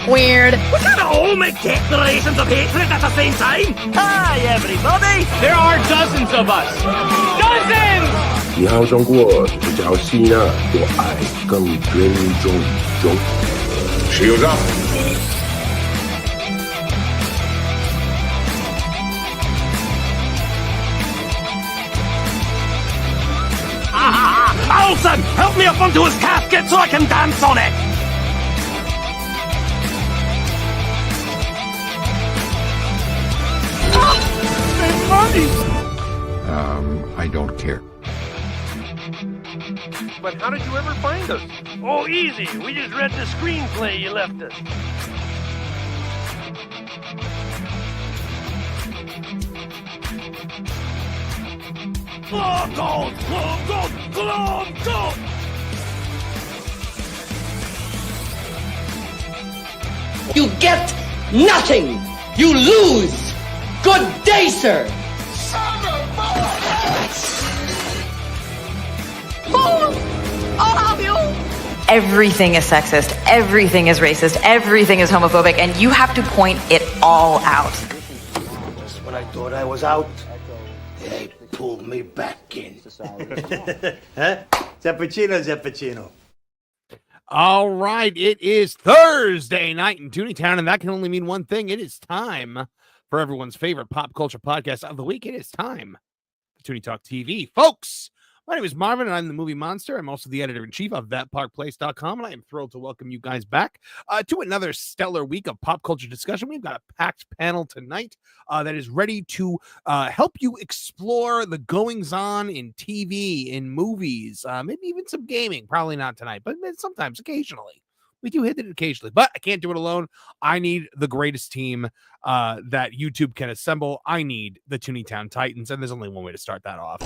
Weird. We can't all make declarations of hatred at the same time. Hi, everybody. There are dozens of us. Dozens! 你好中国比较吸纳我爱更尊重中石油站 Alson, help me up onto his casket so I can dance on it. I don't care. But how did you ever find us? Oh, easy. We just read the screenplay you left us. You get nothing. You lose. Good day, sir. I'll help you. Everything is sexist. Everything is racist. Everything is homophobic. And you have to point it all out. Just when I thought I was out, they pulled me back in. Huh? Zappuccino. All right, it is Thursday night in Tooney Town, and that can only mean one thing. It is time for everyone's favorite pop culture podcast of the week. It is time for Tooney Talk TV. Folks, my name is Marvin, and I'm the Movie Monster. I'm also the editor-in-chief of ThatParkPlace.com, and I am thrilled to welcome you guys back to another stellar week of pop culture discussion. We've got a packed panel tonight that is ready to help you explore the goings-on in TV, in movies, maybe even some gaming. Probably not tonight, but sometimes, occasionally. We do hit it occasionally, but I can't do it alone. I need the greatest team that YouTube can assemble. I need the Tooney Town Titans, and there's only one way to start that off.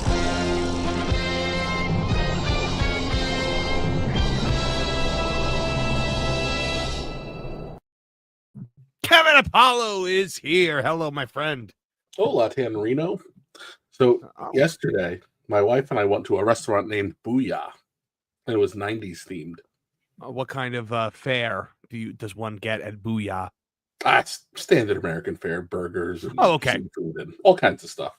Kevin Apollo is here. Hello, my friend. Hola, Tannerino. So yesterday, my wife and I went to a restaurant named Booyah, and it was 90s themed. What kind of fare does one get at Booyah? It's standard American fare, burgers, and seafood and all kinds of stuff.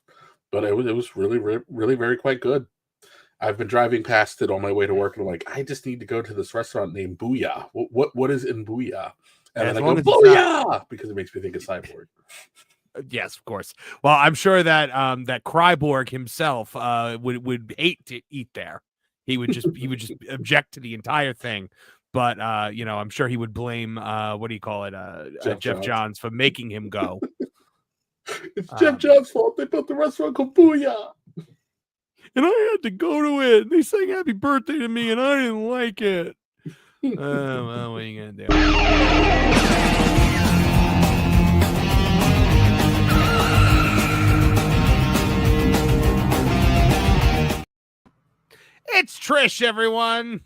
But it was really, really very quite good. I've been driving past it on my way to work, and I'm like, I just need to go to this restaurant named Booyah. What is in Booyah? And then I go, Booyah! Because it makes me think of Cyborg. Yes, of course. Well, I'm sure that that Kryborg himself would hate to eat there. He would just object to the entire thing. But I'm sure he would blame Jeff Johns for making him go. It's Jeff Johns' fault. They built the restaurant called Booyah. And I had to go to it. They sang happy birthday to me, and I didn't like it. Well, what are you gonna do? It's Trish, everyone.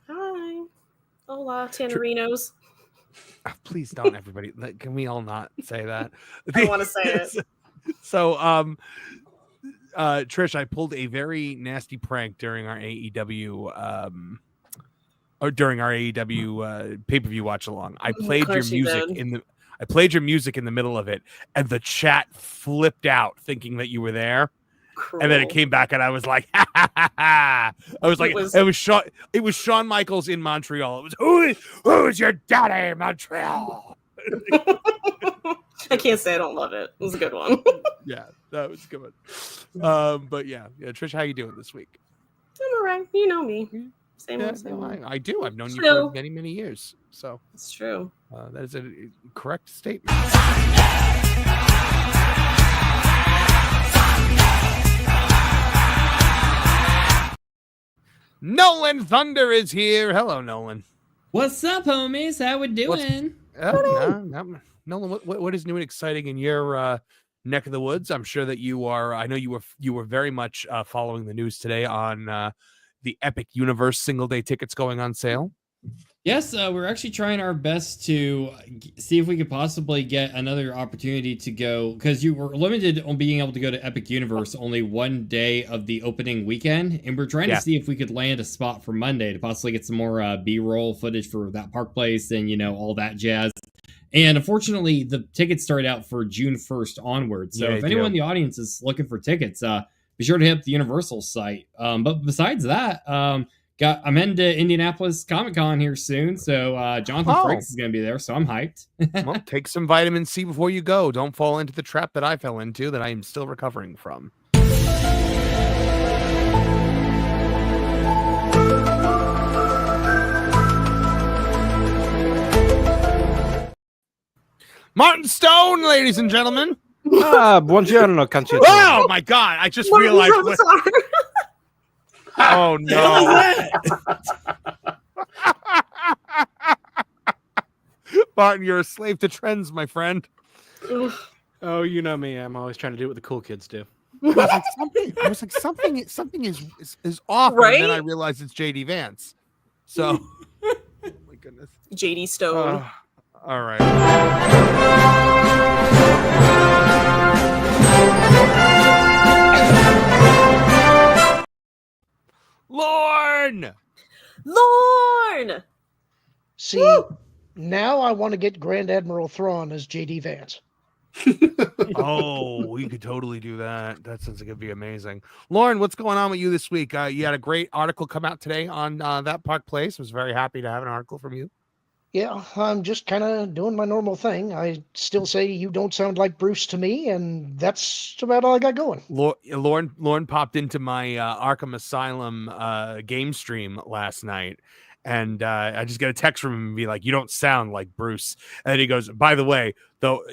Hi. Hola, Tannerinos. Please don't, everybody. Can we all not say that? I want to say it. So, Trish, I pulled a very nasty prank during our AEW pay-per-view watch along. I played your music in the middle of it, and the chat flipped out thinking that you were there. Cruel. And then it came back, and I was like, ha, ha, ha, ha. I was like, it was Shawn Michaels in Montreal. It was who is your daddy, Montreal? I can't say I don't love it. It was a good one. Yeah, that was a good one. But yeah, Trish, how you doing this week? I'm all right. You know me. Same. I do. I've known you for many, many years. So it's true. That is a correct statement. Nolan Thunder is here. Hello, Nolan. What's up, homies? How we doing? Nolan, what is new and exciting in your neck of the woods? I'm sure that you are. I know you were very much following the news today on the Epic Universe single day tickets going on sale. Yes, we're actually trying our best to see if we could possibly get another opportunity to go, because you were limited on being able to go to Epic Universe only one day of the opening weekend, and we're trying to see if we could land a spot for Monday to possibly get some more B-roll footage for that park place and, you know, all that jazz. And unfortunately, the tickets start out for June 1st onward. So if anyone in the audience is looking for tickets, be sure to hit up the Universal site. But besides that, I'm heading to Indianapolis Comic-Con here soon, so Jonathan Frakes is going to be there, so I'm hyped. Well, take some vitamin C before you go. Don't fall into the trap that I fell into that I am still recovering from. Martin Stone, ladies and gentlemen. Buongiorno, Cancino. Oh, my God. I just realized... Oh, no. Martin, you're a slave to trends, my friend. Oh, you know me. I'm always trying to do what the cool kids do. I was like, something is off, right? And then I realized it's JD Vance. So, oh my goodness. JD Stone. All right. Lorne! See, now I want to get Grand Admiral Thrawn as JD Vance. Oh, we could totally do that. That sounds like it'd be amazing. Lauren, what's going on with you this week? You had a great article come out today on that park place. I was very happy to have an article from you. Yeah, I'm just kind of doing my normal thing. I still say you don't sound like Bruce to me, and that's about all I got going. Lauren popped into my Arkham Asylum game stream last night, and I just get a text from him and be like, "You don't sound like Bruce." And then he goes, "By the way, though,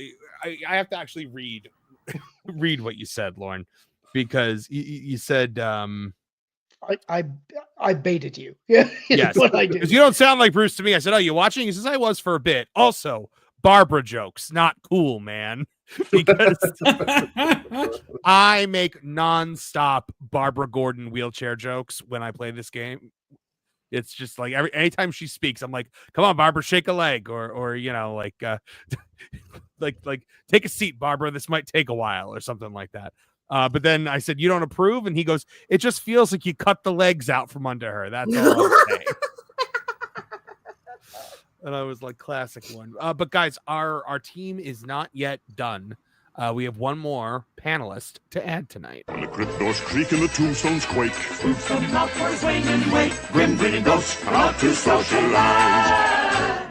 I have to actually read what you said, Lauren, because you said." I baited you. Yeah, yes. What I did. Because you don't sound like Bruce to me. I said, "Oh, you watching?" He says, "I was for a bit." Also, Barbara jokes, not cool, man. Because I make nonstop Barbara Gordon wheelchair jokes when I play this game. It's just like anytime she speaks, I'm like, "Come on, Barbara, shake a leg," or you know, like take a seat, Barbara. This might take a while, or something like that. But then I said, "You don't approve?" And he goes, "It just feels like you cut the legs out from under her." That's all I'm saying. And I was like, classic one. But guys, our team is not yet done. We have one more panelist to add tonight. When the crypt doors creak and the tombstones quake, Tombstone's out for his wing and wake. Grim grinning ghosts come out to socialize.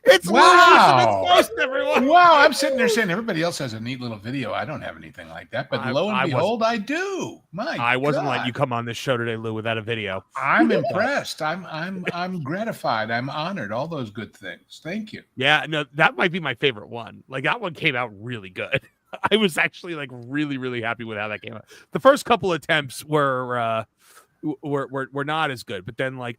It's wow. Everyone. Wow, I'm sitting there saying everybody else has a neat little video. I don't have anything like that, but lo and behold, I do. I wasn't letting you come on this show today, Lou, without a video. I'm impressed. I'm gratified. I'm honored. All those good things. Thank you. Yeah, no, that might be my favorite one. Like that one came out really good. I was actually like really, really happy with how that came out. The first couple attempts were not as good, but then like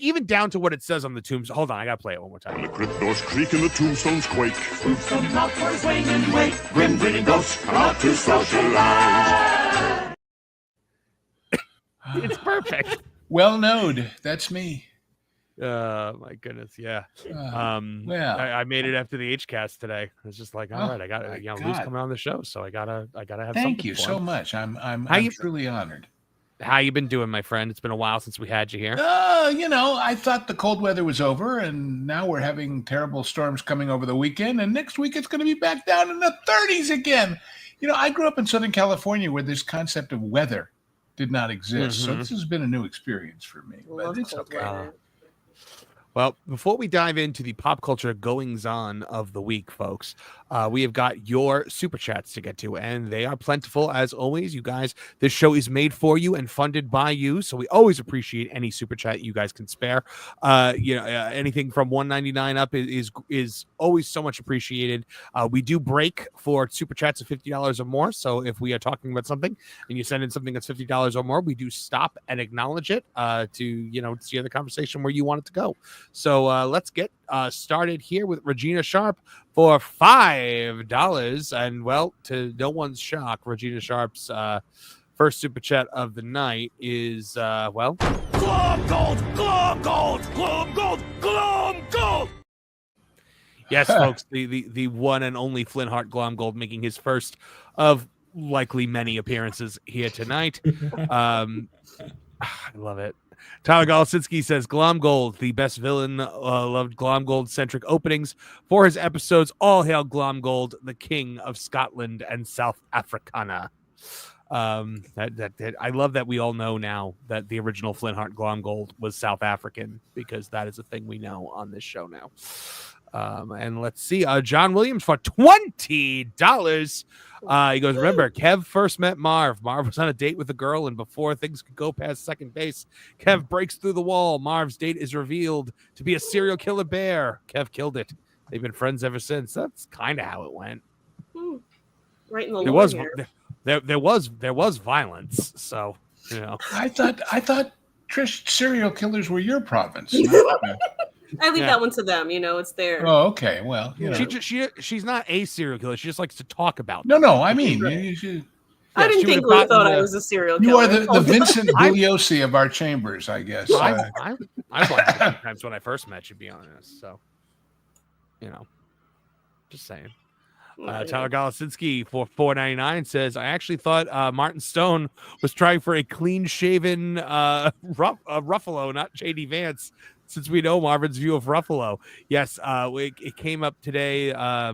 even down to what it says on the tombstone. Hold on, I gotta play it one more time. When the crypt doors creak and the tombstones quake, Tombstone's out for his wing and wake. Grim grinning ghosts come out to socialize. It's perfect. Well known. That's me. My goodness, yeah. Well, I made it after the HCast today. I was just like, all right, I got it. You know, Lou's coming on the show, so I gotta have. Thank you so much. I'm truly honored. How you been doing, my friend? It's been a while since we had you here. You know, I thought the cold weather was over, and now we're having terrible storms coming over the weekend, and next week it's going to be back down in the 30s again. You know, I grew up in Southern California where this concept of weather did not exist, so this has been a new experience for me, but it's okay. Well, before we dive into the pop culture goings-on of the week, folks, we have got your super chats to get to, and they are plentiful as always. You guys, this show is made for you and funded by you, so we always appreciate any super chat you guys can spare. Anything from $1.99 up is always so much appreciated. We do break for super chats of $50 or more, so if we are talking about something and you send in something that's $50 or more, we do stop and acknowledge it to steer the conversation where you want it to go. So let's get started here with Regina Sharp for $5. And well, to no one's shock, Regina Sharp's first super chat of the night is Glom Gold, Glom Gold, Glom Gold, Glom Gold. Yes, folks, the one and only Flintheart Glom Gold making his first of likely many appearances here tonight. I love it. Tyler Golosinski says Glom Gold, the best villain, loved Glom Gold centric openings for his episodes. All hail Glom Gold, the king of Scotland and South Africana. I love that we all know now that the original Flintheart Glom Gold was South African, because that is a thing we know on this show now. And let's see, John Williams for $20. He goes, remember, Kev first met Marv. Marv was on a date with a girl, and before things could go past second base, Kev breaks through the wall. Marv's date is revealed to be a serial killer bear. Kev killed it. They've been friends ever since. That's kind of how it went. Right in the line here. There was violence, so I thought Trish, serial killers were your province. I leave that one to them. It's their. Oh, okay. Well, she's not a serial killer. She just likes to talk about them. No. I mean, I didn't think Lou thought I was a serial killer. You are the Vincent Bugliosi of our chambers, I guess. I was like times when I first met you, to be honest. So, just saying. Tyler Golosinski for $4.99 says, I actually thought Martin Stone was trying for a clean-shaven Ruffalo, not J.D. Vance, since we know Marvin's view of Ruffalo. Yes, it came up today. I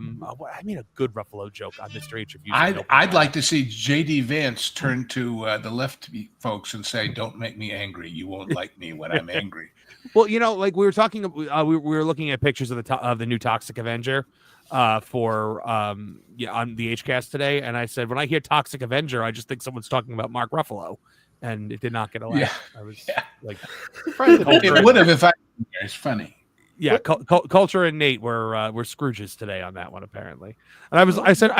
made a good Ruffalo joke on Mr. H. I'd like to see J.D. Vance turn to the left folks and say, don't make me angry. You won't like me when I'm angry. Well, like we were talking, we were looking at pictures of the new Toxic Avenger on the HCast today, and I said, when I hear Toxic Avenger, I just think someone's talking about Mark Ruffalo, and it did not get a laugh. Yeah. I was like, it would have if I. It's funny. Yeah, Culture and Nate were Scrooges today on that one, apparently. And I said,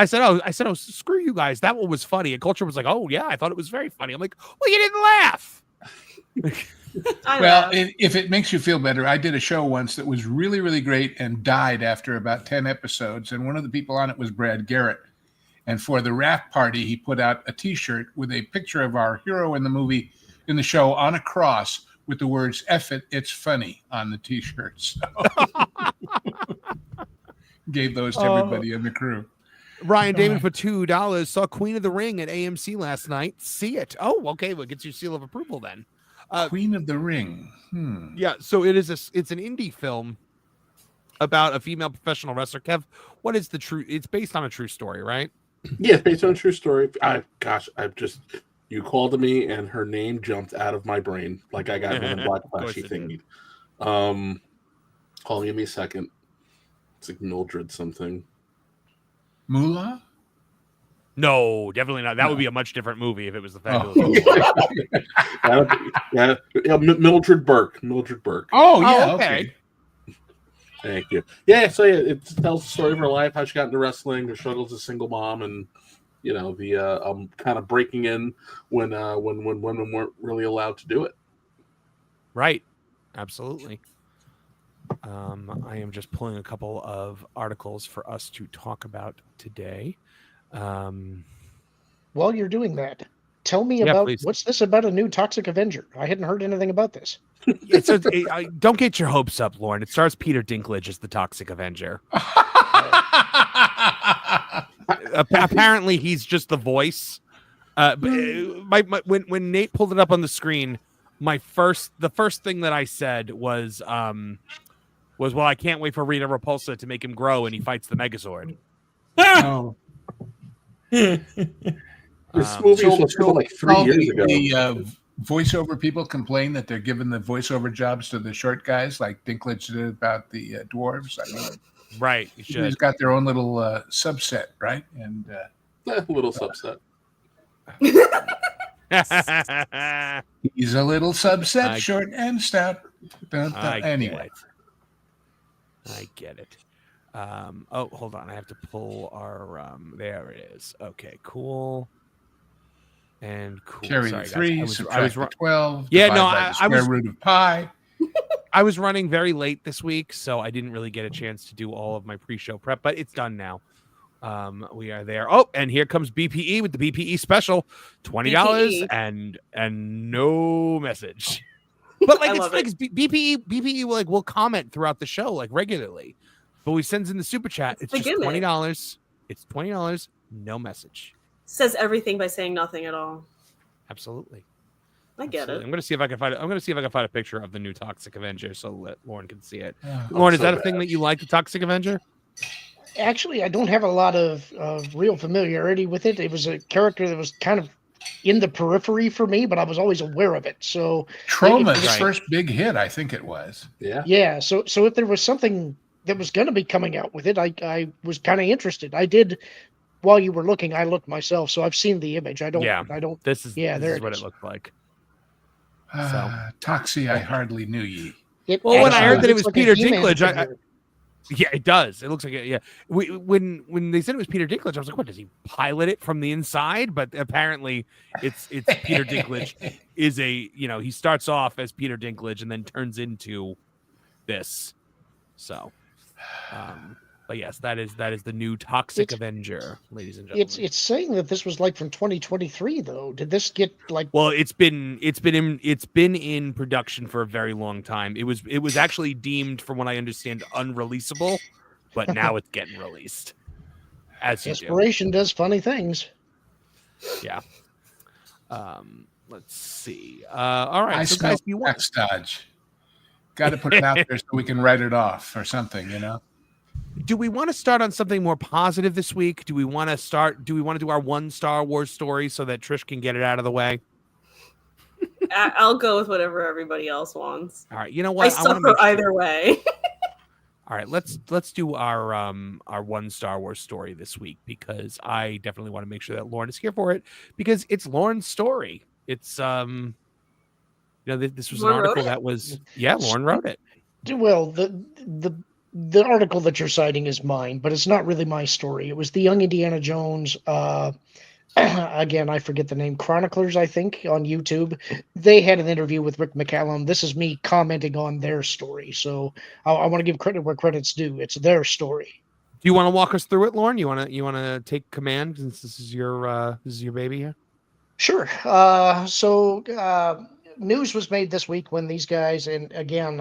screw you guys, that one was funny. And Culture was like, oh yeah, I thought it was very funny. I'm like, well, you didn't laugh. Well, if it makes you feel better, I did a show once that was really, really great and died after about 10 episodes. And one of the people on it was Brad Garrett. And for the wrap party, he put out a T-shirt with a picture of our hero in the show on a cross with the words, F it, it's funny on the T-shirt. So gave those to everybody in the crew. Ryan Damon for $2 saw Queen of the Ring at AMC last night. See it. Oh, okay. Well, it gets your seal of approval then. Queen of the Ring. Yeah, so it's an indie film about a female professional wrestler. Kev, what is the true? It's based on a true story, right? Yeah, it's based on a true story. You called me and her name jumped out of my brain like I got one black flashy thingy. Hold on, give me a second. It's like Mildred something. Moolah? No, definitely not. That would be a much different movie if it was the Fabulous. Mildred Burke. Mildred Burke. Oh, yeah. Okay. Thank you. Yeah, so it tells the story of her life, how she got into wrestling, her struggles as a single mom, and the kind of breaking in when women weren't really allowed to do it. Right. Absolutely. I am just pulling a couple of articles for us to talk about today. While you're doing that, tell me about what's this about a new Toxic Avenger? I hadn't heard anything about this. Don't get your hopes up, Lauren. It stars Peter Dinklage as the Toxic Avenger. Apparently, he's just the voice. But when Nate pulled it up on the screen, the first thing that I said was, well, I can't wait for Rita Repulsa to make him grow and he fights the Megazord. Oh. This movie was like 3 years ago. The voiceover people complain that they're giving the voiceover jobs to the short guys, like Dinklage did about the dwarves. I mean, Right. You should. He's got their own little subset, right? And little subset. He's a little subset, short and stout. Anyway. I get it. Oh, hold on. I have to pull our there it is. Okay, cool. And cool. Carry Sorry, the 3, guys. subtract the 12. Yeah, no, I was root of pi. I was running very late this week, so I didn't really get a chance to do all of my pre-show prep, but it's done now. We are there. Oh, and here comes BPE with the BPE special, $20 and no message. But like it's like BPE will comment throughout the show like regularly, but we sends in the super chat. It's just $20. It's $20, no message. Says everything by saying nothing at all. Absolutely. I get it. I'm gonna see if I can find a picture of the new Toxic Avenger so Lauren can see it. Lauren, is that a thing that you like, the Toxic Avenger? Actually, I don't have a lot of real familiarity with it. It was a character that was kind of in the periphery for me, but I was always aware of it. So Troma's first big hit, I think it was. Yeah. Yeah. So if there was something that was going to be coming out with it, I was kind of interested. I did. While you were looking, I looked myself, so I've seen the image. I don't. This is what it looked like. Toxie, I hardly knew ye. When I heard that it was Peter Dinklage, yeah, it does. It looks like it. Yeah, when they said it was Peter Dinklage, I was like, "What, does he pilot it from the inside?" But apparently, it's Peter Dinklage is he starts off as Peter Dinklage and then turns into this. So, but yes, that is the new Toxic Avenger, ladies and gentlemen. It's saying that this was like from 2023 though. Did this get like? Well, it's been in production for a very long time. It was actually deemed, from what I understand, unreleasable, but now it's getting released. As Inspiration does funny things. Yeah. Let's see. All right. So guys, you want Dodge? Got to put it out there so we can write it off or something, Do we want to start on something more positive this week? Do we want to do our one Star Wars story so that Trish can get it out of the way? I'll go with whatever everybody else wants. All right. You know what? I suffer either way. All right. Let's do our one Star Wars story this week, because I definitely want to make sure that Lauren is here for it, because it's Lauren's story. It's this was an article that was Lauren wrote it. Well, the article that you're citing is mine, but it's not really my story. It was the Young Indiana Jones, again, I forget the name, Chroniclers, I think, on YouTube. They had an interview with Rick McCallum. This is me commenting on their story. So I want to give credit where credit's due. It's their story. Do you want to walk us through it, Lauren? You want to take command since this is your baby here? Sure. So news was made this week when these guys, and again,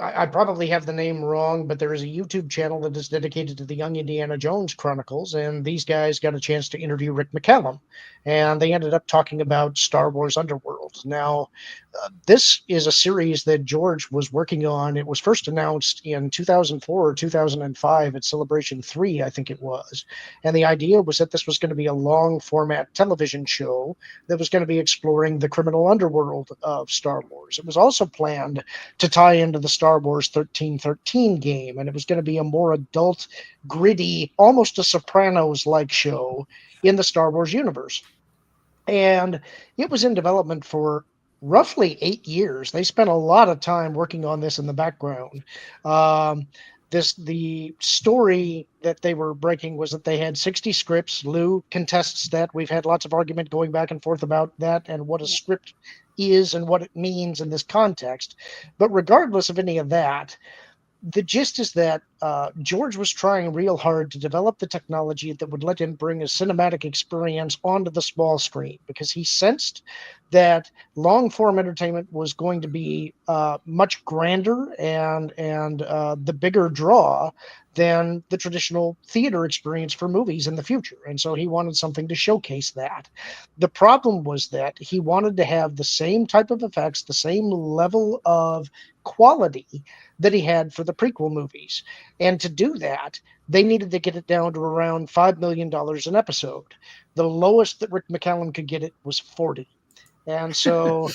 I probably have the name wrong, but there is a YouTube channel that is dedicated to the Young Indiana Jones Chronicles, and these guys got a chance to interview Rick McCallum, and they ended up talking about Star Wars Underworld. Now, this is a series that George was working on. It was first announced in 2004 or 2005 at Celebration 3, I think it was, and the idea was that this was going to be a long-format television show that was going to be exploring the criminal underworld of Star Wars. It was also planned to tie into the Star Wars 1313 game, and it was going to be a more adult, gritty, almost a Sopranos-like show in the Star Wars universe. And it was in development for roughly 8 years. They spent a lot of time working on this in the background. The story that they were breaking was that they had 60 scripts. Lou contests that. We've had lots of argument going back and forth about that and what a script is and what it means in this context. But regardless of any of that, the gist is that George was trying real hard to develop the technology that would let him bring a cinematic experience onto the small screen, because he sensed that long-form entertainment was going to be much grander and the bigger draw than the traditional theater experience for movies in the future. And so he wanted something to showcase that. The problem was that he wanted to have the same type of effects, the same level of quality that he had for the prequel movies. And to do that, they needed to get it down to around $5 million an episode. The lowest that Rick McCallum could get it was 40. And so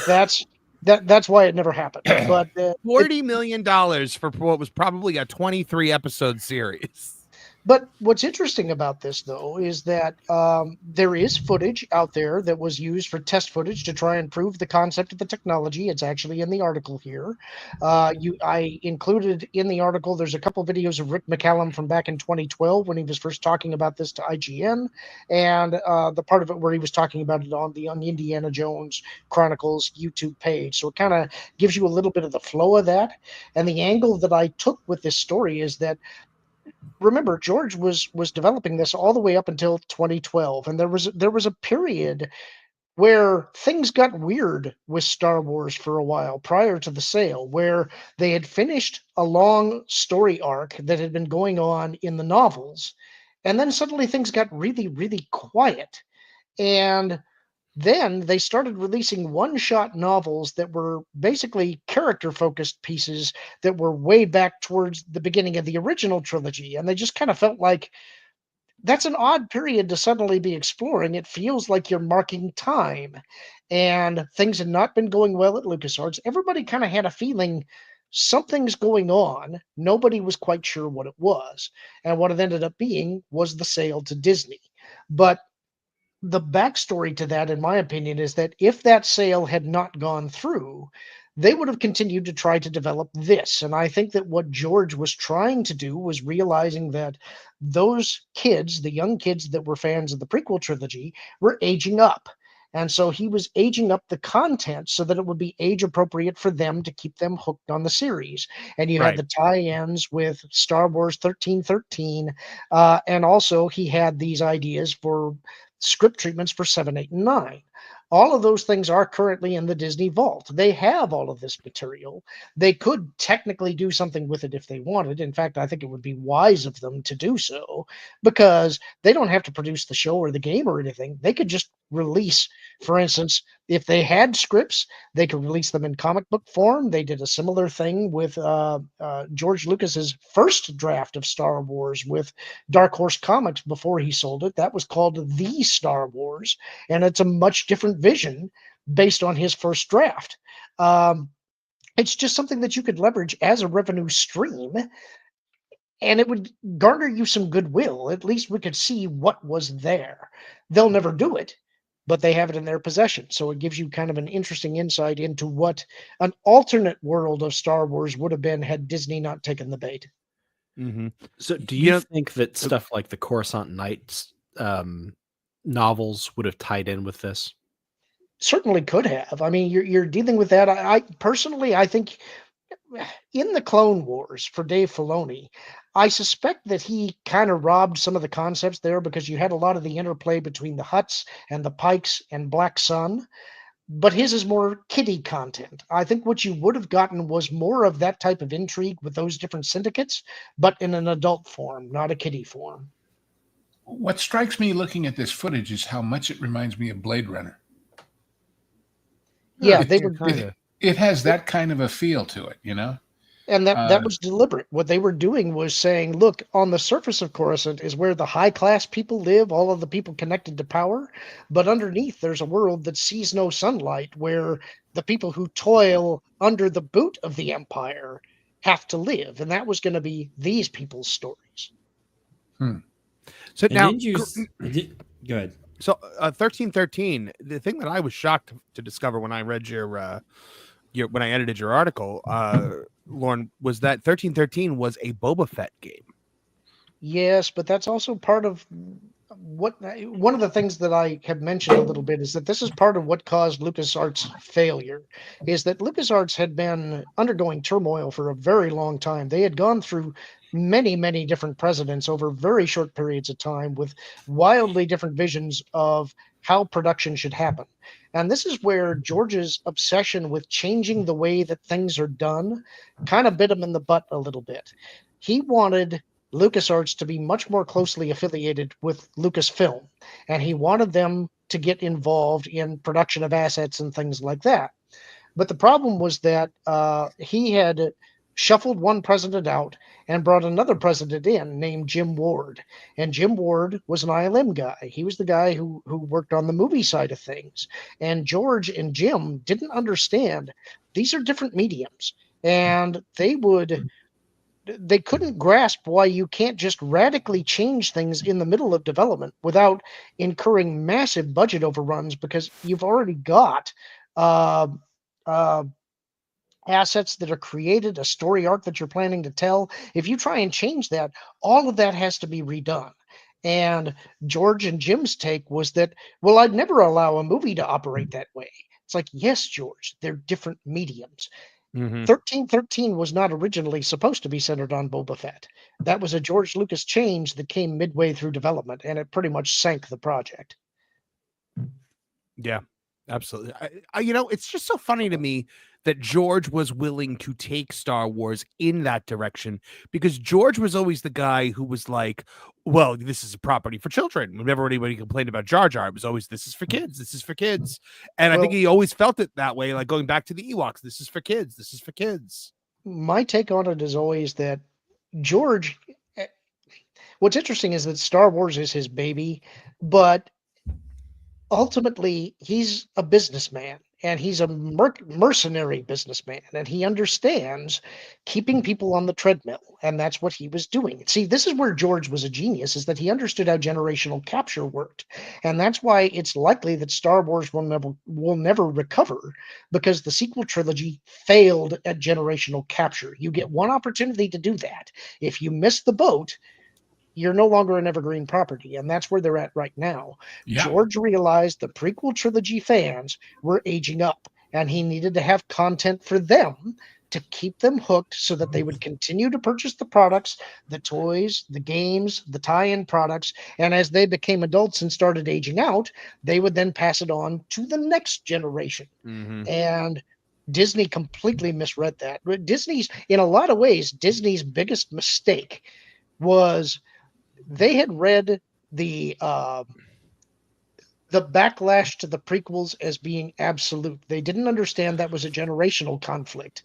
that's That's why it never happened. But $40 million for what was probably a 23 episode series. But what's interesting about this, though, is that there is footage out there that was used for test footage to try and prove the concept of the technology. It's actually in the article here. I included in the article, there's a couple videos of Rick McCallum from back in 2012 when he was first talking about this to IGN, and the part of it where he was talking about it on the Indiana Jones Chronicles YouTube page. So it kind of gives you a little bit of the flow of that. And the angle that I took with this story is that, remember, George was developing this all the way up until 2012, and there was a period where things got weird with Star Wars for a while prior to the sale, where they had finished a long story arc that had been going on in the novels, and then suddenly things got really, really quiet. And then they started releasing one-shot novels that were basically character-focused pieces that were way back towards the beginning of the original trilogy. And they just kind of felt like that's an odd period to suddenly be exploring. It feels like you're marking time. And things had not been going well at LucasArts. Everybody kind of had a feeling something's going on. Nobody was quite sure what it was. And what it ended up being was the sale to Disney. But the backstory to that, in my opinion, is that if that sale had not gone through, they would have continued to try to develop this. And I think that what George was trying to do was realizing that those kids, the young kids that were fans of the prequel trilogy, were aging up. And so he was aging up the content so that it would be age appropriate for them to keep them hooked on the series. And you had the tie-ins with Star Wars 1313. And also he had these ideas for script treatments for 7, 8, and 9. All of those things are currently in the Disney vault. They have all of this material. They could technically do something with it if they wanted. In fact, I think it would be wise of them to do so, because they don't have to produce the show or the game or anything. They could just release, for instance, if they had scripts, they could release them in comic book form. They did a similar thing with George Lucas's first draft of Star Wars with Dark Horse Comics before he sold it. That was called The Star Wars, and it's a much different vision based on his first draft. It's just something that you could leverage as a revenue stream, and it would garner you some goodwill. At least we could see what was there. They'll never do it, but they have it in their possession. So it gives you kind of an interesting insight into what an alternate world of Star Wars would have been had Disney not taken the bait. Mm-hmm. So do you think that stuff like the Coruscant Nights novels would have tied in with this? Certainly could have. I mean, you're dealing with that. I personally, I think in the Clone Wars for Dave Filoni, I suspect that he kind of robbed some of the concepts there, because you had a lot of the interplay between the Hutts and the Pikes and Black Sun, but his is more kiddie content. I think what you would have gotten was more of that type of intrigue with those different syndicates, but in an adult form, not a kiddie form. What strikes me looking at this footage is how much it reminds me of Blade Runner. Yeah, it has that kind of a feel to it, you know? And that was deliberate. What they were doing was saying, look, on the surface of Coruscant is where the high-class people live, all of the people connected to power, but underneath there's a world that sees no sunlight, where the people who toil under the boot of the Empire have to live, and that was going to be these people's stories. So now, go ahead. So 1313, the thing that I was shocked to discover when I read your when I edited your article, Lauren, was that 1313 was a Boba Fett game. Yes, but that's also part of one of the things that I have mentioned a little bit is that this is part of what caused LucasArts' failure, is that LucasArts had been undergoing turmoil for a very long time. They had gone through many, many different presidents over very short periods of time with wildly different visions of how production should happen. And this is where George's obsession with changing the way that things are done kind of bit him in the butt a little bit. He wanted LucasArts to be much more closely affiliated with Lucasfilm, and he wanted them to get involved in production of assets and things like that. But the problem was that he had shuffled one president out and brought another president in named Jim Ward. And Jim Ward was an ILM guy. He was the guy who worked on the movie side of things. And George and Jim didn't understand these are different mediums. And they couldn't grasp why you can't just radically change things in the middle of development without incurring massive budget overruns, because you've already got assets that are created, a story arc that you're planning to tell. If you try and change that, all of that has to be redone. And George and Jim's take was that, well, I'd never allow a movie to operate that way. It's like, yes, George, they're different mediums. 1313 was not originally supposed to be centered on Boba Fett. That was a George Lucas change that came midway through development, and it pretty much sank the project. Yeah, absolutely. It's just so funny to me that George was willing to take Star Wars in that direction, because George was always the guy who was like, well, this is a property for children. Whenever anybody complained about Jar Jar, it was always, this is for kids. This is for kids. And I think he always felt it that way, like going back to the Ewoks. This is for kids. This is for kids. My take on it is always that George, what's interesting is that Star Wars is his baby, but ultimately he's a businessman, and he's a mercenary businessman, and he understands keeping people on the treadmill, and that's what he was doing. See, this is where George was a genius, is that he understood how generational capture worked, and that's why it's likely that Star Wars will never recover, because the sequel trilogy failed at generational capture. You get one opportunity to do that. If you miss the boat, you're no longer an evergreen property, and that's where they're at right now. Yeah. George realized the prequel trilogy fans were aging up, and he needed to have content for them to keep them hooked so that they would continue to purchase the products, the toys, the games, the tie-in products, and as they became adults and started aging out, they would then pass it on to the next generation. And Disney completely misread that. In a lot of ways, Disney's biggest mistake was they had read the backlash to the prequels as being absolute. They didn't understand that was a generational conflict.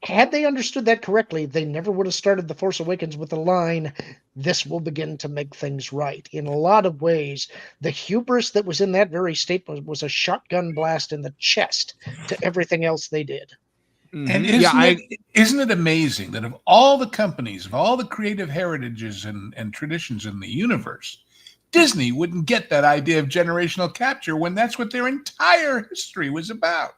Had they understood that correctly, they never would have started The Force Awakens with the line, "This will begin to make things right." In a lot of ways, the hubris that was in that very statement was a shotgun blast in the chest to everything else they did. And isn't it amazing that of all the companies, of all the creative heritages and traditions in the universe, Disney wouldn't get that idea of generational capture when that's what their entire history was about?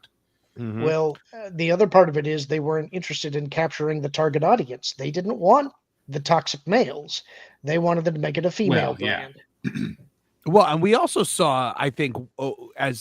Well, the other part of it is they weren't interested in capturing the target audience. They didn't want the toxic males. They wanted them to make it a female brand. Well, and we also saw, I think, I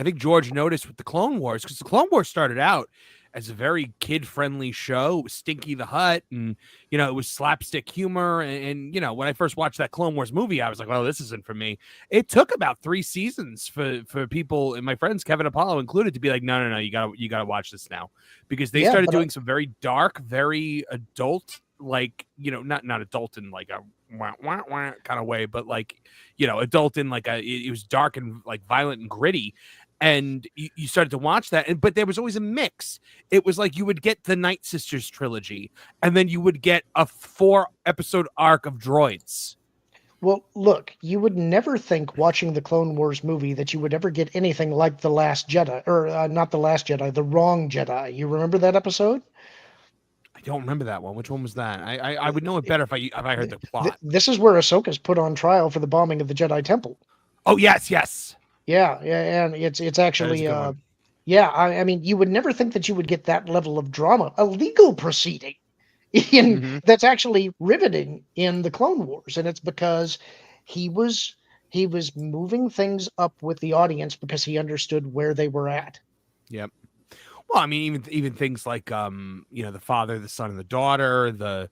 think George noticed with the Clone Wars, because the Clone Wars started out as a very kid-friendly show. It was Stinky the Hut, and it was slapstick humor. And when I first watched that Clone Wars movie, I was like, "Well, this isn't for me." It took about 3 seasons for people, and my friends, Kevin Apollo included, to be like, "No, you gotta watch this now," because they started doing some very dark, very adult, like not adult in like a wah, wah, wah kind of way, but like adult in like it was dark and like violent and gritty. And you started to watch that, but there was always a mix. It was like you would get the Night Sisters trilogy, and then you would get a 4-episode arc of droids. Well, look, you would never think watching the Clone Wars movie that you would ever get anything like The Last Jedi, or not The Last Jedi, The Wrong Jedi. You remember that episode? I don't remember that one. Which one was that? I would know it better if I heard the plot. This is where Ahsoka's put on trial for the bombing of the Jedi Temple. Oh, yes. Yeah, and it's actually, I mean, you would never think that you would get that level of drama, a legal proceeding, that's actually riveting in the Clone Wars, and it's because he was moving things up with the audience because he understood where they were at. Yep. Well, I mean, even things like the father, the son, and the daughter, the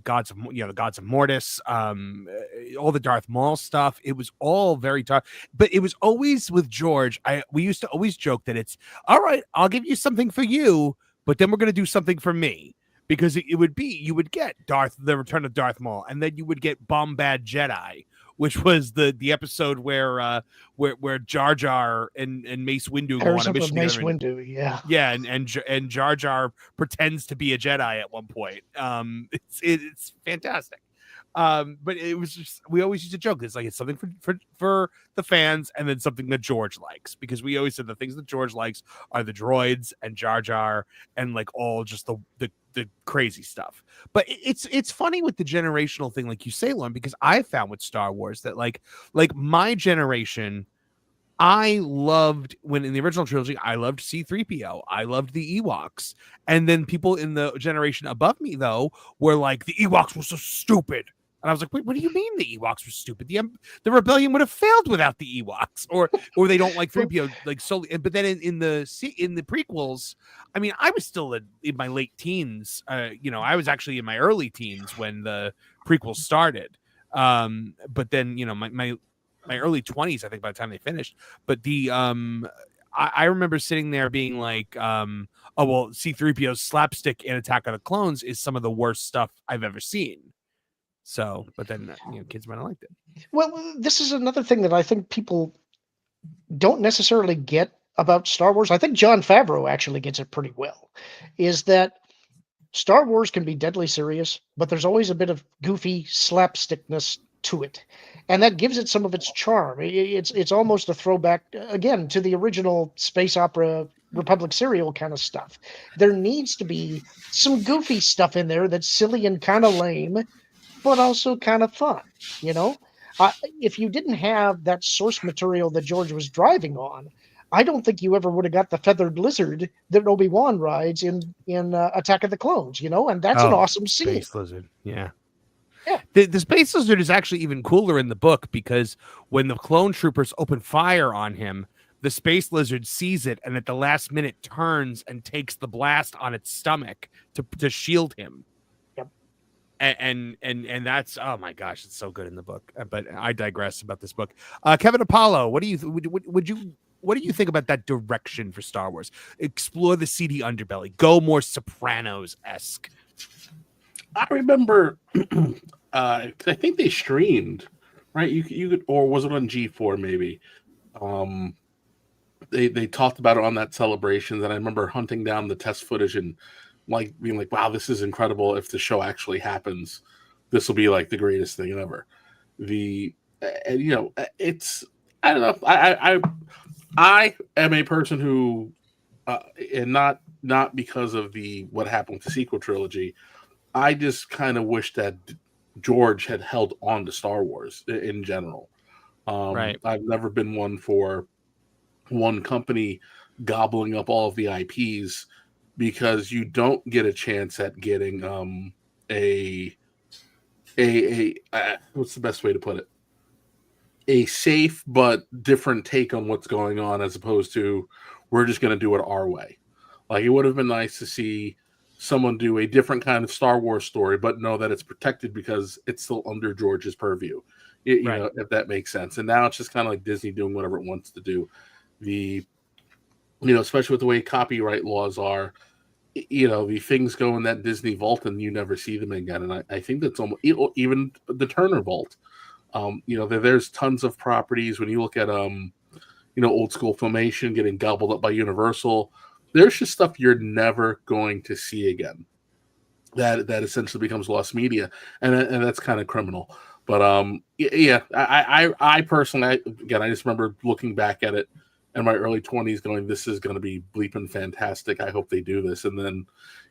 gods of the gods of Mortis, all the Darth Maul stuff. It was all very dark, but it was always with George. We used to always joke that it's all right. I'll give you something for you, but then we're going to do something for me, because it would be, you would get the Return of Darth Maul, and then you would get Bombad Jedi, which was the episode where Jar Jar and Mace Windu go on a mission Mace together. Windu, yeah. Yeah, and Jar Jar pretends to be a Jedi at one point. It's fantastic. But it was just, we always used to joke, it's like it's something for the fans, and then something that George likes, because we always said the things that George likes are the droids and Jar Jar and like all just the crazy stuff. But it's funny with the generational thing, like you say, Lauren, because I found with Star Wars that like my generation, I loved, when in the original trilogy, I loved C-3PO. I loved the Ewoks. And then people in the generation above me, though, were like, the Ewoks were so stupid. And I was like, wait, what do you mean the Ewoks were stupid? The rebellion would have failed without the Ewoks. Or they don't like 3PO, like solely. But then in the prequels, I mean, I was still in my late teens. I was actually in my early teens when the prequels started. But then, my early 20s, I think, by the time they finished. But I remember sitting there being like, C-3PO's slapstick in Attack of the Clones is some of the worst stuff I've ever seen. So, but then, kids might have liked it. Well, this is another thing that I think people don't necessarily get about Star Wars. I think Jon Favreau actually gets it pretty well, is that Star Wars can be deadly serious, but there's always a bit of goofy slapstickness to it. And that gives it some of its charm. It's almost a throwback, again, to the original space opera Republic serial kind of stuff. There needs to be some goofy stuff in there that's silly and kind of lame, but also kind of fun, If you didn't have that source material that George was driving on, I don't think you ever would have got the feathered lizard that Obi-Wan rides in Attack of the Clones, and that's an awesome scene. Space lizard, yeah. Yeah. The Space Lizard is actually even cooler in the book, because when the clone troopers open fire on him, the Space Lizard sees it and at the last minute turns and takes the blast on its stomach to shield him. Yep. And that's, oh my gosh, it's so good in the book. But I digress about this book. Kevin Apollo, what do you think about that direction for Star Wars? Explore the seedy underbelly. Go more Sopranos-esque. I remember, I think they streamed, right? You could, or was it on G4 maybe? They talked about it on that celebration, and I remember hunting down the test footage and like being like, "Wow, this is incredible! If the show actually happens, this will be like the greatest thing ever." It's, I don't know. I am a person who, and not because of what happened with the sequel trilogy. I just kind of wish that George had held on to Star Wars in general. Right. I've never been one for one company gobbling up all of the IPs, because you don't get a chance at getting what's the best way to put it? A safe but different take on what's going on, as opposed to we're just going to do it our way. Like, it would have been nice to see someone do a different kind of Star Wars story, but know that it's protected because it's still under George's purview. You know, if that makes sense. And now it's just kind of like Disney doing whatever it wants to do. Especially with the way copyright laws are, the things go in that Disney vault and you never see them again. And I think that's almost even the Turner vault. There's tons of properties. When you look at old school Filmation getting gobbled up by Universal, there's just stuff you're never going to see again. That essentially becomes lost media, and that's kind of criminal. But I personally, I just remember looking back at it in my early 20s, going, "This is going to be bleeping fantastic. I hope they do this." And then,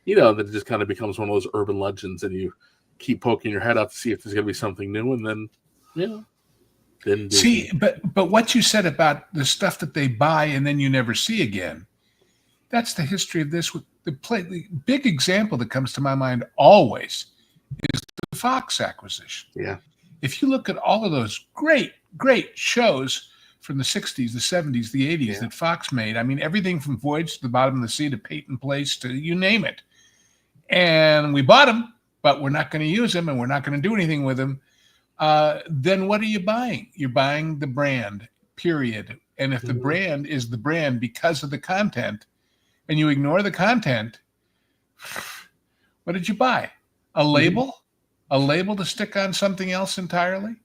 that it just kind of becomes one of those urban legends, and you keep poking your head out to see if there's going to be something new, and then, see, but what you said about the stuff that they buy and then you never see again. That's the history of this. The big example that comes to my mind always is the Fox acquisition. Yeah. If you look at all of those great shows from the 60s, the 70s, the 80s that Fox made, I mean, everything from Voyage to the Bottom of the Sea to Peyton Place to you name it. And we bought them, but we're not going to use them and we're not going to do anything with them. Then what are you buying? You're buying the brand, period. And if the brand is the brand because of the content, and you ignore the content, what did you buy? A label? A label to stick on something else entirely?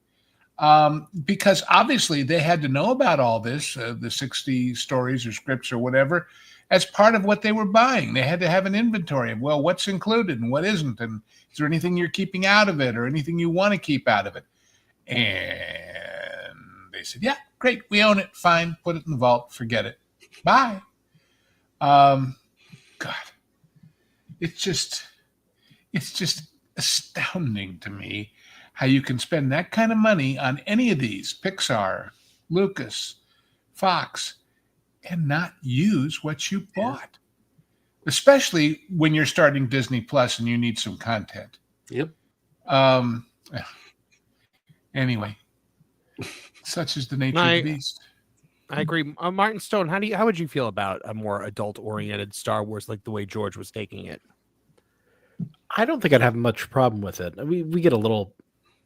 because obviously they had to know about all this, the 60 stories or scripts or whatever, as part of what they were buying. They had to have an inventory of, well, what's included and what isn't, and is there anything you're keeping out of it or anything you want to keep out of it? And they said, yeah, great, we own it, fine, put it in the vault, forget it, bye. God, it's just astounding to me how you can spend that kind of money on any of these, Pixar, Lucas, Fox, and not use what you bought, especially when you're starting Disney Plus and you need some content. Yep. Anyway, such is the nature of the beast. I agree. Martin Stone, how would you feel about a more adult-oriented Star Wars, like the way George was taking it? I don't think I'd have much problem with it. We get a little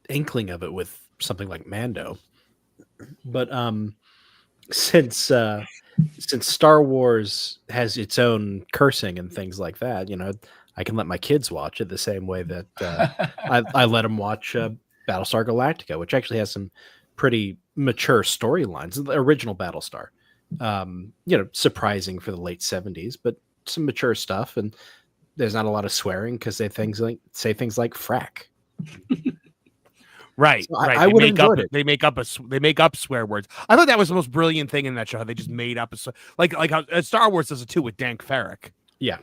inkling of it with something like Mando, but since Star Wars has its own cursing and things like that, I can let my kids watch it the same way that I let them watch Battlestar Galactica, which actually has some pretty mature storylines. The original Battlestar, surprising for the late 70s, but some mature stuff, and there's not a lot of swearing because they say things like frack. Right, so right. I would enjoy it. They make up swear words. I thought that was the most brilliant thing in that show. How they just made up like how Star Wars does it too with Dank Farrik. Yeah.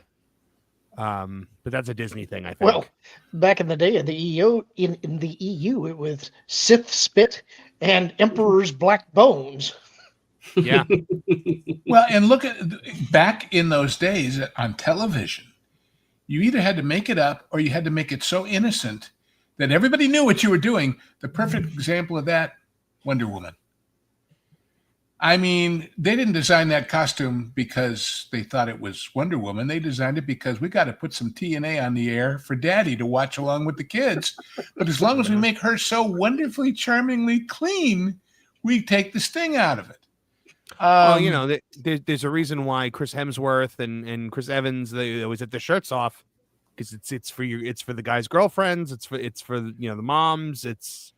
But that's a Disney thing, I think. Well, back in the day in the EU, in the EU, it was Sith spit and Emperor's black bones. Yeah. Well, and look at back in those days on television, you either had to make it up or you had to make it so innocent that everybody knew what you were doing. The perfect example of that, Wonder Woman. I mean, they didn't design that costume because they thought it was Wonder Woman. They designed it because we got to put some TNA on the air for Daddy to watch along with the kids. But as long as we make her so wonderfully, charmingly clean, we take the sting out of it. There's a reason why Chris Hemsworth and Chris Evans, they always have their shirts off, because it's for the guys' girlfriends, it's for the moms, it's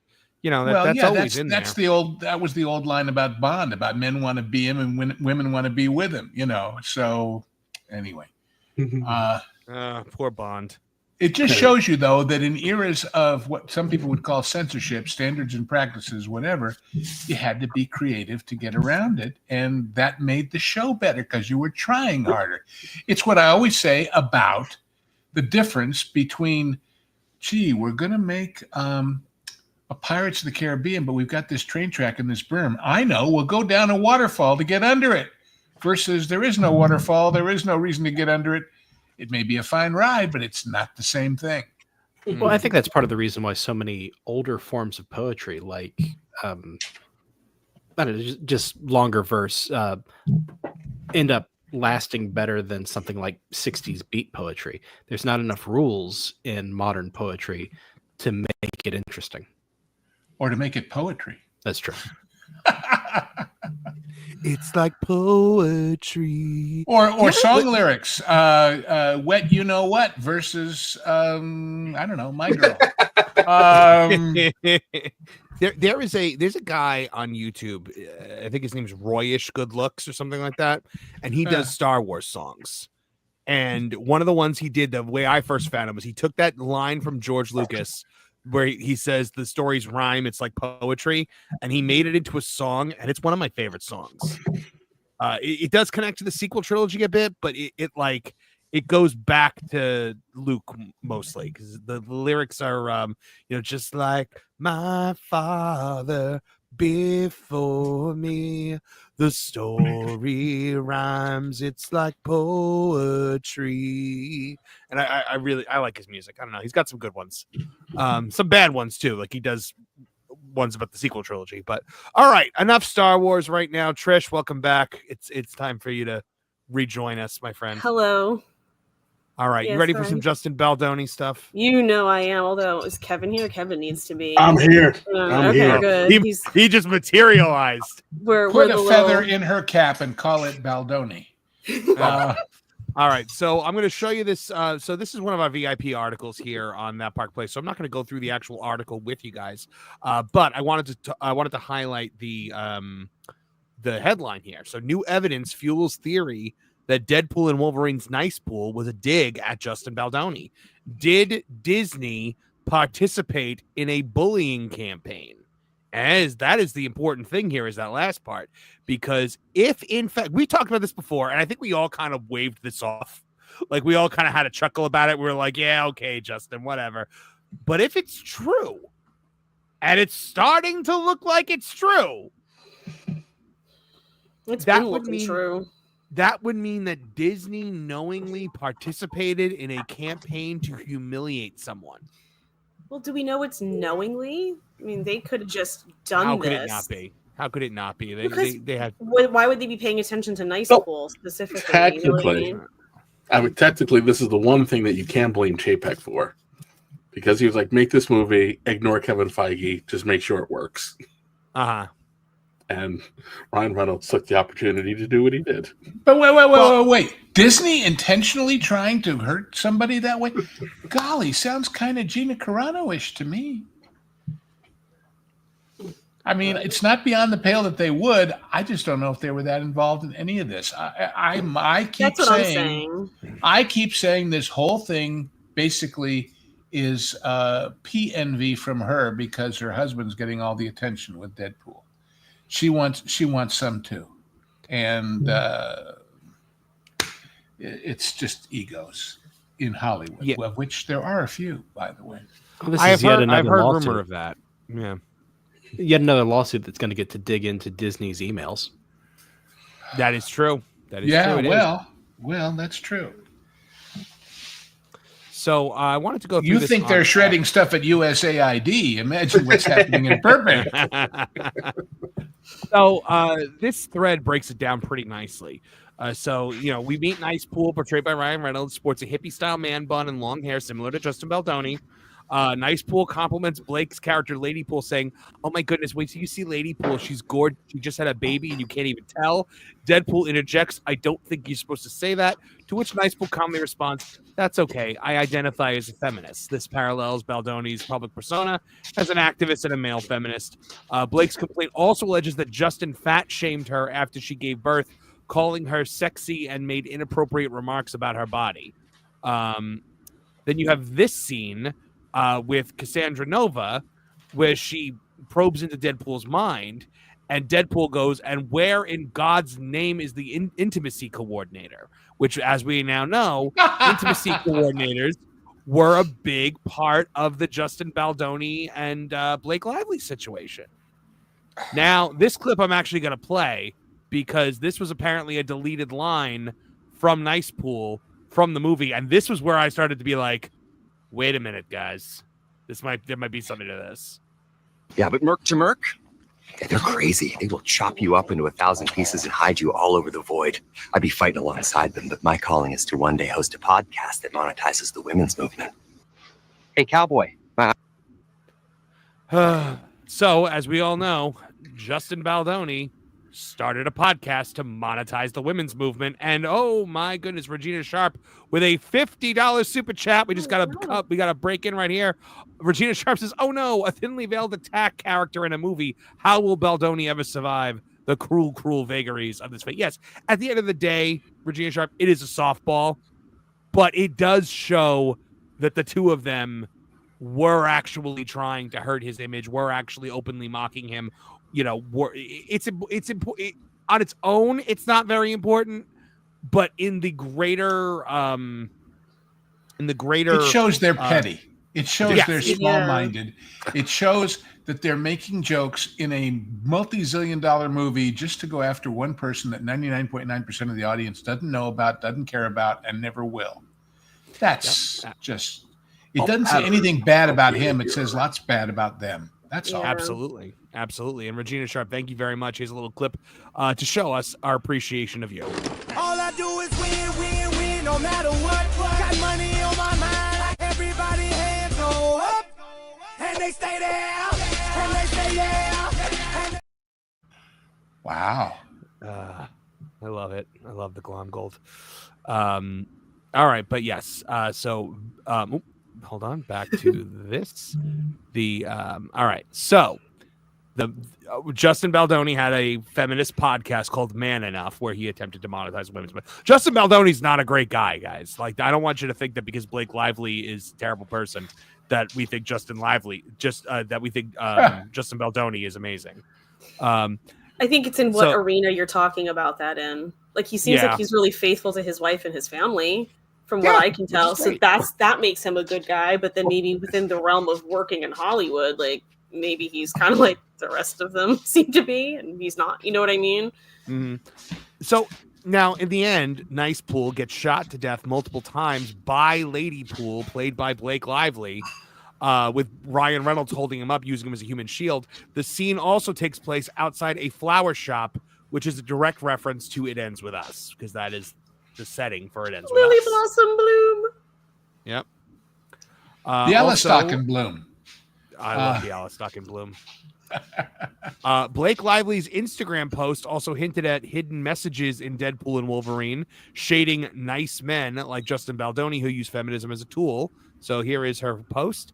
always in there. That was the old line about Bond, about men want to be him and women want to be with him, So anyway, poor Bond. It just shows you, though, that in eras of what some people would call censorship, standards and practices, whatever, you had to be creative to get around it. And that made the show better because you were trying harder. It's what I always say about the difference between, we're going to make a Pirates of the Caribbean, but we've got this train track and this berm. I know, we'll go down a waterfall to get under it. Versus there is no waterfall. There is no reason to get under it. It may be a fine ride, but it's not the same thing. Well, I think that's part of the reason why so many older forms of poetry, like just longer verse, end up lasting better than something like 60s beat poetry. There's not enough rules in modern poetry to make it interesting. Or to make it poetry. That's true. It's like poetry. Or song lyrics. Wet You Know What versus, I don't know, My Girl. There's a guy on YouTube. I think his name's Royish Good Looks or something like that. And he does Star Wars songs. And one of the ones he did, the way I first found him, was he took that line from George Lucas where he says the stories rhyme, it's like poetry, and he made it into a song, and it's one of my favorite songs. It does connect to the sequel trilogy a bit, but it goes back to Luke mostly, because the lyrics are just like my father before me, the story rhymes, it's like poetry. And I really like his music. I don't know, he's got some good ones, some bad ones too, like he does ones about the sequel trilogy. But all right, enough Star Wars right now. Trish, welcome back. It's time for you to rejoin us, my friend. Hello. All right, Yes, you ready for some Justin Baldoni stuff? You know I am, although is Kevin here? Kevin needs to be. I'm here. I'm here. Good. He just materialized. We're Put the a feather in her cap and call it Baldoni. All right, so I'm going to show you this. So this is one of our VIP articles here on That Park Place. So I'm not going to go through the actual article with you guys, but I wanted to highlight the headline here. So new evidence fuels theory that Deadpool and Wolverine's Nicepool was a dig at Justin Baldoni. Did Disney participate in a bullying campaign? As that is the important thing here, is that last part, because if in fact we talked about this before, and I think we all kind of waved this off, like we all kind of had a chuckle about it. We were like, yeah, okay, Justin, whatever. But if it's true, and it's starting to look like it's true, that would mean true. That would mean that Disney knowingly participated in a campaign to humiliate someone. Well, do we know it's knowingly? I mean, they could have just done this. How could it not be? How could it not be? They had. Why would they be paying attention to Nicepool specifically? Technically, you know what I mean, technically, this is the one thing that you can blame Chapek for, because he was like, "Make this movie, ignore Kevin Feige, just make sure it works." And Ryan Reynolds took the opportunity to do what he did. But wait. Disney intentionally trying to hurt somebody that way? Golly, sounds kind of Gina Carano-ish to me. I mean, it's not beyond the pale that they would. I just don't know if they were that involved in any of this. I keep saying this whole thing basically is PNV from her because her husband's getting all the attention with Deadpool. She wants some too, and it's just egos in Hollywood, of which there are a few, by the way. Well, I've heard rumor of that. Yeah, yet another lawsuit that's going to get to dig into Disney's emails. That is true. That is true. Yeah, well, that's true. So I wanted to go through You this think they're shredding stuff at USAID? Imagine what's happening in Burbank. So this thread breaks it down pretty nicely. So, we meet Nicepool, portrayed by Ryan Reynolds, sports a hippie-style man bun and long hair similar to Justin Baldoni. Nicepool compliments Blake's character, Ladypool, saying, "Oh my goodness, wait till you see Ladypool. She's gorgeous. She just had a baby and you can't even tell." Deadpool interjects, "I don't think you're supposed to say that." To which Nicepool calmly responds, "That's okay. I identify as a feminist." This parallels Baldoni's public persona as an activist and a male feminist. Blake's complaint also alleges that Justin fat-shamed her after she gave birth, calling her sexy and made inappropriate remarks about her body. Then you have this scene with Cassandra Nova, where she probes into Deadpool's mind, and Deadpool goes, "And where in God's name is the intimacy coordinator?" Which, as we now know, intimacy coordinators were a big part of the Justin Baldoni and Blake Lively situation. Now, this clip I'm actually going to play because this was apparently a deleted line from Nicepool from the movie, and this was where I started to be like, wait a minute, guys. There might be something to this. Yeah, but Merc to Merc, they're crazy. They will chop you up into 1,000 pieces and hide you all over the void. I'd be fighting alongside them, but my calling is to one day host a podcast that monetizes the women's movement. Hey, cowboy. So, as we all know, Justin Baldoni started a podcast to monetize the women's movement, and oh my goodness, Regina Sharp with a $50 super chat. We just got to break in right here. Regina Sharp says, "Oh no, a thinly veiled attack character in a movie. How will Baldoni ever survive the cruel vagaries of this fate?" Yes, at the end of the day, Regina Sharp, it is a softball, but it does show that the two of them were actually trying to hurt his image, were actually openly mocking him. It's important on its own. It's not very important, but in the greater, it shows they're petty. It shows they're small-minded. It shows that they're making jokes in a multi-zillion-dollar movie just to go after one person that 99.9% of the audience doesn't know about, doesn't care about, and never will. That's just. It doesn't say anything bad about him. It says lots bad about them. That's all. Absolutely. And Regina Sharp, thank you very much. Here's a little clip to show us our appreciation of you. All I do is win, no matter what. Got money on my mind. Everybody hands go up. And they stay there. And they stay there. Wow. I love it. I love the Glom Gold. All right, but yes. Hold on. Back to this. All right. So Justin Baldoni had a feminist podcast called Man Enough, where he attempted to monetize women's. But Justin Baldoni's not a great guy, guys. Like, I don't want you to think that because Blake Lively is a terrible person that we think Justin Baldoni is amazing. I think it's in what arena you're talking about that in. Like, he seems like he's really faithful to his wife and his family, from what I can tell. So that makes him a good guy. But then maybe within the realm of working in Hollywood, like, maybe he's kind of like the rest of them seem to be, and he's not. You know what I mean? Mm-hmm. So now, in the end, Nicepool gets shot to death multiple times by Lady Pool, played by Blake Lively, with Ryan Reynolds holding him up, using him as a human shield. The scene also takes place outside a flower shop, which is a direct reference to It Ends With Us, because that is the setting for It Ends With Lily Us. Blossom Bloom. Yep. The Allistock in Bloom. I love the Allistock in Bloom. Blake Lively's Instagram post also hinted at hidden messages in Deadpool and Wolverine, shading nice men like Justin Baldoni who use feminism as a tool. So here is her post.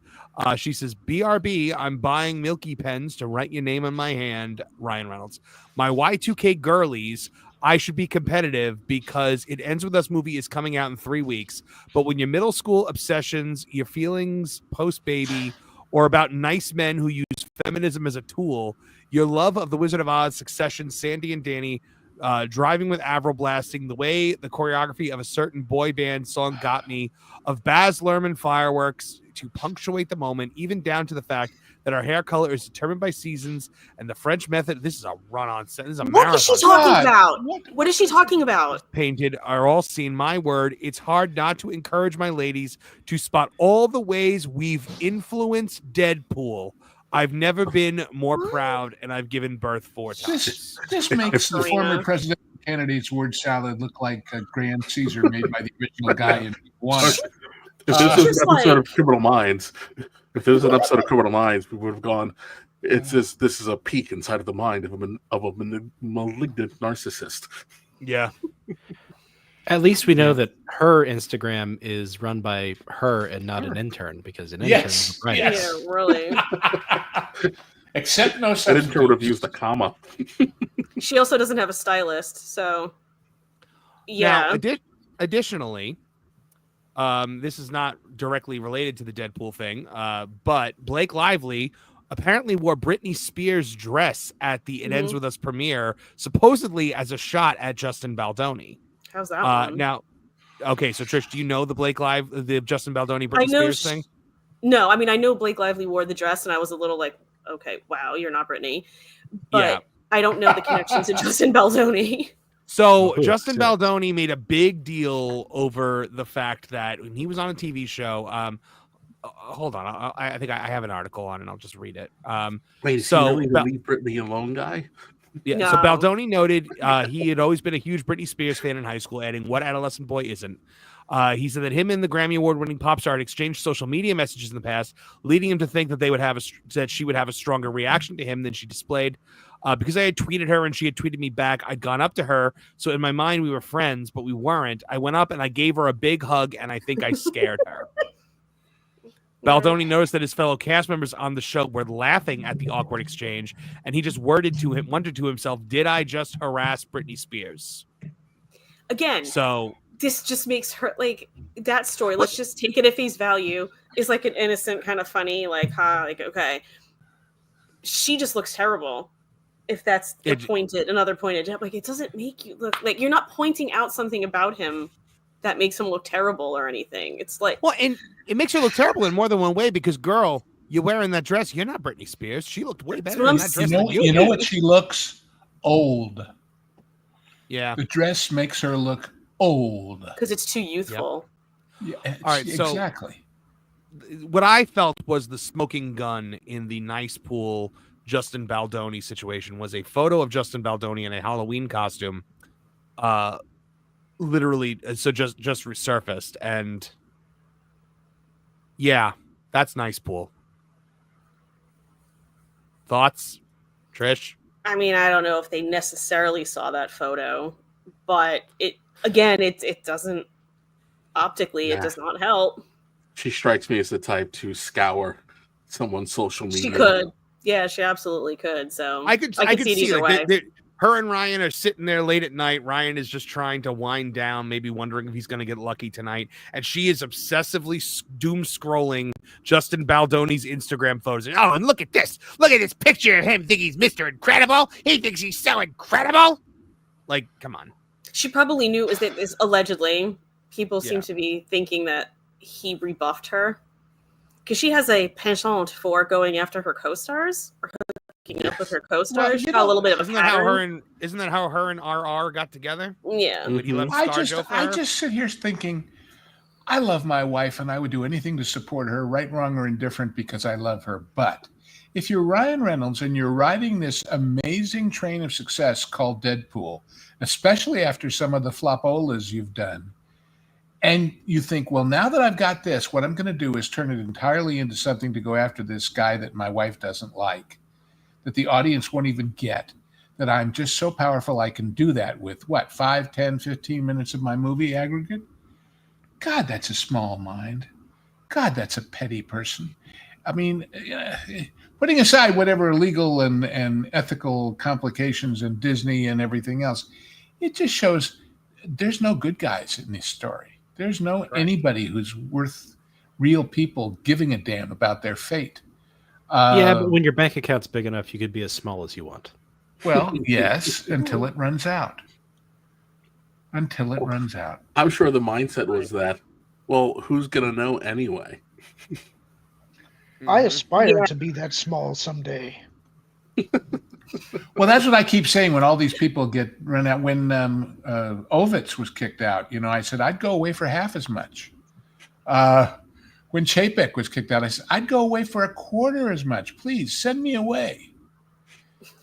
She says, BRB, I'm buying Milky pens to write your name on my hand, Ryan Reynolds. My Y2K girlies, I should be competitive because It Ends With Us movie is coming out in 3 weeks. But when your middle school obsessions, your feelings post-baby, or about nice men who use feminism as a tool, your love of The Wizard of Oz, Succession, Sandy and Danny, Driving with Avril blasting, the way the choreography of a certain boy band song got me, of Baz Luhrmann fireworks to punctuate the moment, even down to the fact that our hair color is determined by seasons and the French method. This is a run-on sentence. What is she talking about? What is she talking about? Painted are all seen. My word, it's hard not to encourage my ladies to spot all the ways we've influenced Deadpool. I've never been more proud, and I've given birth 4 times. This makes the former presidential candidate's word salad look like a Grand Caesar made by the original guy in one. If this was an episode of Criminal Minds, we would have gone. This is a peek inside of the mind of a malignant narcissist. Yeah. At least we know that her Instagram is run by her and not an intern, because an intern is right. Yeah, really. Except no An intern would have used a comma. She also doesn't have a stylist, so yeah. Now, additionally, this is not directly related to the Deadpool thing, but Blake Lively apparently wore Britney Spears' dress at the It Ends With Us premiere, supposedly as a shot at Justin Baldoni. How's that one? Now, okay, so Trish, do you know the Justin Baldoni Britney Spears thing? No, I mean, I know Blake Lively wore the dress, and I was a little like, okay, wow, you're not Britney. But I don't know the connection to Justin Baldoni. So Justin Baldoni made a big deal over the fact that when he was on a TV show, hold on, I think I have an article on it. I'll just read it. Wait, is he really the Leave Britney Alone guy? Yeah. No. So Baldoni noted he had always been a huge Britney Spears fan in high school, adding, "What adolescent boy isn't?" He said that him and the Grammy Award-winning pop star had exchanged social media messages in the past, leading him to think that that she would have a stronger reaction to him than she displayed. Because I had tweeted her and she had tweeted me back, I'd gone up to her. So in my mind, we were friends, but we weren't. I went up and I gave her a big hug, and I think I scared her. Baldoni noticed that his fellow cast members on the show were laughing at the awkward exchange, and he just wondered to himself, did I just harass Britney Spears? Again, so this just makes her, like, that story, let's just take it at face value, is like an innocent kind of funny, like, okay. She just looks terrible. If that's another pointed, like, it doesn't make you look like, you're not pointing out something about him that makes him look terrible or anything. It's like, well, and it makes her look terrible in more than one way, because, girl, you're wearing that dress. You're not Britney Spears. She looked way better in that dress. You know what? She looks old. Yeah. The dress makes her look old because it's too youthful. Yep. Yeah. All right. So exactly. What I felt was the smoking gun in the Nicepool Justin Baldoni situation was a photo of Justin Baldoni in a Halloween costume. Literally, so just resurfaced, and yeah, that's Nicepool. Thoughts, Trish? I mean, I don't know if they necessarily saw that photo, but it doesn't optically. It does not help. She strikes me as the type to scour someone's social media. She could. Yeah, she absolutely could. So I could see it either way. Her and Ryan are sitting there late at night. Ryan is just trying to wind down, maybe wondering if he's going to get lucky tonight. And she is obsessively doom scrolling Justin Baldoni's Instagram photos. Oh, and look at this. Look at this picture of him thinking he's Mr. Incredible. He thinks he's so incredible. Like, come on. She probably knew it was allegedly. People seem to be thinking that he rebuffed her. Because she has a penchant for going after her co-stars. Or hooking up with her co-stars. She's got a little bit of a isn't pattern. That how her and RR got together? Yeah. I just sit here thinking, I love my wife and I would do anything to support her, right, wrong, or indifferent, because I love her. But if you're Ryan Reynolds and you're riding this amazing train of success called Deadpool, especially after some of the flopolas you've done, and you think, well, now that I've got this, what I'm going to do is turn it entirely into something to go after this guy that my wife doesn't like, that the audience won't even get, that I'm just so powerful I can do that with, 5, 10, 15 minutes of my movie aggregate? God, that's a small mind. God, that's a petty person. I mean, putting aside whatever legal and ethical complications in Disney and everything else, it just shows there's no good guys in this story. There's no anybody who's worth real people giving a damn about their fate. Yeah, but when your bank account's big enough, you could be as small as you want. Well, yes, until it runs out. Until it runs out. I'm sure the mindset was that, well, who's going to know anyway? I aspire to be that small someday. Well, that's what I keep saying when all these people get run out. When Ovitz was kicked out, I said, I'd go away for half as much. When Chapek was kicked out, I said, I'd go away for a quarter as much. Please send me away.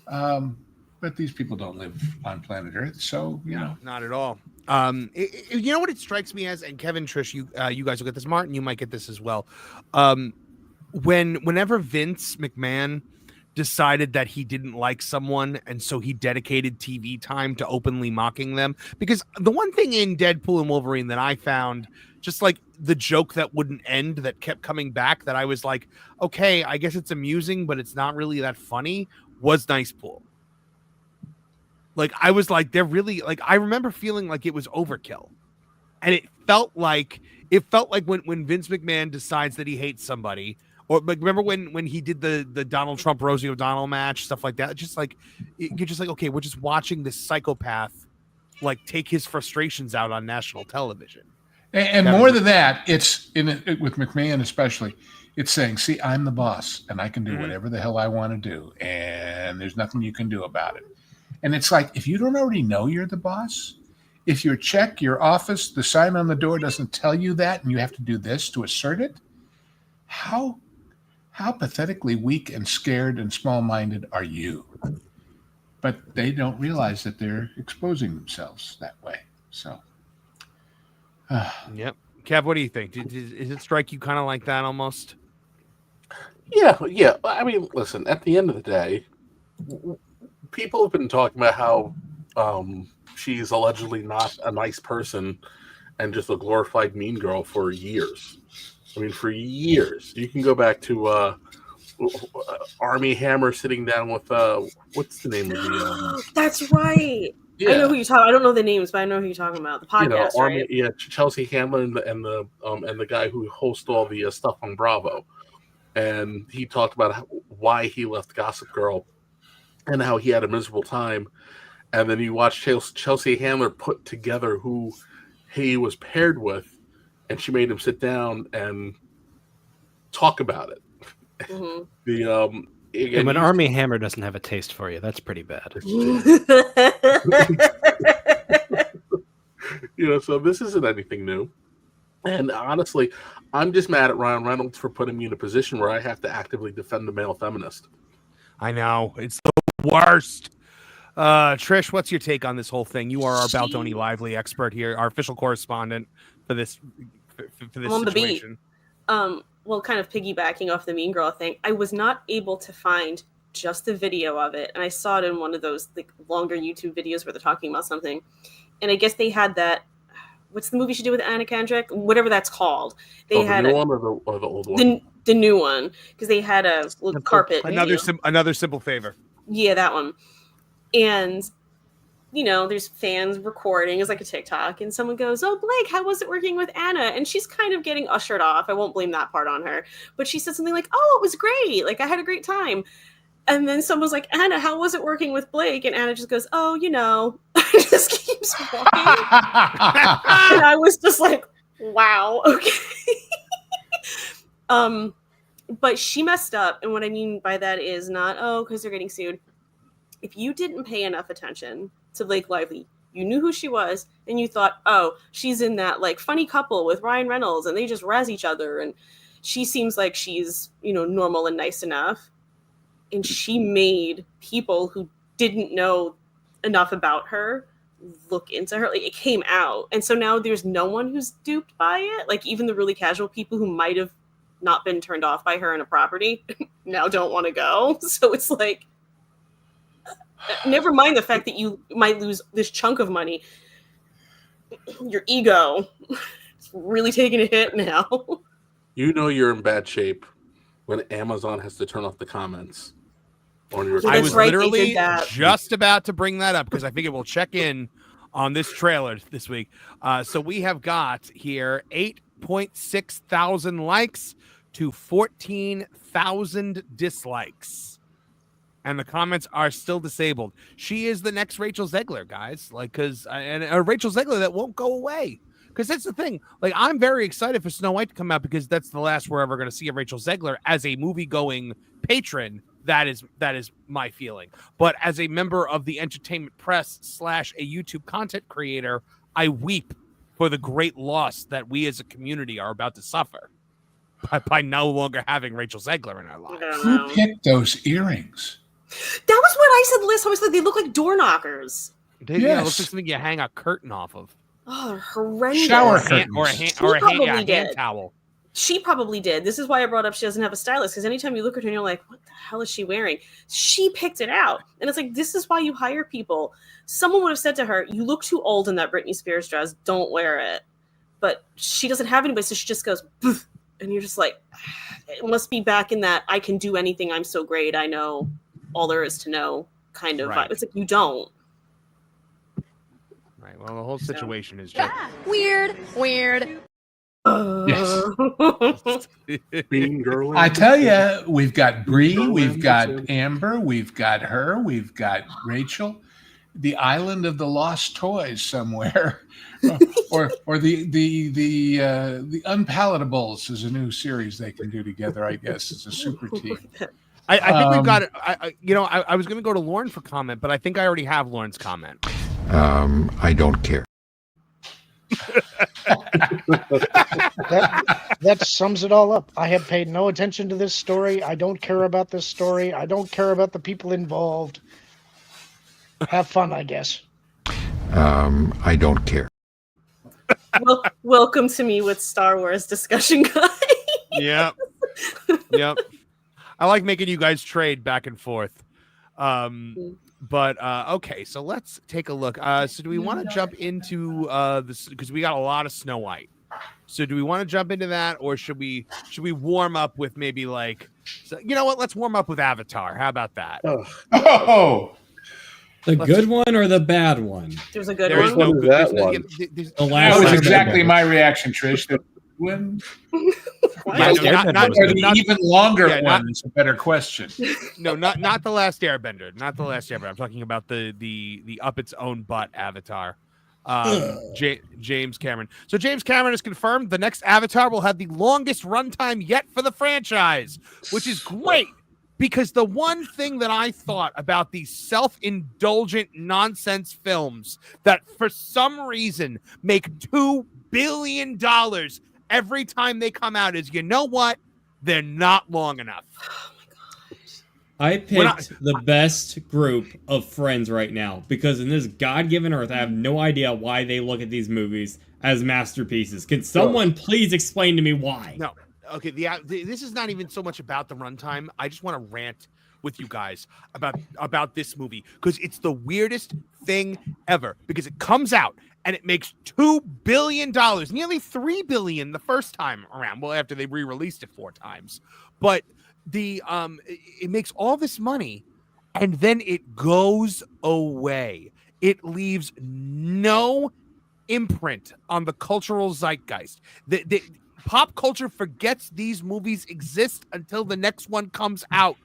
But these people don't live on planet Earth, so, Not at all. You know what it strikes me as, and Kevin, Trish, you guys will get this. Martin, you might get this as well. Whenever Vince McMahon decided that he didn't like someone, and so he dedicated TV time to openly mocking them. Because the one thing in Deadpool and Wolverine that I found, just like the joke that wouldn't end, that kept coming back, that I was like, okay, I guess it's amusing, but it's not really that funny, was Nicepool. Like, I was like, they're really, like, I remember feeling like it was overkill. And it felt like when Vince McMahon decides that he hates somebody, or like, remember when he did the Donald Trump Rosie O'Donnell match, stuff like that. Just like, you're just like, okay, we're just watching this psychopath like take his frustrations out on national television. And more than that, it's with McMahon especially, it's saying, see, I'm the boss and I can do whatever the hell I want to do, and there's nothing you can do about it. And it's like, if you don't already know you're the boss, if your office, the sign on the door doesn't tell you that, and you have to do this to assert it, how pathetically weak and scared and small-minded are you? But they don't realize that they're exposing themselves that way. So, yep. Kev, what do you think? Does it strike you kind of like that almost? Yeah. I mean, listen, at the end of the day, people have been talking about how she's allegedly not a nice person and just a glorified mean girl for years. I mean, for years. You can go back to Army Hammer sitting down with what's the name of the? That's right. Yeah. I know who you're talking. I don't know the names, but I know who you're talking about. The podcast, Army, right? Yeah, Chelsea Handler and the guy who hosts all the stuff on Bravo, and he talked about why he left Gossip Girl and how he had a miserable time, and then you watch Chelsea Handler put together who he was paired with, and she made him sit down and talk about it. Mm-hmm. And when Army Hammer doesn't have a taste for you, that's pretty bad. So this isn't anything new. And honestly, I'm just mad at Ryan Reynolds for putting me in a position where I have to actively defend the male feminist. I know. It's the worst. Trish, what's your take on this whole thing? You are our Baldoni Lively expert here, our official correspondent for this on situation. The beat. Well, kind of piggybacking off the Mean Girl thing, I was not able to find just the video of it, and I saw it in one of those like longer YouTube videos where they're talking about something, and I guess they had that. What's the movie she did with Anna Kendrick? Whatever that's called. They had the new one or the old one? The new one, because they had a little carpet. Another simple favor. Yeah, that one. And there's fans recording. It's like a TikTok, and someone goes, "Oh, Blake, how was it working with Anna?" And she's kind of getting ushered off. I won't blame that part on her, but she said something like, "Oh, it was great. Like I had a great time." And then someone's like, "Anna, how was it working with Blake?" And Anna just goes, "Oh, just keeps walking." And I was just like, "Wow, okay." But she messed up, and what I mean by that is not because they're getting sued. If you didn't pay enough attention to Blake Lively, you knew who she was, and you thought, "Oh, she's in that like funny couple with Ryan Reynolds, and they just razz each other, and she seems like she's normal and nice enough." And she made people who didn't know enough about her look into her. Like it came out. And so now there's no one who's duped by it. Like even the really casual people who might have not been turned off by her in a property now don't want to go. So it's like, never mind the fact that you might lose this chunk of money. Your ego is really taking a hit now. You're in bad shape when Amazon has to turn off the comments on your. I was literally just about to bring that up because I figured we'll check in on this trailer this week. So we have got here 8.6 thousand likes to 14,000 dislikes, and the comments are still disabled. She is the next Rachel Zegler, guys. Like, because a Rachel Zegler that won't go away. Because that's the thing. Like, I'm very excited for Snow White to come out because that's the last we're ever going to see of Rachel Zegler as a movie-going patron. That is my feeling. But as a member of the entertainment press / a YouTube content creator, I weep for the great loss that we as a community are about to suffer by no longer having Rachel Zegler in our lives. Who picked those earrings? That was what I said last time. I said they look like door knockers. Yeah, it looks like something you hang a curtain off of. Oh, they're horrendous. Shower curtains. Or a hand towel. She probably did. This is why I brought up she doesn't have a stylist, because anytime you look at her and you're like, what the hell is she wearing? She picked it out. And it's like, this is why you hire people. Someone would have said to her, you look too old in that Britney Spears dress. Don't wear it. But she doesn't have anybody, so she just goes, Boof. And you're just like, it must be back in that I can do anything. I'm so great. I know all there is to know kind of vibe. It's like, you don't. Right. Well, the whole situation is just weird. Yes. I tell you, we've got Bree, we've got Amber, we've got her, we've got Rachel. The Island of the Lost Toys somewhere, or the Unpalatables is a new series they can do together. I guess it's a super team. I think we've got it. I was going to go to Lauren for comment, but I think I already have Lauren's comment. I don't care. That sums it all up. I have paid no attention to this story. I don't care about this story. I don't care about the people involved. Have fun, I guess. I don't care. Well, welcome to me with Star Wars discussion guy. Yep. I like making you guys trade back and forth. But okay, so let's take a look. So do we want to jump into this, because we got a lot of Snow White? So do we want to jump into that, or should we warm up with maybe like, you know what? Let's warm up with Avatar. How about that? Oh. The good one or the bad one? There's a good There is one. no good. That was exactly my reaction, Trish. When the even longer one is a better question. No, not the Last Airbender. Not the Last Airbender. I'm talking about the up its own butt Avatar. James Cameron. So James Cameron has confirmed the next Avatar will have the longest runtime yet for the franchise, which is great. Because the one thing that I thought about these self-indulgent nonsense films that for some reason make $2 billion every time they come out is, you know what? They're not long enough. Oh my God. I picked the best group of friends right now because in this God-given earth, I have no idea why they look at these movies as masterpieces. Can someone please explain to me why? No. Okay, this is not even so much about the runtime. I just want to rant with you guys about this movie because it's the weirdest thing ever because it comes out and it makes $2 billion, nearly $3 billion the first time around. Well, after they re-released it 4 times, but it makes all this money and then it goes away. It leaves no imprint on the cultural zeitgeist. The pop culture forgets these movies exist until the next one comes out.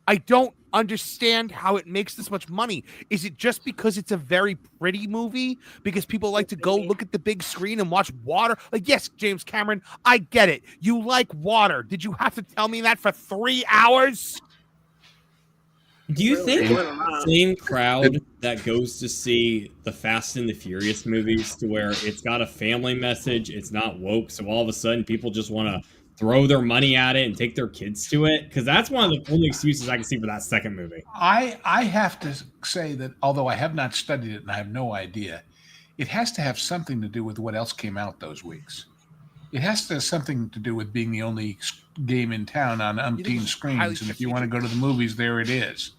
I don't understand how it makes this much money. Is it just because it's a very pretty movie? Because people like to go look at the big screen and watch water? Like, yes, James Cameron, I get it. You like water. Did you have to tell me that for 3 hours? Do you think the same crowd that goes to see the Fast and the Furious movies to where it's got a family message, it's not woke, so all of a sudden people just want to throw their money at it and take their kids to it? Because that's one of the only excuses I can see for that second movie. I have to say that although I have not studied it and I have no idea, it has to have something to do with what else came out those weeks. It has to have something to do with being the only game in town on umpteen screens. And if you want to go to the movies, there it is.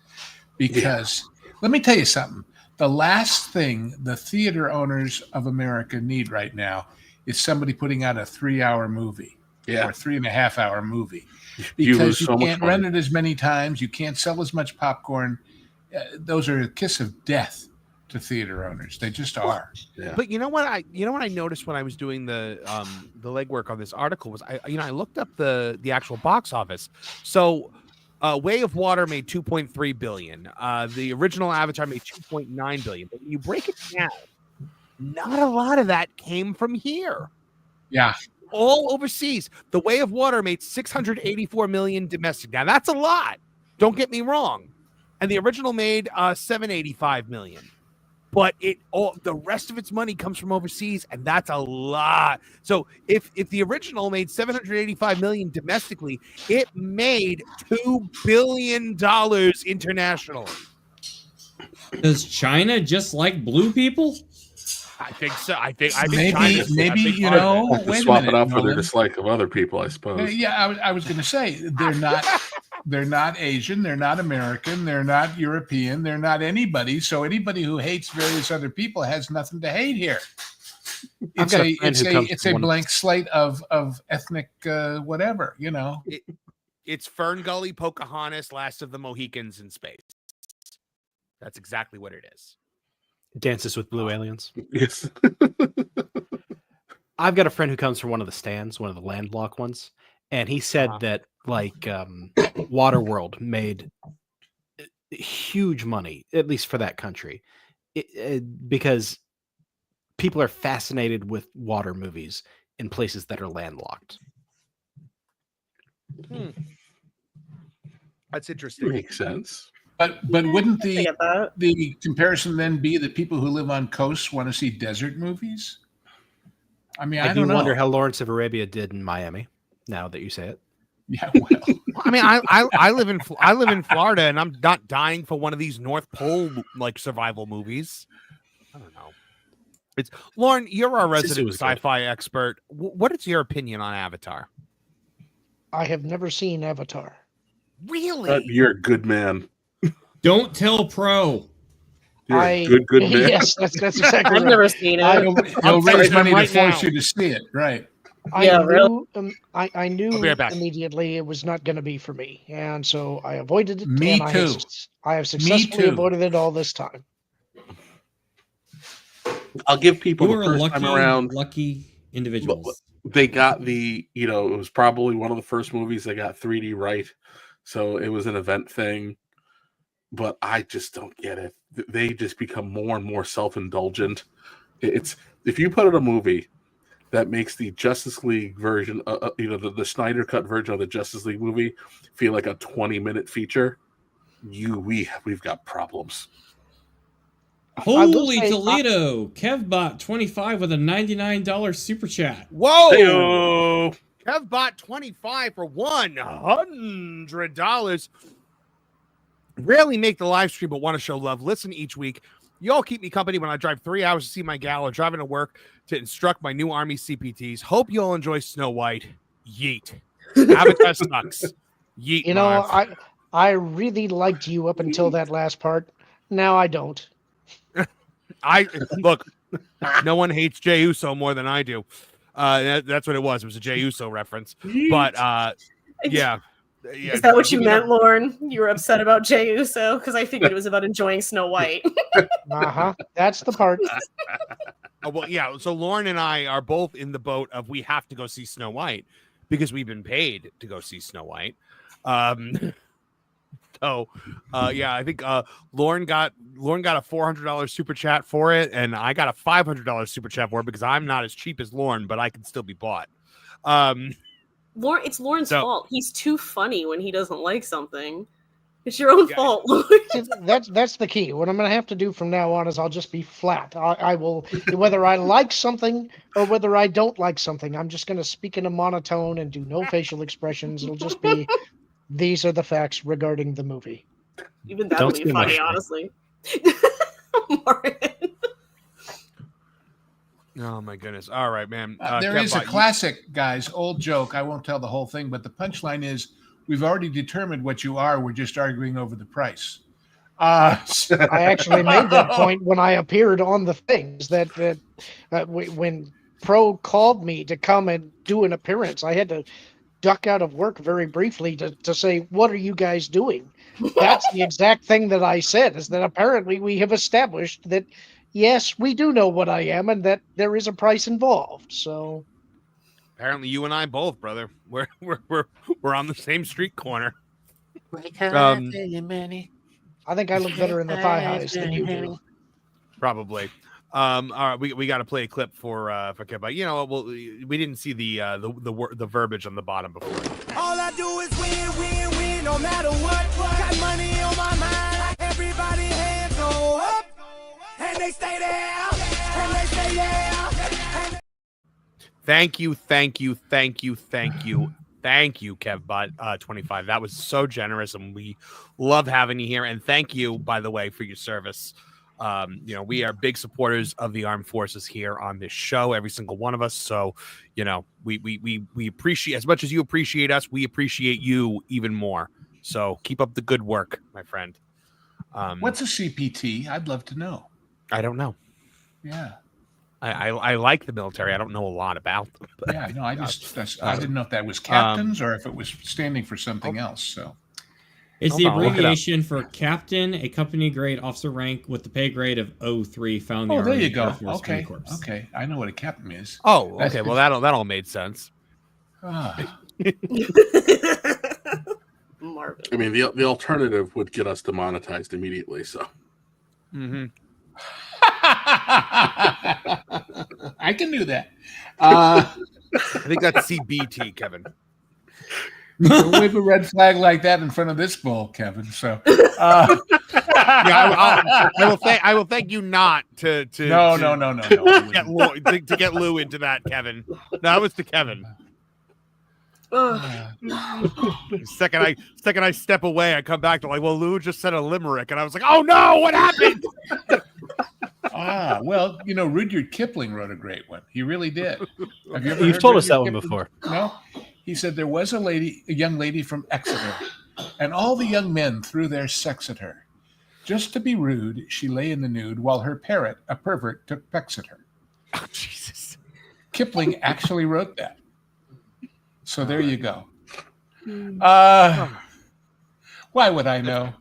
Because let me tell you something. The last thing the theater owners of America need right now is somebody putting out a 3-hour movie or a 3.5-hour movie. Because you can't rent it as many times. You can't sell as much popcorn. Those are a kiss of death to theater owners. They just are. Yeah. But you know what I noticed when I was doing the legwork on this article was I looked up the actual box office. So Way of Water made $2.3 billion. The original Avatar made $2.9 billion. But when you break it down, not a lot of that came from here. Yeah. All overseas. The Way of Water made $684 million domestic. Now that's a lot. Don't get me wrong. And the original made $785 million. But the rest of its money comes from overseas, and that's a lot. So if the original made $785 million domestically, it made $2 billion internationally. Does China just like blue people? I think so. I think maybe you know. Wait swap it out for their dislike of other people, I suppose. Yeah, I was going to say they're not. They're not Asian. They're not American. They're not European. They're not anybody. So anybody who hates various other people has nothing to hate here. It's a blank slate of ethnic whatever. You know. It's Fern Gully, Pocahontas, Last of the Mohicans in space. That's exactly what it is. Dances with Blue Aliens. Yes. I've got a friend who comes from one of the stands, one of the landlocked ones, and he said that Waterworld made huge money, at least for that country, because people are fascinated with water movies in places that are landlocked. That's interesting. Makes sense. But wouldn't the comparison then be that people who live on coasts want to see desert movies? I mean, I don't know. Wonder how Lawrence of Arabia did in Miami. Now that you say it, yeah. Well, I mean, I live in Florida, and I'm not dying for one of these North Pole survival movies. I don't know. It's Lauren. You're our resident sci-fi expert. What is your opinion on Avatar? I have never seen Avatar. Really? You're a good man. Don't tell Pro. You're a good man. Yes, that's exactly I've right. never seen it. He'll raise money to force you to see it, right? I knew immediately it was not going to be for me, and so I avoided it. Me and too. I have successfully avoided it all this time. I'll give people You the are first time around. lucky individuals. They got it was probably one of the first movies that got 3D right, so it was an event thing. But I just don't get it. They just become more and more self-indulgent. It's if you put in a movie that makes the Justice League version, the Snyder Cut version of the Justice League movie feel like a 20-minute feature, we've got problems. Holy Toledo! Kevbot 25 with a $99 super chat. Whoa! Hey-o. Kevbot 25 for $100. Rarely make the live stream, but want to show love. Listen each week. You all keep me company when I drive 3 hours to see my gal or driving to work to instruct my new Army CPTs. Hope you all enjoy Snow White. Yeet. Avatar sucks. Yeet, You know, Marv. I really liked you up until that last part. Now I don't. Look. No one hates Jey Uso more than I do. That's what it was. It was a Jey Uso reference. But yeah. Is that what you meant, Lauren? You were upset about Jey Uso? Because I figured it was about enjoying Snow White. That's the part. Well, yeah. So Lauren and I are both in the boat of we have to go see Snow White because we've been paid to go see Snow White. So, yeah, I think Lauren got a $400 super chat for it, and I got a $500 super chat for it because I'm not as cheap as Lauren, but I can still be bought. It's Lauren's fault. He's too funny when he doesn't like something. It's your own fault. That's the key. What I'm going to have to do from now on is I'll just be flat. I will, whether I like something or whether I don't like something, I'm just going to speak in a monotone and do no facial expressions. It'll just be. These are the facts regarding the movie. Even that would be funny, honestly. Oh my goodness! All right, man. There is a classic, guys, old joke. I won't tell the whole thing, but the punchline is: we've already determined what you are. We're just arguing over the price. I actually made that point when I appeared on the things that when Pro called me to come and do an appearance, I had to duck out of work very briefly to say, what are you guys doing? That's the exact thing that I said, is that apparently we have established that, yes, we do know what I am and that there is a price involved. So apparently you and I both, brother. We're on the same street corner. I think I look better in the thigh highs than you do. Probably. All right, we got to play a clip for Kevin. You know, we didn't see the verbiage on the bottom before. All I do is win, no matter what. Got money on my mind, everybody hands go up, and they stay there, and they stay there. Thank you, Kevbot 25. That was so generous, and we love having you here. And thank you, by the way, for your service. You know, we are big supporters of the armed forces here on this show, every single one of us. So, you know, we appreciate, as much as you appreciate us, we appreciate you even more. So keep up the good work, my friend. What's a CPT? I'd love to know. I don't know. Yeah. I like the military. I don't know a lot about them. But, yeah, no, I didn't know if that was captains or if it was standing for something else. So it's the abbreviation for captain, a company grade officer rank with the pay grade of 03 found in the Army there you go. Air Force Okay. Corps. Okay. I know what a captain is. Oh, okay. Well, that all made sense. Marvin. I mean, the alternative would get us demonetized immediately. So, I can do that. I think that's CBT, Kevin. Don't wave a red flag like that in front of this bull, Kevin. So, I will thank you not to get Lou into that, Kevin. No, that was to Kevin. Second I step away, I come back to like, well, Lou just said a limerick, and I was like, oh no, what happened? Well, you know, Rudyard Kipling wrote a great one. He really did. Have you ever You've heard told us that Rudyard one Kipling? before. No. He said there was a young lady from Exeter, and all the young men threw their sex at her. Just to be rude, she lay in the nude while her parrot, a pervert, took pecks at her. Oh, Jesus. Kipling actually wrote that. So there you go. Why would I know?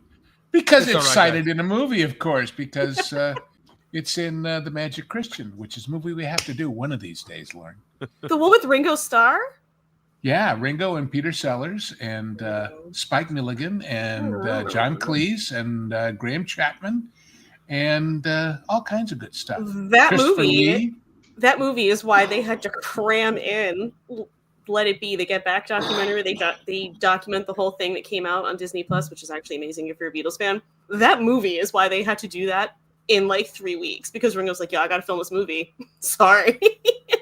Because it's cited in a movie, of course, because it's in The Magic Christian, which is a movie we have to do one of these days, Lauren. The one with Ringo Starr? Yeah, Ringo and Peter Sellers and Spike Milligan and John Cleese and Graham Chapman and all kinds of good stuff. That movie is why they had to cram in Let It Be, the Get Back documentary. They document the whole thing that came out on Disney Plus, which is actually amazing if you're a Beatles fan. That movie is why they had to do that in like 3 weeks, because Ringo's like, yeah, I got to film this movie. Sorry.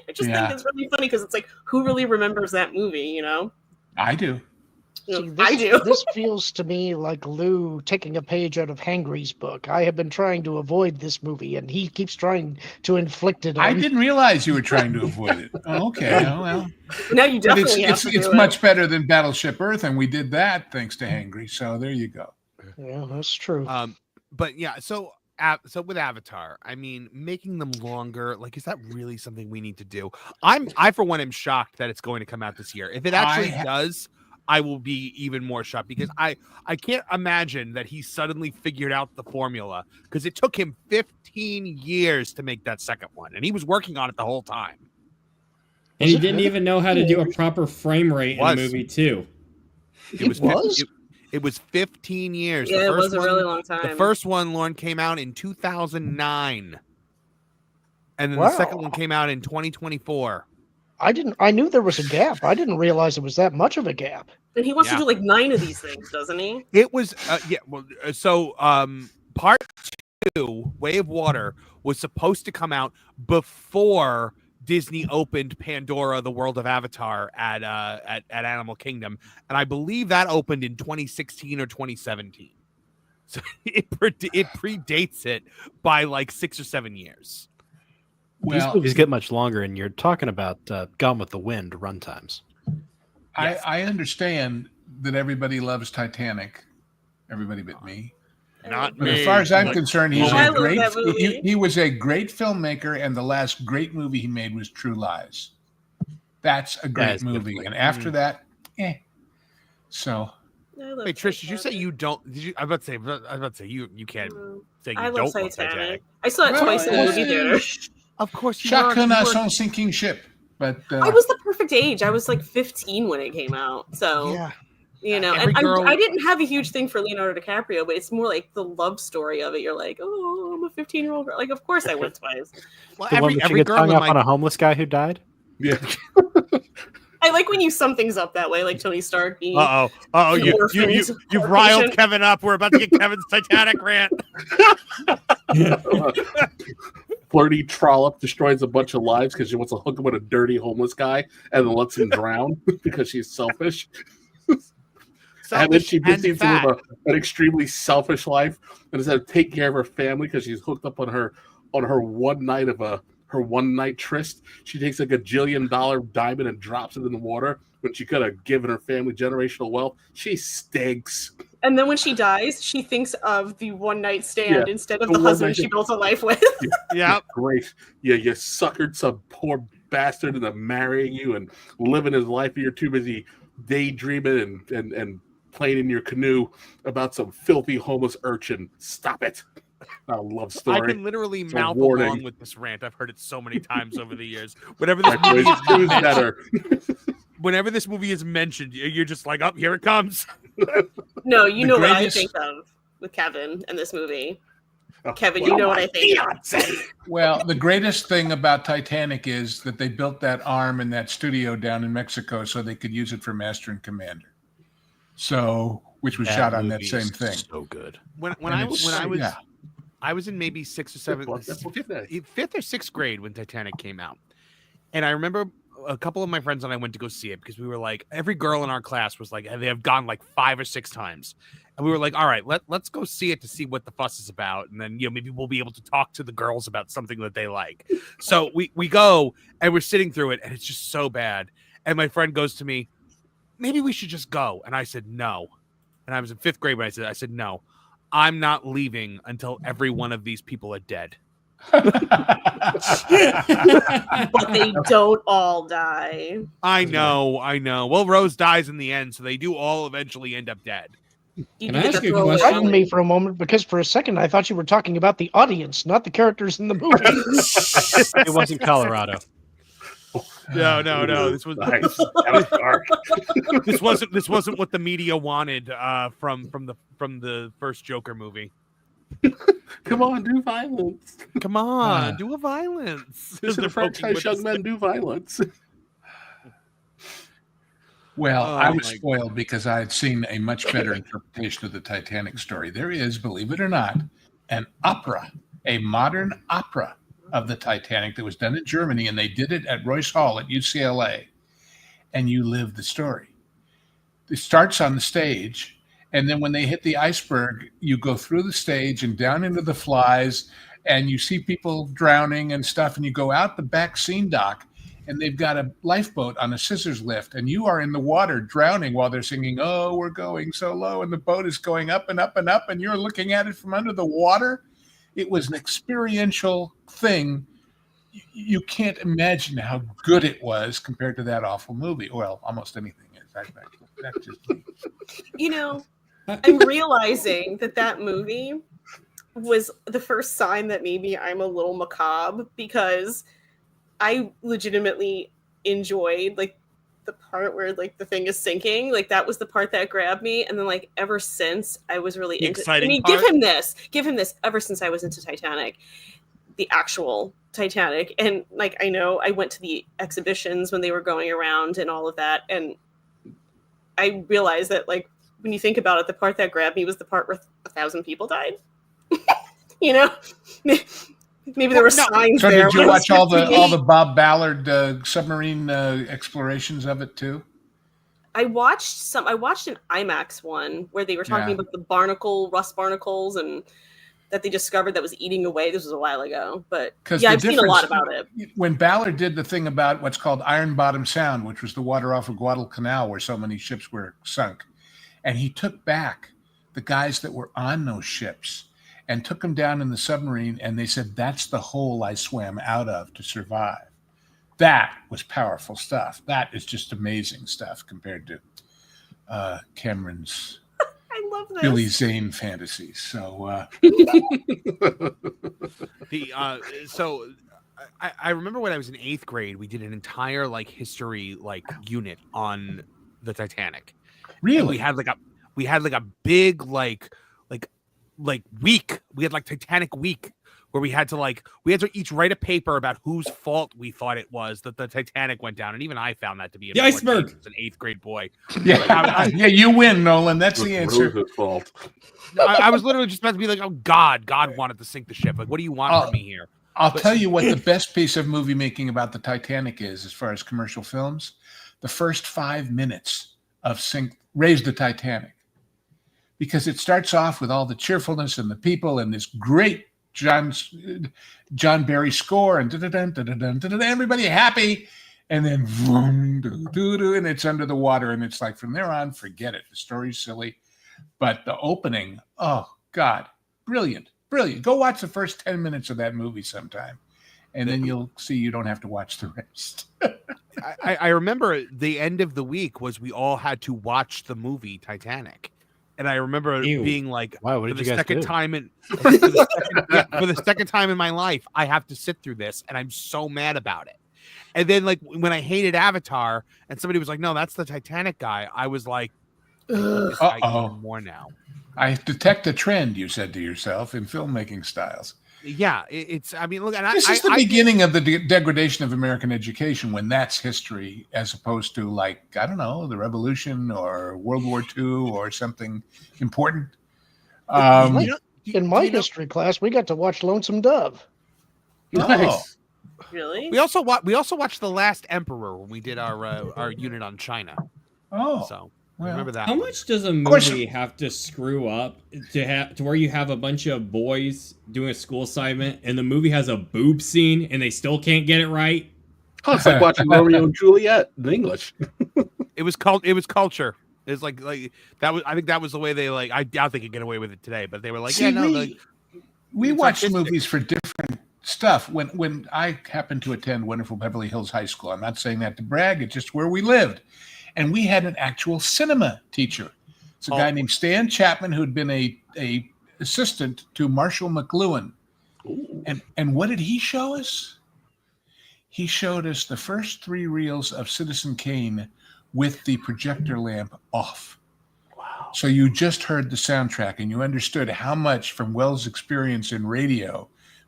I just think it's really funny because it's like, who really remembers that movie, you know? I do. See, I do. This feels to me like Lou taking a page out of Hangry's book. I have been trying to avoid this movie, and he keeps trying to inflict it on I didn't realize you were trying to avoid it. Oh, okay. Well, now you but definitely have to it's do much it. better than Battleship Earth, and we did that thanks to Hangry. So there you go. Yeah, that's true. But yeah, so with Avatar, I mean, making them longer, like, is that really something we need to do? I for one am shocked that it's going to come out this year. If it actually does, I will be even more shocked, because I can't imagine that he suddenly figured out the formula, because it took him 15 years to make that second one, and he was working on it the whole time. And he didn't even know how to do a proper frame rate in the movie too. It was 15 years. Yeah, it was a really long time. The first one, Lauren, came out in 2009. And then the second one came out in 2024. I knew there was a gap. I didn't realize it was that much of a gap. And he wants to do like 9 of these things, doesn't he? It was part 2, Way of Water, was supposed to come out before Disney opened Pandora, the world of Avatar, at Animal Kingdom, and I believe that opened in 2016 or 2017. So it predates it by like 6 or 7 years. These movies get much longer, and you're talking about Gone with the Wind runtimes. Yes. I understand that everybody loves Titanic, everybody but me. Not but me. As far as I'm concerned, he was a great filmmaker, and the last great movie he made was True Lies. That's a great movie, and after that, So, hey Trish, did you say you don't? Did you? I was about to say you can't say you don't love Titanic. I saw it twice in the movie theater. Of course, Chacun a son sinking ship. But I was the perfect age. I was like 15 when it came out, so yeah. You know, and I didn't have a huge thing for Leonardo DiCaprio, but it's more like the love story of it. You're like, oh, I'm a 15-year-old girl. Like, of course I went twice. Well, every girl hung up on a homeless guy who died. Yeah. I like when you sum things up that way, like Tony Stark. You've riled Kevin up. We're about to get Kevin's Titanic rant. Flirty trollop destroys a bunch of lives because she wants to hook him with a dirty homeless guy and then lets him drown because she's selfish. And then she proceeds to live an extremely selfish life and instead of taking care of her family because she's hooked up on her one night tryst, she takes like $1 gajillion diamond and drops it in the water when she could have given her family generational wealth. She stinks. And then when she dies, she thinks of the one night stand instead of the husband she built a life with. Yeah, great. Yeah, you suckered some poor bastard into marrying you and living his life, and you're too busy daydreaming and playing in your canoe about some filthy homeless urchin. Stop it. Not a love story. I can literally mouth along with this rant. I've heard it so many times over the years. Whenever this movie is mentioned, you're just like, oh, here it comes. No, you know what I think of with Kevin and this movie. Kevin, you know what I think of. Well, the greatest thing about Titanic is that they built that arm in that studio down in Mexico so they could use it for Master and Commander. So, which was shot on that same thing. So good. I was in maybe fifth or sixth grade when Titanic came out. And I remember a couple of my friends and I went to go see it because we were like, every girl in our class was like, they have gone like 5 or 6 times. And we were like, all right, let's go see it to see what the fuss is about. And then, maybe we'll be able to talk to the girls about something that they like. So we go and we're sitting through it and it's just so bad. And my friend goes to me, maybe we should just go. And I said, no. And I was in 5th grade when I said, no, I'm not leaving until every one of these people are dead. But they don't all die. I know. Well, Rose dies in the end, so they do all eventually end up dead. Can I ask you a question? Frightened me for a moment because for a second I thought you were talking about the audience, not the characters in the movie. It wasn't Colorado. No. This was nice. That was dark. This wasn't what the media wanted from the first Joker movie. Come on, do violence. Come on, do a violence. This is the franchise young men do violence. Well, I was spoiled because I had seen a much better interpretation of the Titanic story. There is, believe it or not, an opera, a modern opera of the Titanic that was done in Germany, and they did it at Royce Hall at UCLA, and you live the story. It starts on the stage, and then when they hit the iceberg, you go through the stage and down into the flies, and you see people drowning and stuff, and you go out the back scene dock, and they've got a lifeboat on a scissors lift, and you are in the water drowning while they're singing, "Oh, we're going so low," and the boat is going up and up and up, and you're looking at it from under the water. It was an experiential thing. You can't imagine how good it was compared to that awful movie. Well, almost anything is. That's just me. You know, I'm realizing that movie was the first sign that maybe I'm a little macabre, because I legitimately enjoyed like the part where like the thing is sinking. Like that was the part that grabbed me, and then like ever since I was really into. Exciting I mean, part? give him this. Ever since I was into Titanic, the actual Titanic, and like I know I went to the exhibitions when they were going around and all of that, and I realized that like when you think about it, the part that grabbed me was the part where 1,000 people died. You know. Maybe there were signs so there. Did you watch all the Bob Ballard submarine explorations of it too? I watched an IMAX one where they were talking about the rust barnacles, and that they discovered that was eating away. This was a while ago, but yeah, I've seen a lot about it. When Ballard did the thing about what's called Iron Bottom Sound, which was the water off of Guadalcanal where so many ships were sunk, and he took back the guys that were on those ships and took them down in the submarine, and they said, "That's the hole I swam out of to survive." That was powerful stuff. That is just amazing stuff compared to Cameron's I love this. Billy Zane fantasies. So, so I remember when I was in 8th grade, we did an entire like history like unit on the Titanic. Really? And we had like a big like week. We had like Titanic week where we had to each write a paper about whose fault we thought it was that the Titanic went down, and even I found that to be the iceberg. As an 8th grade boy. Yeah, yeah, you win, Nolan. That's the answer. Rose's fault. I was literally just about to be like, "Oh God wanted to sink the ship. Like, what do you want from me here?" I'll tell you what the best piece of movie making about the Titanic is, as far as commercial films. The first 5 minutes of Raise the Titanic. Because it starts off with all the cheerfulness and the people and this great John Barry score and everybody happy, and then vroom, and it's under the water, and it's like from there on, forget it. The story's silly, but the opening, oh God, brilliant. Go watch the first 10 minutes of that movie sometime, and then you'll see you don't have to watch the rest. I remember the end of the week was we all had to watch the movie Titanic. And I remember being like, wow, what did you guys do? For the second time in my life, I have to sit through this, and I'm so mad about it. And then, like, when I hated Avatar, and somebody was like, "No, that's the Titanic guy," I was like, "Uh-oh, more now." I detect a trend," you said to yourself, in filmmaking styles. Yeah, it's. I mean, look, and this is the beginning of the degradation of American education, when that's history, as opposed to, like, I don't know, the Revolution or World War II or something important. In my history class, we got to watch Lonesome Dove. Nice. Really? We also watched The Last Emperor when we did our unit on China. Oh, so. Remember that. How much does a movie have to screw up to where you have a bunch of boys doing a school assignment and the movie has a boob scene and they still can't get it right? Oh, it's like watching Romeo and Juliet in English. It was culture. It's like that was. I think that was the way they like. I doubt they could get away with it today, but they were like, See, we watch artistic. movies for different stuff. When I happened to attend wonderful Beverly Hills High School, I'm not saying that to brag. It's just where we lived. And we had an actual cinema teacher. It's a guy named Stan Chapman, who'd been a assistant to Marshall McLuhan. And what did he show us? He showed us the first 3 reels of Citizen Kane with the projector lamp off. Wow. So you just heard the soundtrack and you understood how much from Wells' experience in radio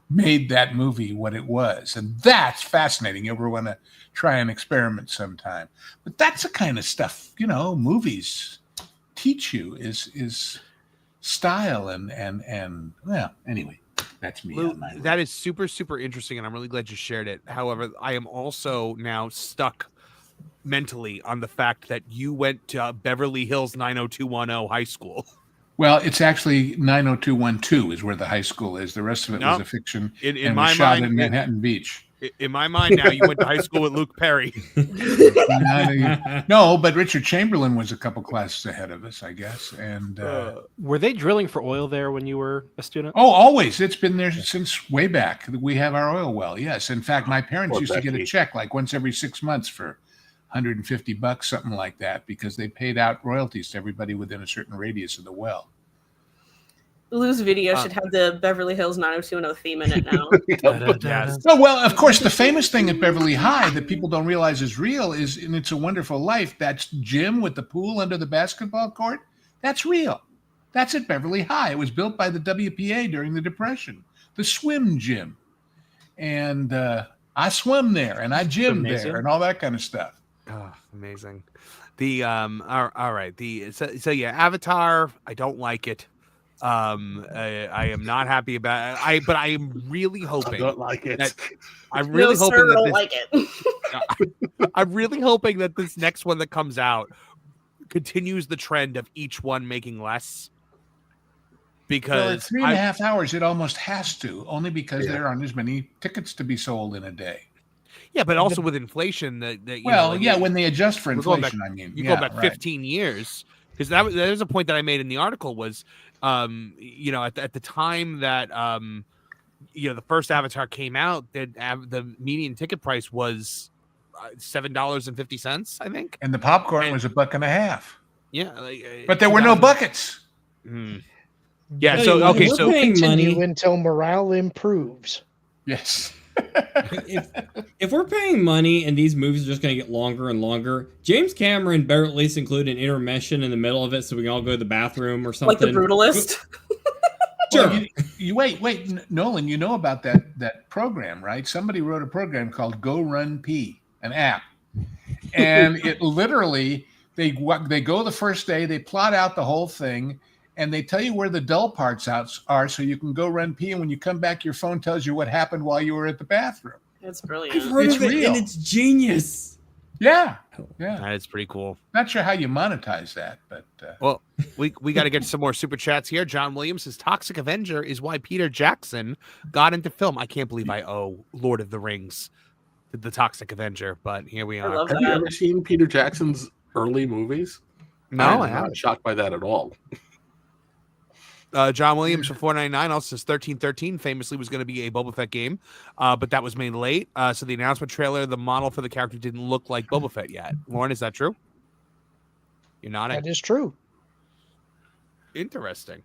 made that movie what it was. And that's fascinating. You ever want to try an experiment sometime? But that's the kind of stuff, movies teach you is style and well, anyway, that's me. Lou, that is super, super interesting, and I'm really glad you shared it. However, I am also now stuck mentally on the fact that you went to Beverly Hills 90210 high school. Well, it's actually 90212 is where the high school is. The rest of it was a fiction In and my was shot mind, in Manhattan Beach. In my mind now, you went to high school with Luke Perry. No, but Richard Chamberlain was a couple classes ahead of us, I guess. And were they drilling for oil there when you were a student? Oh, always. It's been there since way back. We have our oil well. Yes. In fact, my parents used to get a check like once every 6 months for $150, something like that, because they paid out royalties to everybody within a certain radius of the well. Lou's video should have the Beverly Hills 90210 theme in it now. Yes. Oh, well, of course, the famous thing at Beverly High that people don't realize is real is in It's a Wonderful Life. That's gym with the pool under the basketball court. That's real. That's at Beverly High. It was built by the WPA during the Depression. The swim gym. And I swim there and I gym there and all that kind of stuff. Oh, amazing. The all right. So yeah, Avatar, I don't like it. I am not happy about it. But I am really hoping I don't like it. I'm really hoping sir, that don't like it. I'm really hoping that this next one that comes out continues the trend of each one making less. Because at 3.5 hours, it almost has to, only because there aren't as many tickets to be sold in a day. Yeah, but also with inflation, when they adjust for inflation, you go back 15 years, because there's a point that I made in the article was, at the time that the first Avatar came out, the median ticket price was $7.50, I think, and the popcorn was $1.50. Yeah, but there were no buckets. Yeah, so continue until morale improves. Yes. if we're paying money and these movies are just going to get longer and longer, James Cameron better at least include an intermission in the middle of it so we can all go to the bathroom or something. Like The Brutalist? Sure. Well, you wait, Nolan, you know about that program, right? Somebody wrote a program called Go Run Pee, an app. And it literally, they go the first day, they plot out the whole thing, and they tell you where the dull parts are so you can go run pee, and when you come back, your phone tells you what happened while you were at the bathroom. That's brilliant. I've heard of it, and it's genius. Yeah. That's pretty cool. Not sure how you monetize that, but well, we got to get some more super chats here. John Williams says Toxic Avenger is why Peter Jackson got into film. I can't believe I owe Lord of the Rings to the Toxic Avenger, but here we are. Have you ever seen Peter Jackson's early movies? No, I'm not shocked by that at all. John Williams for $4.99 also says 1313 famously was going to be a Boba Fett game, but that was made late. So the announcement trailer, the model for the character didn't look like Boba Fett yet. Lauren, is that true? You're nodding. That is true. Interesting.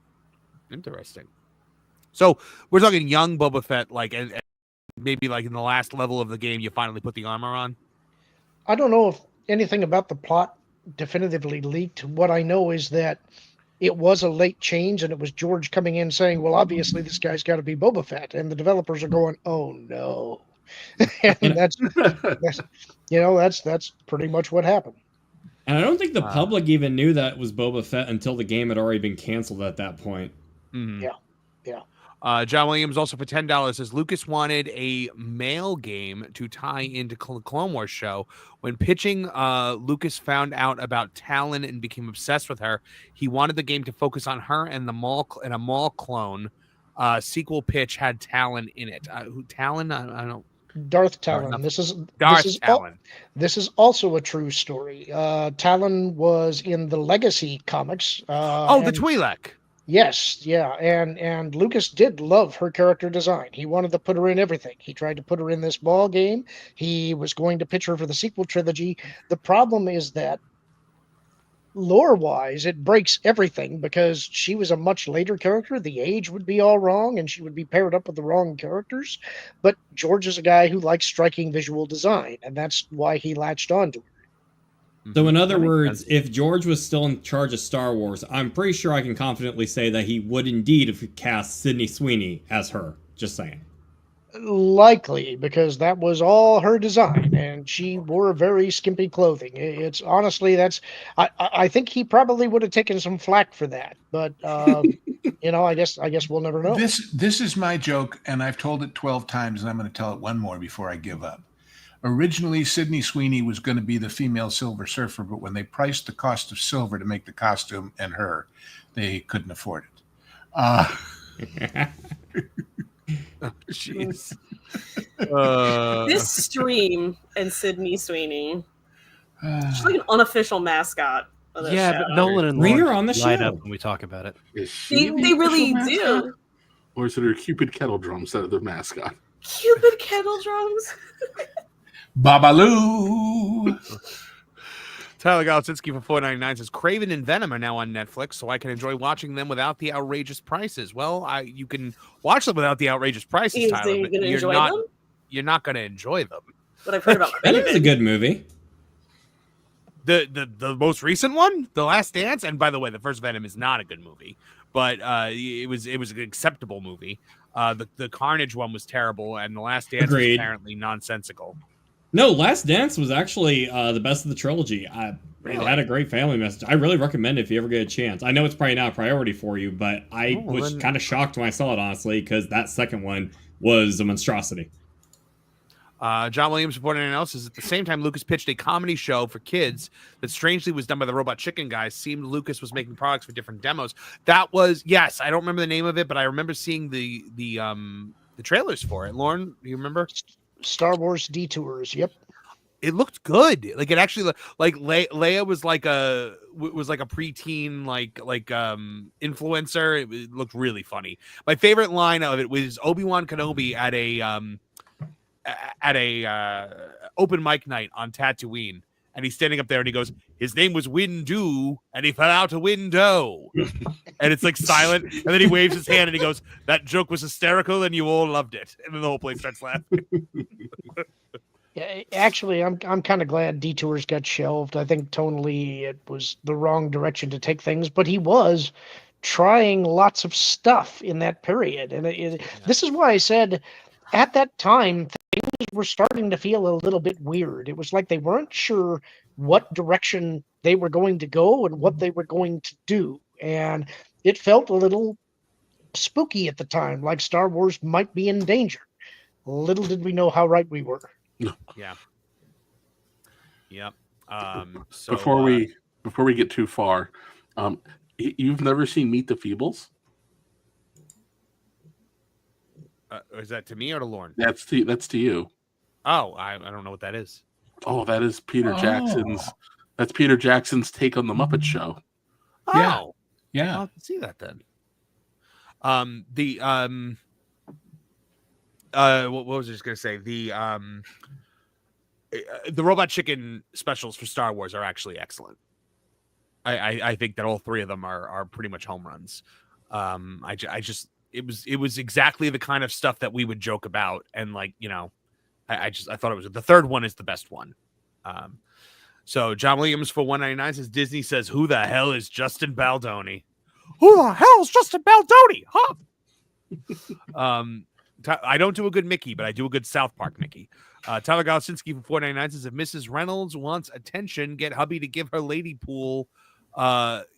So we're talking young Boba Fett, like, and maybe like in the last level of the game, you finally put the armor on. I don't know if anything about the plot definitively leaked. What I know is that it was a late change, and it was George coming in saying, well, obviously this guy's got to be Boba Fett. And the developers are going, oh, no. And that's pretty much what happened. And I don't think the public even knew that it was Boba Fett until the game had already been canceled at that point. Mm-hmm. Yeah. John Williams also for $10 says Lucas wanted a male game to tie into Clone Wars show. When pitching, Lucas found out about Talon and became obsessed with her. He wanted the game to focus on her and a Maul clone. Sequel pitch had Talon in it. Talon? I don't. Darth Talon. This is Talon. This is also a true story. Talon was in the Legacy comics. The Twi'lek. Yes, yeah, and Lucas did love her character design. He wanted to put her in everything. He tried to put her in this ball game. He was going to pitch her for the sequel trilogy. The problem is that lore-wise, it breaks everything because she was a much later character. The age would be all wrong, and she would be paired up with the wrong characters. But George is a guy who likes striking visual design, and that's why he latched onto her. So in other words, if George was still in charge of Star Wars, I'm pretty sure I can confidently say that he would indeed have cast Sydney Sweeney as her. Just saying. Likely, because that was all her design, and she wore very skimpy clothing. It's honestly, I think he probably would have taken some flack for that, but I guess we'll never know. This is my joke, and I've told it 12 times, and I'm going to tell it one more before I give up. Originally, Sydney Sweeney was going to be the female Silver Surfer, but when they priced the cost of silver to make the costume and her, they couldn't afford it. Jeez. This stream and Sydney Sweeney. She's like an unofficial mascot of this show. But Nolan and Bring her Lauren on the light show. up when we talk about it. They really do. Or is it her Cupid kettle drums that are the mascot? Cupid kettle drums. Babaloo. Tyler Galasinski for $4.99 says Craven and Venom are now on Netflix, so I can enjoy watching them without the outrageous prices. Well, you can watch them without the outrageous prices, Tyler. But you're not going to enjoy them. But I've heard about Venom is a good movie. The most recent one, The Last Dance, and by the way, the first Venom is not a good movie, but it was an acceptable movie. The Carnage one was terrible, and The Last Dance was apparently nonsensical. No, Last Dance was actually the best of the trilogy. It had a great family message. I really recommend it if you ever get a chance. I know it's probably not a priority for you, but I was kind of shocked when I saw it, honestly, because that second one was a monstrosity. John Williams reporting anything else says at the same time Lucas pitched a comedy show for kids that strangely was done by the Robot Chicken guys. Seemed Lucas was making products for different demos. That was, yes, I don't remember the name of it, but I remember seeing the trailers for it. Lauren, do you remember? Star Wars Detours. Yep. It looked good. Like it actually, like Leia was like a preteen influencer. It looked really funny. My favorite line of it was Obi-Wan Kenobi at a open mic night on Tatooine, and he's standing up there and he goes, his name was Windu and he fell out a window. And it's like silent, and then he waves his hand and he goes, that joke was hysterical and you all loved it. And then the whole place starts laughing. Yeah, actually, I'm kind of glad Detours got shelved. I think tonally it was the wrong direction to take things, but he was trying lots of stuff in that period. And this is why I said at that time, things were starting to feel a little bit weird. It was like they weren't sure what direction they were going to go and what they were going to do. And it felt a little spooky at the time, like Star Wars might be in danger. Little did we know how right we were. Yeah. Yep. So before we get too far, you've never seen Meet the Feebles? Is that to me or to Lauren? That's to you. Oh, I don't know what that is. Oh, that is Peter Jackson's. That's Peter Jackson's take on the Muppet Show. Oh, yeah. I'll see that then. What was I just gonna say? The Robot Chicken specials for Star Wars are actually excellent. I think that all three of them are pretty much home runs. It was exactly the kind of stuff that we would joke about, and I thought it was the third one is the best one. So John Williams for $1.99 says Disney says, who the hell is Justin Baldoni? Who the hell's Justin Baldoni? Huh? I don't do a good Mickey, but I do a good South Park Mickey. Tyler Galasinski for $4.99 says if Mrs. Reynolds wants attention, get hubby to give her lady pool. Wouldn't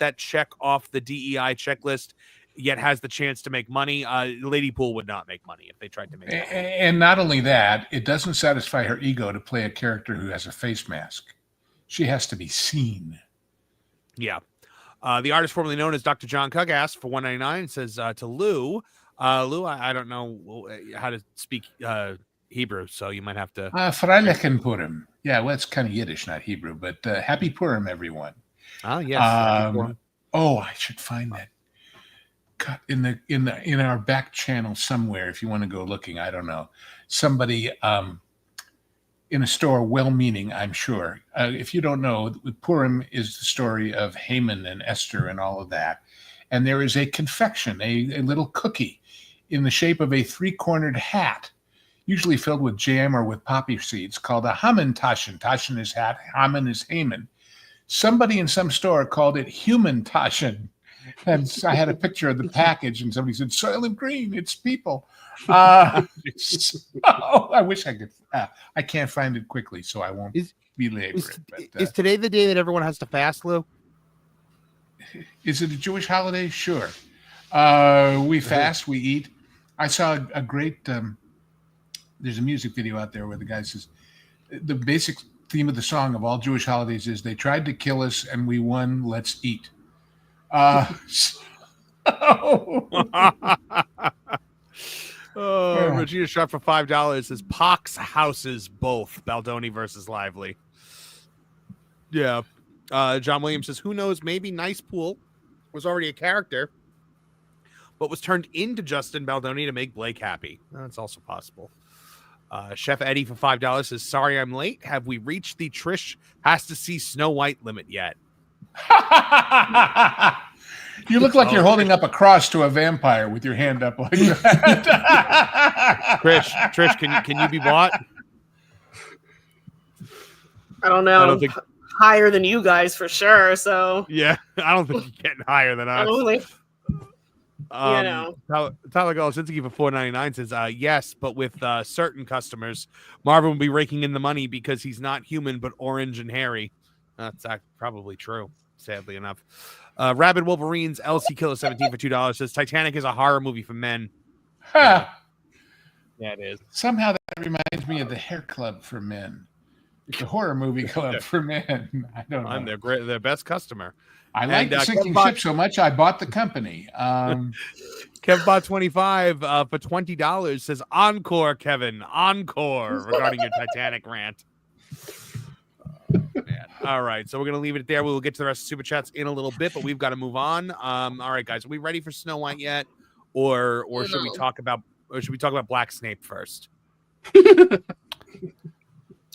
that check off the DEI checklist? Yet has the chance to make money. Lady Pool would not make money if they tried to make money. And not only that, it doesn't satisfy her ego to play a character who has a face mask. She has to be seen. Yeah. The artist formerly known as Dr. John Cugass for $1.99 says to Lou, I don't know how to speak Hebrew, so you might have to. Freilichen Purim. Yeah, well, it's kind of Yiddish, not Hebrew, but happy Purim, everyone. Oh, yes. I should find that. In our back channel somewhere, if you want to go looking, I don't know, somebody in a store, well-meaning, I'm sure. If you don't know, Purim is the story of Haman and Esther and all of that, and there is a confection, a little cookie in the shape of a three-cornered hat, usually filled with jam or with poppy seeds, called a Hamantaschen. Taschen is hat, Haman is Haman. Somebody in some store called it Human Taschen. And I had a picture of the package, and somebody said, Soylent Green, it's people. I wish I could. I can't find it quickly, so I won't belabor it. But, is today the day that everyone has to fast, Lou? Is it a Jewish holiday? Sure. We fast, we eat. I saw a great there's a music video out there where the guy says the basic theme of the song of all Jewish holidays is they tried to kill us and we won. Let's eat. Regina Sharp for $5 says Pox houses both Baldoni versus Lively. Yeah. John Williams says, who knows? Maybe Nicepool was already a character, but was turned into Justin Baldoni to make Blake happy. That's also possible. Chef Eddie for $5 says, sorry I'm late. Have we reached the Trish has to see Snow White limit yet? You look like you're holding up a cross to a vampire with your hand up like that. Trish, can you be bought? I don't know. I don't think higher than you guys for sure. So yeah, I don't think you're getting higher than us. I don't think, you know. Tyler Golosinski for $4.99 says, yes, but with certain customers, Marvin will be raking in the money because he's not human but orange and hairy. That's probably true, sadly enough. Rabid Wolverines LC Killer 17 for $2 says Titanic is a horror movie for men. Huh. Yeah, it is. Somehow that reminds me of the Hair Club for men. The horror movie club for men. I don't know. I'm their best customer. I like the sinking ship so much I bought the company. KevBot25 for $20 says encore, Kevin, encore regarding your Titanic rant. Man. All right, so we're gonna leave it there. We will get to the rest of Super Chats in a little bit, but we've got to move on. All right, guys, are we ready for Snow White yet, or should we talk about Black Snape first?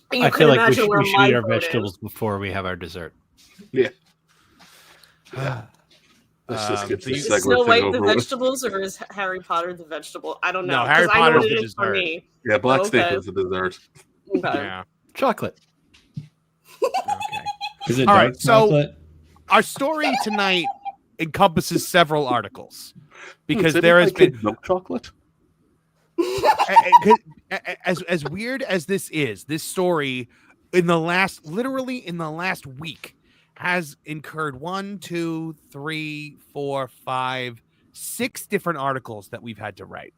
I feel like we should eat our vegetables before we have our dessert. Yeah. Let's just get is Snow White the vegetables or is Harry Potter the vegetable? I don't know. No, Harry Potter's the dessert. For me. Yeah, Black Snape is the dessert. Okay. Yeah. Chocolate. Okay. Is it all dark right? So chocolate? our story tonight encompasses several articles because there has been milk chocolate. As weird as this is, this story literally in the last week has incurred 1, 2, 3, 4, 5, 6 different articles that we've had to write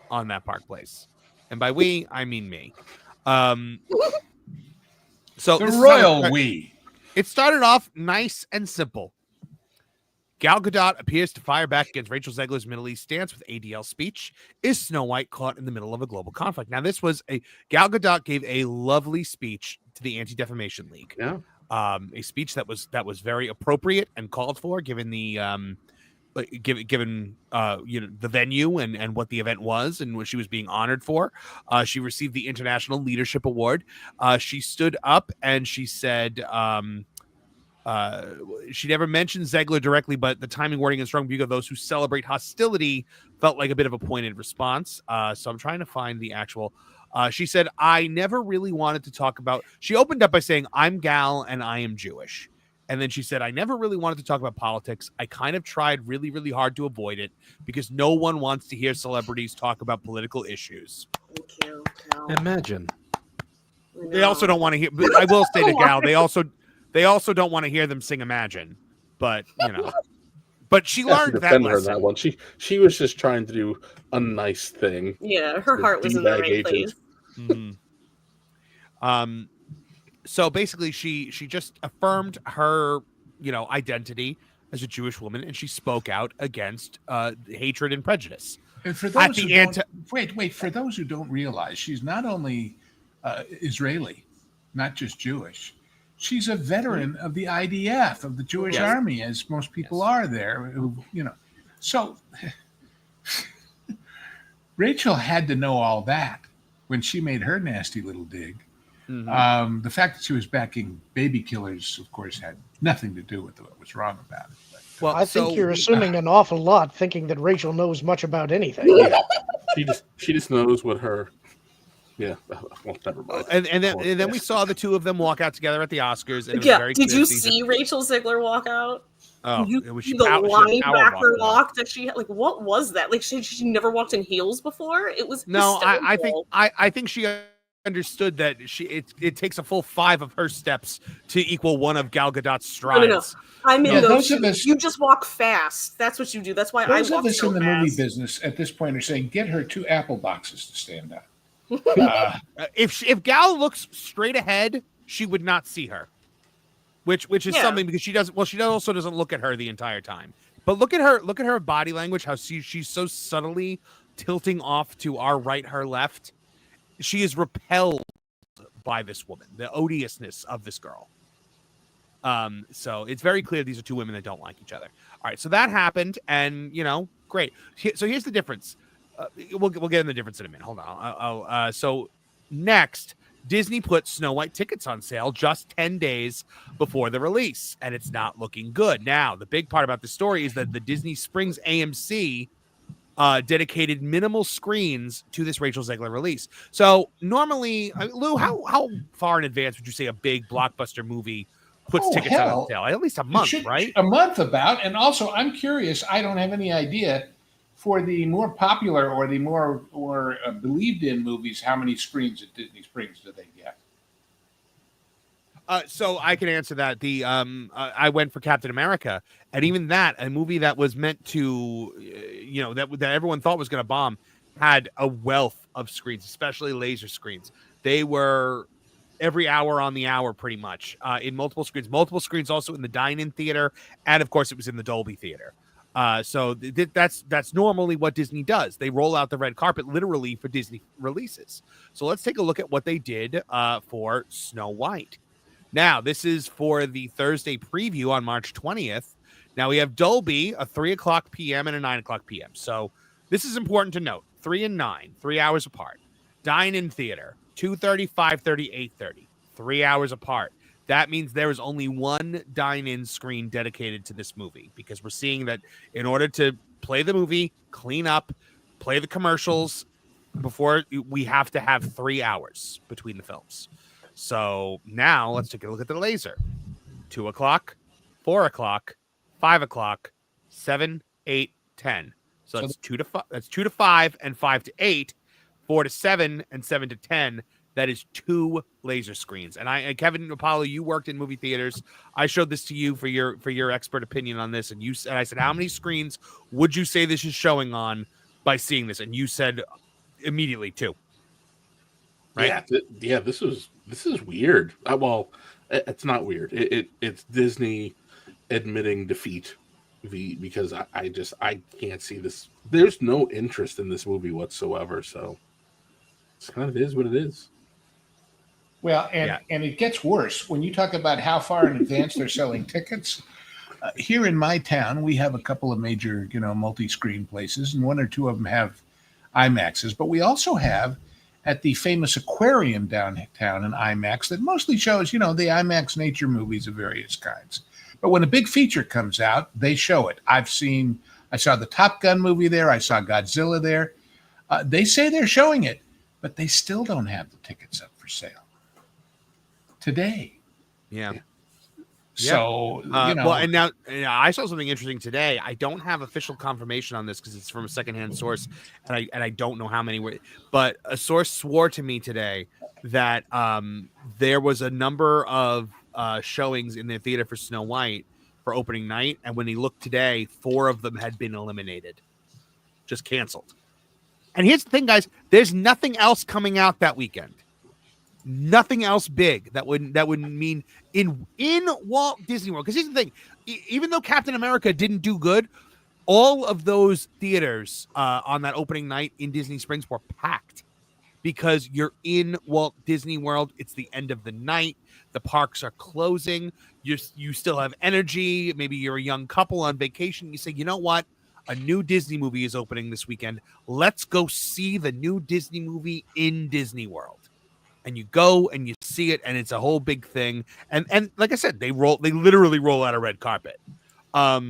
on that Park Place. And by we, I mean me. So the royal we. It started off nice and simple. Gal Gadot appears to fire back against Rachel Zegler's Middle East stance with ADL speech. Is Snow White caught in the middle of a global conflict? Now, this was Gal Gadot gave a lovely speech to the Anti-Defamation League. Yeah. A speech that was very appropriate and called for, given the given the venue and what the event was and what she was being honored for. She received the International Leadership Award. She stood up and she said she never mentioned Zegler directly, but the timing, wording, and strong view of those who celebrate hostility felt like a bit of a pointed response. So I'm trying to find the actual. She said, I never really wanted to talk about. She opened up by saying, I'm Gal and I am Jewish. And then she said, I never really wanted to talk about politics. I kind of tried really, really hard to avoid it because no one wants to hear celebrities talk about political issues. Thank you, Gal. Imagine. They also don't want to hear. But I will say to Gal, they also don't want to hear them sing Imagine. But but she learned that lesson. That one. She was just trying to do a nice thing. Yeah, her heart was in the right place. Mm-hmm. So basically, she just affirmed her, identity as a Jewish woman, and she spoke out against hatred and prejudice. And for those who don't, for those who don't realize, she's not only Israeli, not just Jewish. She's a veteran of the IDF, of the Jewish Army, as most people are there. So Rachel had to know all that when she made her nasty little dig. Mm-hmm. The fact that she was backing baby killers, of course, had nothing to do with what was wrong about it. But, well, I think you're assuming an awful lot, thinking that Rachel knows much about anything. Yeah. She just knows what her. Yeah, well, never mind. And then we saw the two of them walk out together at the Oscars. And it was very did you see Rachel Zegler walk out? Oh, the linebacker walk that she had. Like, what was that? Like, she never walked in heels before. It was I think she understood that it takes a full 5 of her steps to equal one of Gal Gadot's strides. No. I'm in those shoes. You just walk fast. That's what you do. That's why those of us in the movie business at this point are saying, get her 2 apple boxes to stand up. If Gal looks straight ahead, she would not see her, which is something because she doesn't. Well, she also doesn't look at her the entire time. But look at her body language. How she's so subtly tilting off to our right, her left. She is repelled by this woman, the odiousness of this girl. So it's very clear these are two women that don't like each other. All right, so that happened, and great. So here's the difference. We'll get in the difference in a minute. Hold on. So next, Disney put Snow White tickets on sale just 10 days before the release, and it's not looking good. Now, the big part about the story is that the Disney Springs AMC dedicated minimal screens to this Rachel Zegler release. So normally, Lou, how far in advance would you say a big blockbuster movie puts tickets on sale? At least a month, right? A month about. And also, I'm curious, I don't have any idea, for the more popular or the more believed in movies, how many screens at Disney Springs do they get? So I can answer that. I went for Captain America, and even that, a movie that was meant to, that everyone thought was going to bomb, had a wealth of screens, especially laser screens. They were every hour on the hour, pretty much, in multiple screens also in the dine-in theater, and of course it was in the Dolby theater. So that's normally what Disney does. They roll out the red carpet literally for Disney releases. So let's take a look at what they did for Snow White. Now, this is for the Thursday preview on March 20th. Now, we have Dolby, a 3 o'clock p.m. and a 9 o'clock p.m. So this is important to note. 3 and 9, 3 hours apart. Dine-in theater, 2:30, 5:30, 8:30, 3 hours apart. That means there is only one dine-in screen dedicated to this movie, because we're seeing that in order to play the movie, clean up, play the commercials, before we have to have 3 hours between the films. So now let's take a look at the laser. 2 o'clock, 4 o'clock, 5 o'clock, 7, 8, 10. So that's 2 to 5. That's 2 to 5 and 5 to 8, 4 to 7 and 7 to 10. That is 2 laser screens. And Kevin Apollo, you worked in movie theaters. I showed this to you for your expert opinion on this, and I said, how many screens would you say this is showing on by seeing this? And you said immediately 2. Right? Yeah. This is weird. Well, it's not weird. It's Disney admitting defeat, because I can't see this. There's no interest in this movie whatsoever. So it's kind of is what it is. Well, and it gets worse when you talk about how far in advance they're selling tickets. Here in my town, we have a couple of major, multi-screen places, and 1 or 2 of them have IMAXs. But we also have at the famous aquarium downtown an IMAX that mostly shows, the IMAX nature movies of various kinds. But when a big feature comes out, they show it. I saw the Top Gun movie there. I saw Godzilla there. They say they're showing it, but they still don't have the tickets up for sale today. Yeah. So, well, and now I saw something interesting today. I don't have official confirmation on this because it's from a secondhand source, and I don't know how many were, but a source swore to me today that there was a number of showings in the theater for Snow White for opening night, and when he looked today, 4 of them had been eliminated, just canceled. And here's the thing, guys: there's nothing else coming out that weekend. Nothing else big that would mean in Walt Disney World. Because here's the thing: even though Captain America didn't do good, all of those theaters on that opening night in Disney Springs were packed, because you're in Walt Disney World. It's the end of the night. The parks are closing. You still have energy. Maybe you're a young couple on vacation. You say, you know what? A new Disney movie is opening this weekend. Let's go see the new Disney movie in Disney World. And you go and you see it, and it's a whole big thing. And like I said, they literally roll out a red carpet for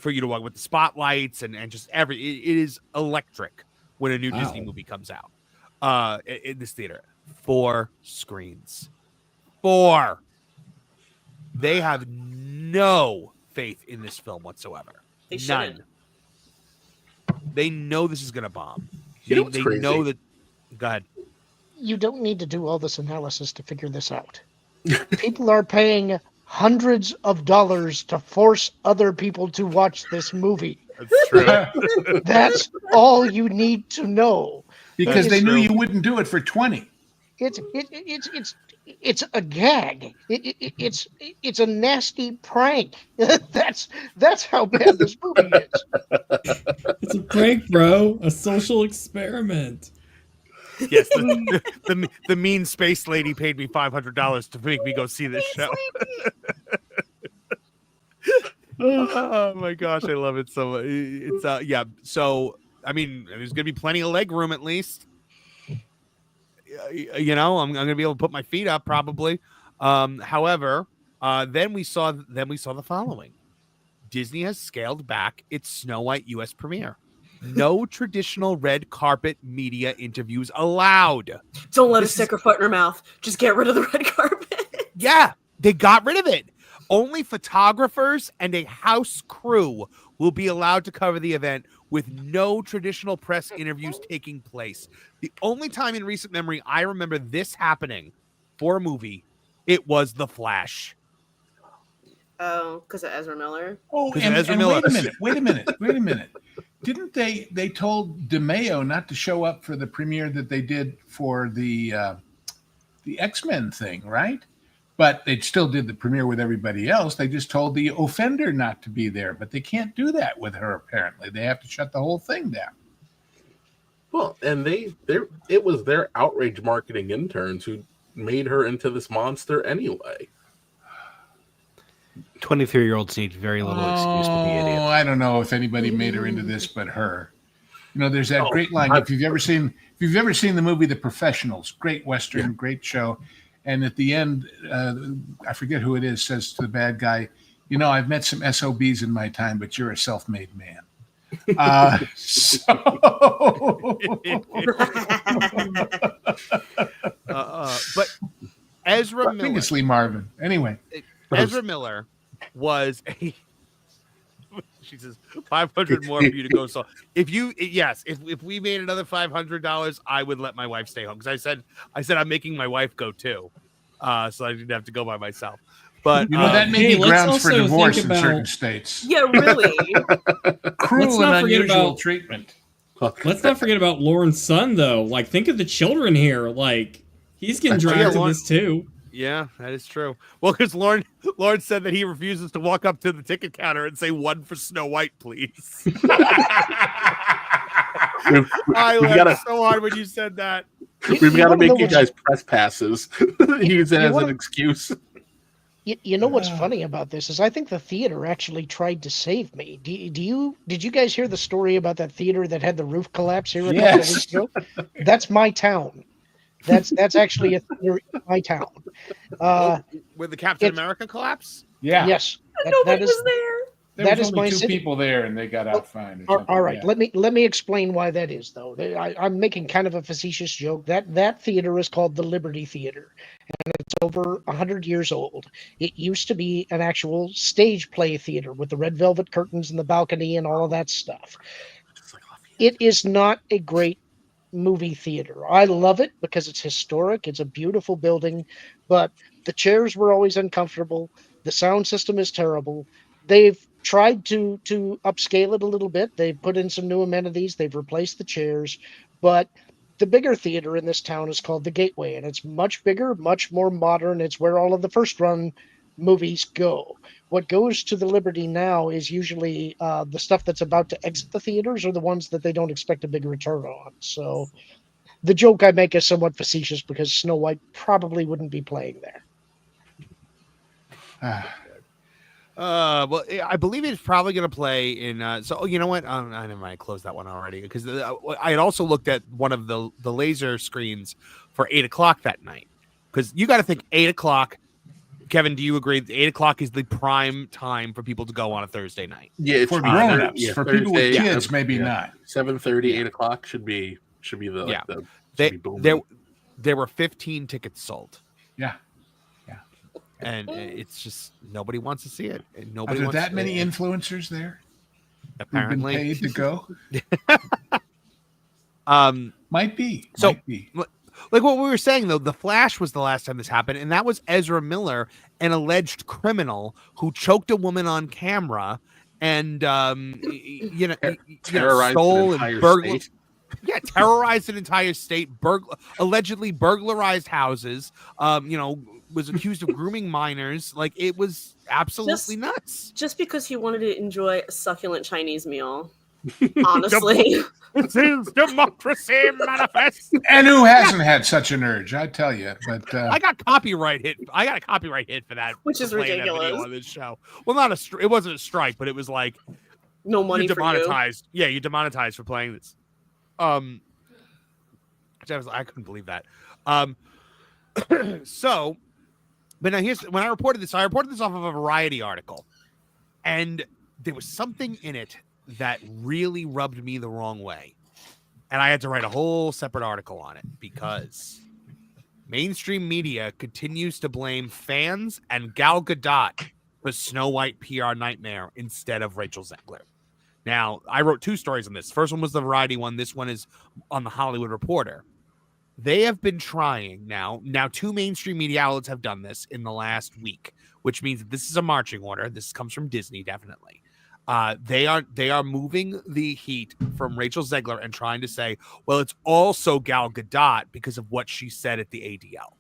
you to walk with the spotlights and just it is electric when a new Disney movie comes out in this theater. 4 screens. 4. They have no faith in this film whatsoever. None. They know this is going to bomb. They know that. Go ahead. You don't need to do all this analysis to figure this out. People are paying hundreds of dollars to force other people to watch this movie. That's true. That's all you need to know. Because they knew you wouldn't do it for 20. It's a gag. It's a nasty prank. That's how bad this movie is. It's a prank, bro. A social experiment. Yes, the mean space lady paid me $500 to make me go see this show. Oh my gosh, I love it so much. It's yeah. So I mean, there's gonna be plenty of leg room at least. You know, I'm gonna be able to put my feet up probably. However, then we saw the following. Disney has scaled back its Snow White US premiere. No traditional red carpet media interviews allowed. Don't let her stick her foot in her mouth. Just get rid of the red carpet. Yeah, they got rid of it. Only photographers and a house crew will be allowed to cover the event with no traditional press interviews taking place. The only time in recent memory I remember this happening for a movie, it was The Flash. Oh, because of Ezra Miller? Oh, and wait a minute. Didn't they told DeMeo not to show up for the premiere that they did for the X-Men thing, right? But they still did the premiere with everybody else. They just told the offender not to be there, but they can't do that with her. Apparently, they have to shut the whole thing down. Well, and it was their outrage marketing interns who made her into this monster anyway. 23-year-olds need very little excuse to be idiots. Oh, I don't know if anybody made her into this but her. You know, there's that great line. If you've ever seen the movie The Professionals, great Western, great show. And at the end, I forget who it is, says to the bad guy, you know, I've met some SOBs in my time, but you're a self-made man. But Ezra Miller. I think it's Lee Marvin. Anyway. Ezra Miller was a... She says 500 more for you to go. So if we made another $500, I would let my wife stay home because I said I'm making my wife go too, so I didn't have to go by myself. But you know that may be grounds for divorce in certain states. Yeah, really. Cruel and unusual treatment. Let's not forget about Lauren's son though. Like, think of the children here. Like, he's getting dragged into this too. Yeah, that is true. Well, because Lauren said that he refuses to walk up to the ticket counter and say one for Snow White, please. I laughed so hard when you said that. We've got to make you guys press passes. Use that as an excuse. You know what's funny about this is I think the theater actually tried to save me. Did you guys hear the story about that theater that had the roof collapse here a couple of weeks ago? That's my town. That's actually a theater in my town. With the Captain America collapse? Yeah. Yes. Nobody was there. There was only two people there, and they got out fine. All right. Yeah. Let me explain why that is, though. I'm making kind of a facetious joke. That theater is called the Liberty Theater, and it's over 100 years old. It used to be an actual stage play theater with the red velvet curtains and the balcony and all of that stuff. It is not a great movie theater. I love it because it's historic. It's a beautiful building, but the chairs were always uncomfortable. The sound system is terrible. They've tried to upscale it a little bit. They've put in some new amenities. They've replaced the chairs, but the bigger theater in this town is called the Gateway, and it's much bigger, much more modern. It's where all of the first run movies go. What goes to the Liberty now is usually the stuff that's about to exit the theaters or the ones that they don't expect a big return on. So the joke I make is somewhat facetious because Snow White probably wouldn't be playing there. Well, I believe it's probably going to play in. So you know what? I never mind. I closed that one already because I had also looked at one of the laser screens for 8 o'clock that night because you got to think 8 o'clock. Kevin, do you agree? 8 o'clock is the prime time for people to go on a Thursday night. Yeah, for grown-ups. Yeah, for people with kids, maybe not. 7:30, 8 o'clock should be the there were 15 tickets sold. Yeah. And it's just nobody wants to see it. And nobody Are there wants that many influencers there? Apparently, paid to go. Might be. Like what we were saying though, The Flash was the last time this happened, and that was Ezra Miller, an alleged criminal who choked a woman on camera and terrorized stole an and burgled. Yeah, terrorized an entire state, allegedly burglarized houses, was accused of grooming minors. Like, it was absolutely nuts. Just because he wanted to enjoy a succulent Chinese meal. Honestly. It is democracy manifest. And who hasn't had such an urge, I tell you. But I got a copyright hit for that. Which is ridiculous. On this show. Well, it wasn't a strike, but it was like no money you're demonetized. for you. Yeah, you're demonetized for playing this. I couldn't believe that. So, but now when I reported this off of a Variety article, and there was something in it that really rubbed me the wrong way, and I had to write a whole separate article on it because mainstream media continues to blame fans and Gal Gadot for Snow White PR nightmare instead of Rachel Zegler. Now, I wrote 2 stories on this. First one was the Variety one. This one is on the Hollywood Reporter. They have been trying now 2 mainstream media outlets have done this in the last week, which means that this is a marching order. This comes from Disney, definitely. They are moving the heat from Rachel Zegler and trying to say, well, it's also Gal Gadot because of what she said at the ADL.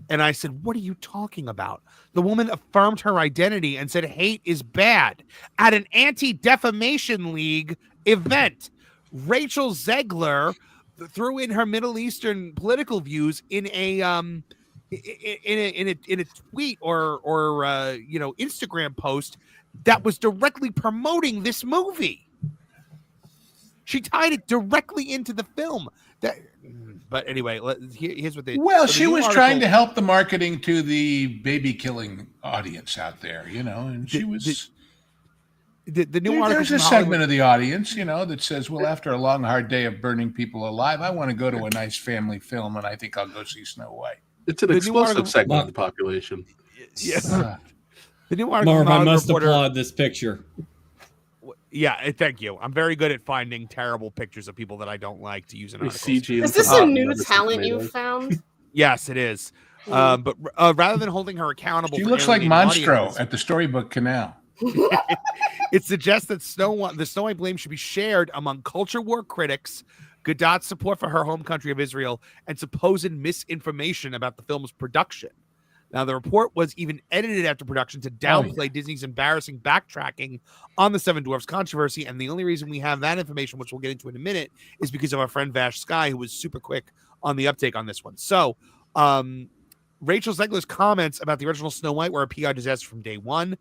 And I said, what are you talking about? The woman affirmed her identity and said hate is bad at an anti-defamation league event. Rachel Zegler threw in her Middle Eastern political views in a tweet or Instagram post that was directly promoting this movie. She tied it directly into the film. But anyway, here's what they. Well, she was trying to help the marketing to the baby killing audience out there, and she was. The new article. There's a segment of the audience, that says, "Well, after a long, hard day of burning people alive, I want to go to a nice family film, and I think I'll go see Snow White." It's an explosive segment of the population. Yes. The new article. Marv, I must applaud this picture. Yeah, thank you. I'm very good at finding terrible pictures of people that I don't like to use in articles. Is this a new talent you found? Yes, it is. But rather than holding her accountable, She looks like Monstro at the Storybook Canal. It suggests that the Snow White blame should be shared among culture war critics, Gadot's support for her home country of Israel, and supposed misinformation about the film's production. Now, the report was even edited after production to downplay Disney's embarrassing backtracking on the Seven Dwarfs controversy. And the only reason we have that information, which we'll get into in a minute, is because of our friend Vash Sky, who was super quick on the uptake on this one. So, Rachel Zegler's comments about the original Snow White were a PR disaster from day one.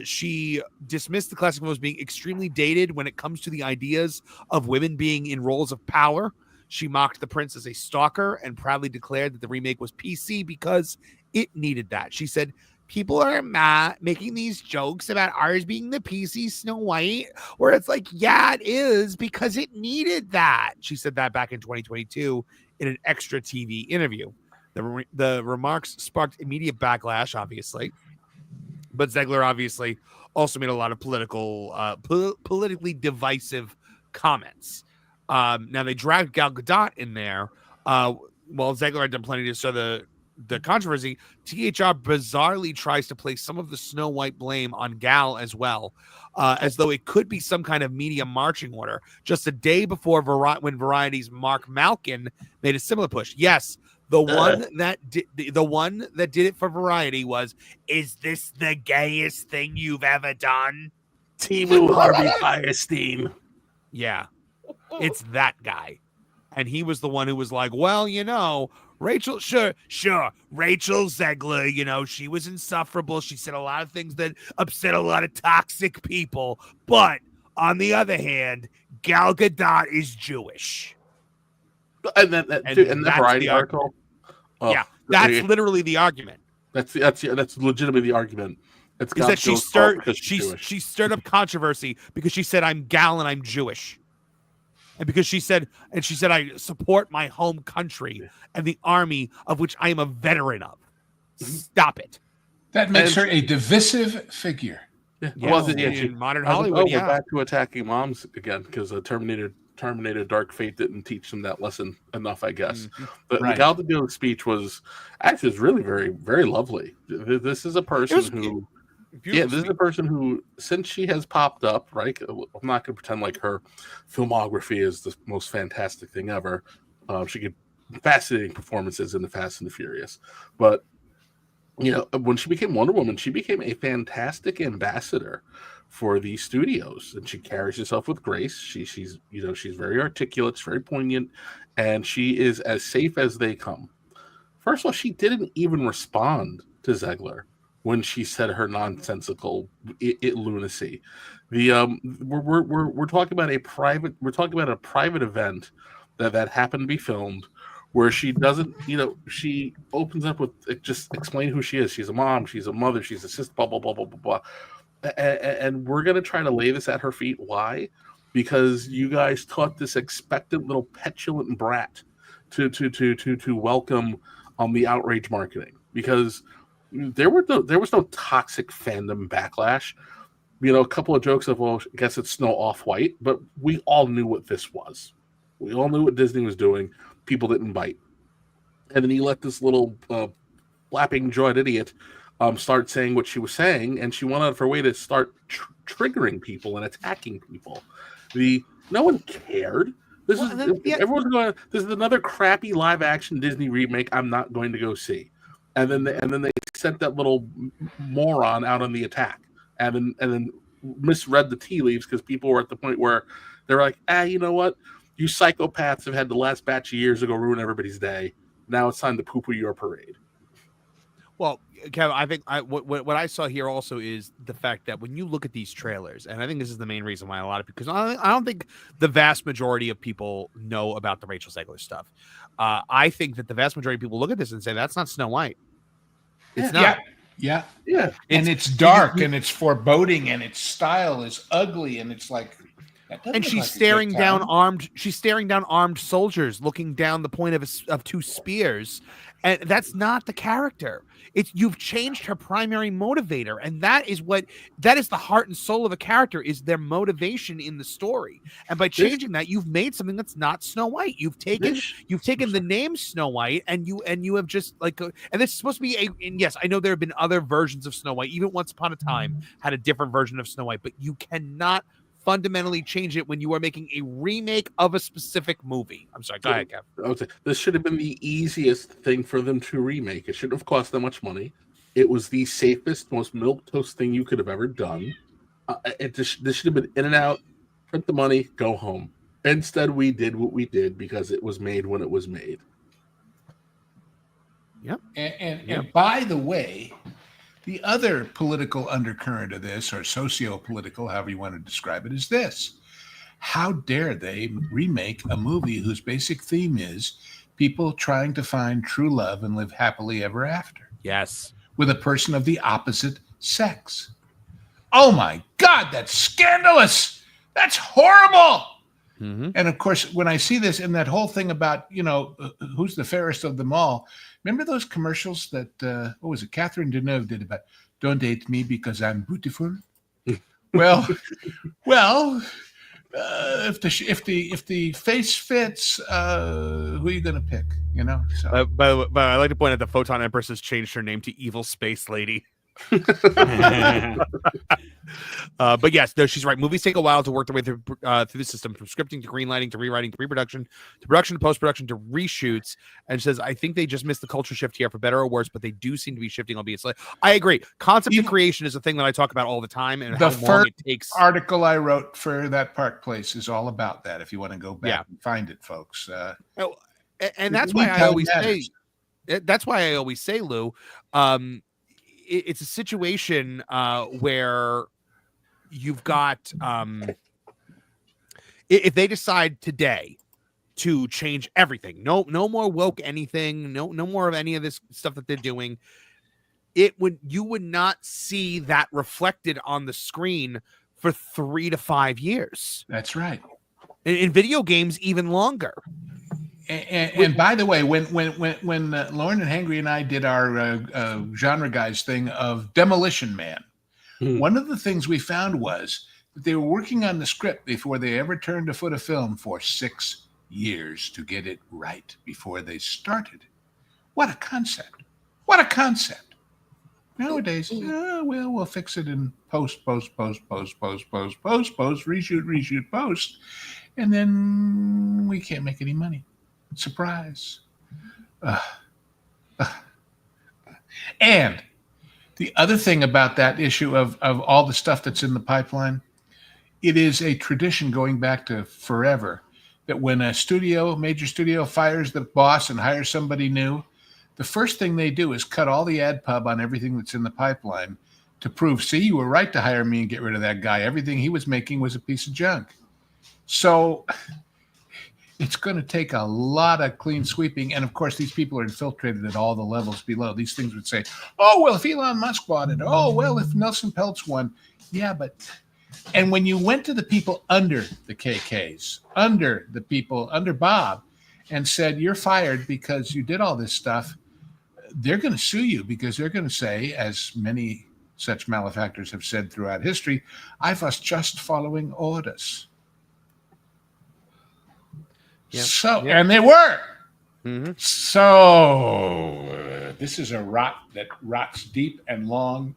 She dismissed the classic film as being extremely dated when it comes to the ideas of women being in roles of power. She mocked the prince as a stalker and proudly declared that the remake was PC because it needed that. She said, people are making these jokes about ours being the PC Snow White, where it's like, yeah, it is because it needed that. She said that back in 2022 in an extra TV interview. The remarks sparked immediate backlash, obviously. But Zegler obviously also made a lot of politically divisive comments. Now, they dragged Gal Gadot in there. While Zegler had done plenty to stir the controversy, THR bizarrely tries to place some of the Snow White blame on Gal as well, as though it could be some kind of media marching order. Just a day before when Variety's Mark Malkin made a similar push. Yes, the one that did it for Variety was, "Is this the gayest thing you've ever done?" Timu Harvey Firestein. Yeah, it's that guy, and he was the one who was like, "Well, Rachel, sure. Rachel Zegler, she was insufferable. She said a lot of things that upset a lot of toxic people. But on the other hand, Gal Gadot is Jewish." And that Variety article. Yeah, that's literally the argument. That's legitimately the argument. Is that she stirred up controversy because she said, "I'm Gal and I'm Jewish." And because she said, "I support my home country and the army of which I am a veteran of." Stop it. That makes her a divisive figure. Yeah, in modern Hollywood. We're back to attacking moms again because Terminator Dark Fate didn't teach them that lesson enough, I guess. But the Gal Gadot speech was really very, very lovely. This is a person who Yeah, this is the person who, since she has popped up, right? I'm not going to pretend like her filmography is the most fantastic thing ever. She gave fascinating performances in The Fast and the Furious. But, when she became Wonder Woman, she became a fantastic ambassador for these studios. And she carries herself with grace. She's very articulate, very poignant, and she is as safe as they come. First of all, she didn't even respond to Zegler when she said her nonsensical lunacy. We're talking about a private event that happened to be filmed, where she doesn't, she opens up with just explain who she is. She's a mom, she's a mother, she's a sister, blah blah blah blah blah blah. And we're gonna try to lay this at her feet. Why? Because you guys taught this expectant little petulant brat to welcome the outrage marketing, because there was no toxic fandom backlash. A couple of jokes of, well, I guess it's Snow Off-White, but we all knew what this was. We all knew what Disney was doing. People didn't bite. And then you let this little flapping jawed idiot start saying what she was saying, and she went out of her way to start triggering people and attacking people. No one cared. Everyone's going. This is another crappy live action Disney remake I'm not going to go see. And then they sent that little moron out on the attack, and then misread the tea leaves, because people were at the point where they're like, you know what? You psychopaths have had the last batch of years ago ruin everybody's day. Now it's time to poo-poo your parade. Well, Kevin, I think what I saw here also is the fact that when you look at these trailers, and I think this is the main reason why a lot of people, because I don't think the vast majority of people know about the Rachel Zegler stuff. I think that the vast majority of people look at this and say, that's not Snow White. It's not. Yeah. And it's dark, and it's foreboding, and its style is ugly, and it's like, and she's staring down armed soldiers, looking down the point of two spears, and that's not the character. You've changed her primary motivator, and that is the heart and soul of a character, is their motivation in the story. And by changing that, you've made something that's not Snow White. You've taken the name Snow White, and you have just and this is supposed to be and yes, I know there have been other versions of Snow White. Even Once Upon a Time had a different version of Snow White, but you cannot fundamentally change it when you are making a remake of a specific movie. I'm sorry, go ahead, Kev. I would say this should have been the easiest thing for them to remake. It shouldn't have cost them much money. It was the safest, most milquetoast thing you could have ever done. This should have been in and out, print the money, go home. Instead, we did what we did because it was made when it was made. Yep. And by the way, the other political undercurrent of this, or socio-political, however you want to describe it, is this. How dare they remake a movie whose basic theme is people trying to find true love and live happily ever after? Yes. With a person of the opposite sex. Oh my God, that's scandalous. That's horrible. Mm-hmm. And of course, when I see this and that whole thing about, who's the fairest of them all, remember those commercials that, what was it, Catherine Deneuve did about, don't date me because I'm beautiful? well, if the face fits, who are you going to pick? So. But I like to point out that Photon Empress has changed her name to Evil Space Lady. But yes, no, she's right. Movies take a while to work their way through the system, from scripting to greenlighting to rewriting to pre-production to production to post-production to reshoots. And she says, I think they just missed the culture shift here, for better or worse, but they do seem to be shifting, albeit slightly. I agree. Concept of creation is a thing that I talk about all the time, and the how long it takes. Article I wrote for that Park Place is all about that. If you want to go back and find it, folks. And that's why I always say. That's why I always say, Lou. It's a situation where you've got if they decide today to change everything, no more woke anything, no more of any of this stuff that they're doing, you would not see that reflected on the screen for 3 to 5 years. That's right. In video games, even longer. And by the way, when Lauren and Hangry and I did our genre guys thing of Demolition Man, one of the things we found was that they were working on the script before they ever turned a foot of film for 6 years to get it right before they started. What a concept. What a concept. Nowadays, we'll fix it in post, reshoot, post, and then we can't make any money. Surprise. And the other thing about that issue of all the stuff that's in the pipeline, it is a tradition going back to forever that when a major studio fires the boss and hires somebody new, the first thing they do is cut all the ad pub on everything that's in the pipeline to prove, see, you were right to hire me and get rid of that guy. Everything he was making was a piece of junk. So it's going to take a lot of clean sweeping. And of course, these people are infiltrated at all the levels below. These things would say, oh, well, if Elon Musk bought it. Oh, well, if Nelson Peltz won. Yeah, but... And when you went to the people under the KKs, under the people, under Bob, and said, you're fired because you did all this stuff, they're going to sue you because they're going to say, as many such malefactors have said throughout history, I was just following orders. Yep. And they were. Mm-hmm. So this is a rot that rots deep and long.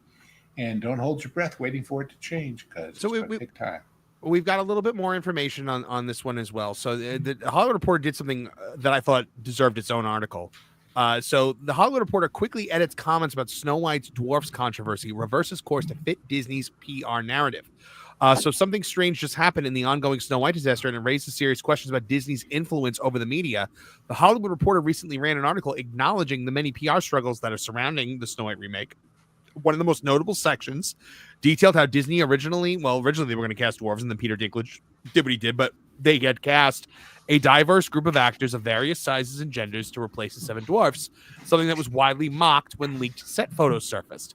And don't hold your breath waiting for it to change because it's going to take time. We've got a little bit more information on this one as well. So the Hollywood Reporter did something that I thought deserved its own article. So the Hollywood Reporter quickly edits comments about Snow White's dwarfs controversy, reverses course to fit Disney's PR narrative. So something strange just happened in the ongoing Snow White disaster, and it raises serious questions about Disney's influence over the media. The Hollywood Reporter recently ran an article acknowledging the many PR struggles that are surrounding the Snow White remake. One of the most notable sections detailed how Disney originally they were going to cast dwarves, and then Peter Dinklage did what he did, but they had cast a diverse group of actors of various sizes and genders to replace the 7 dwarfs, something that was widely mocked when leaked set photos surfaced.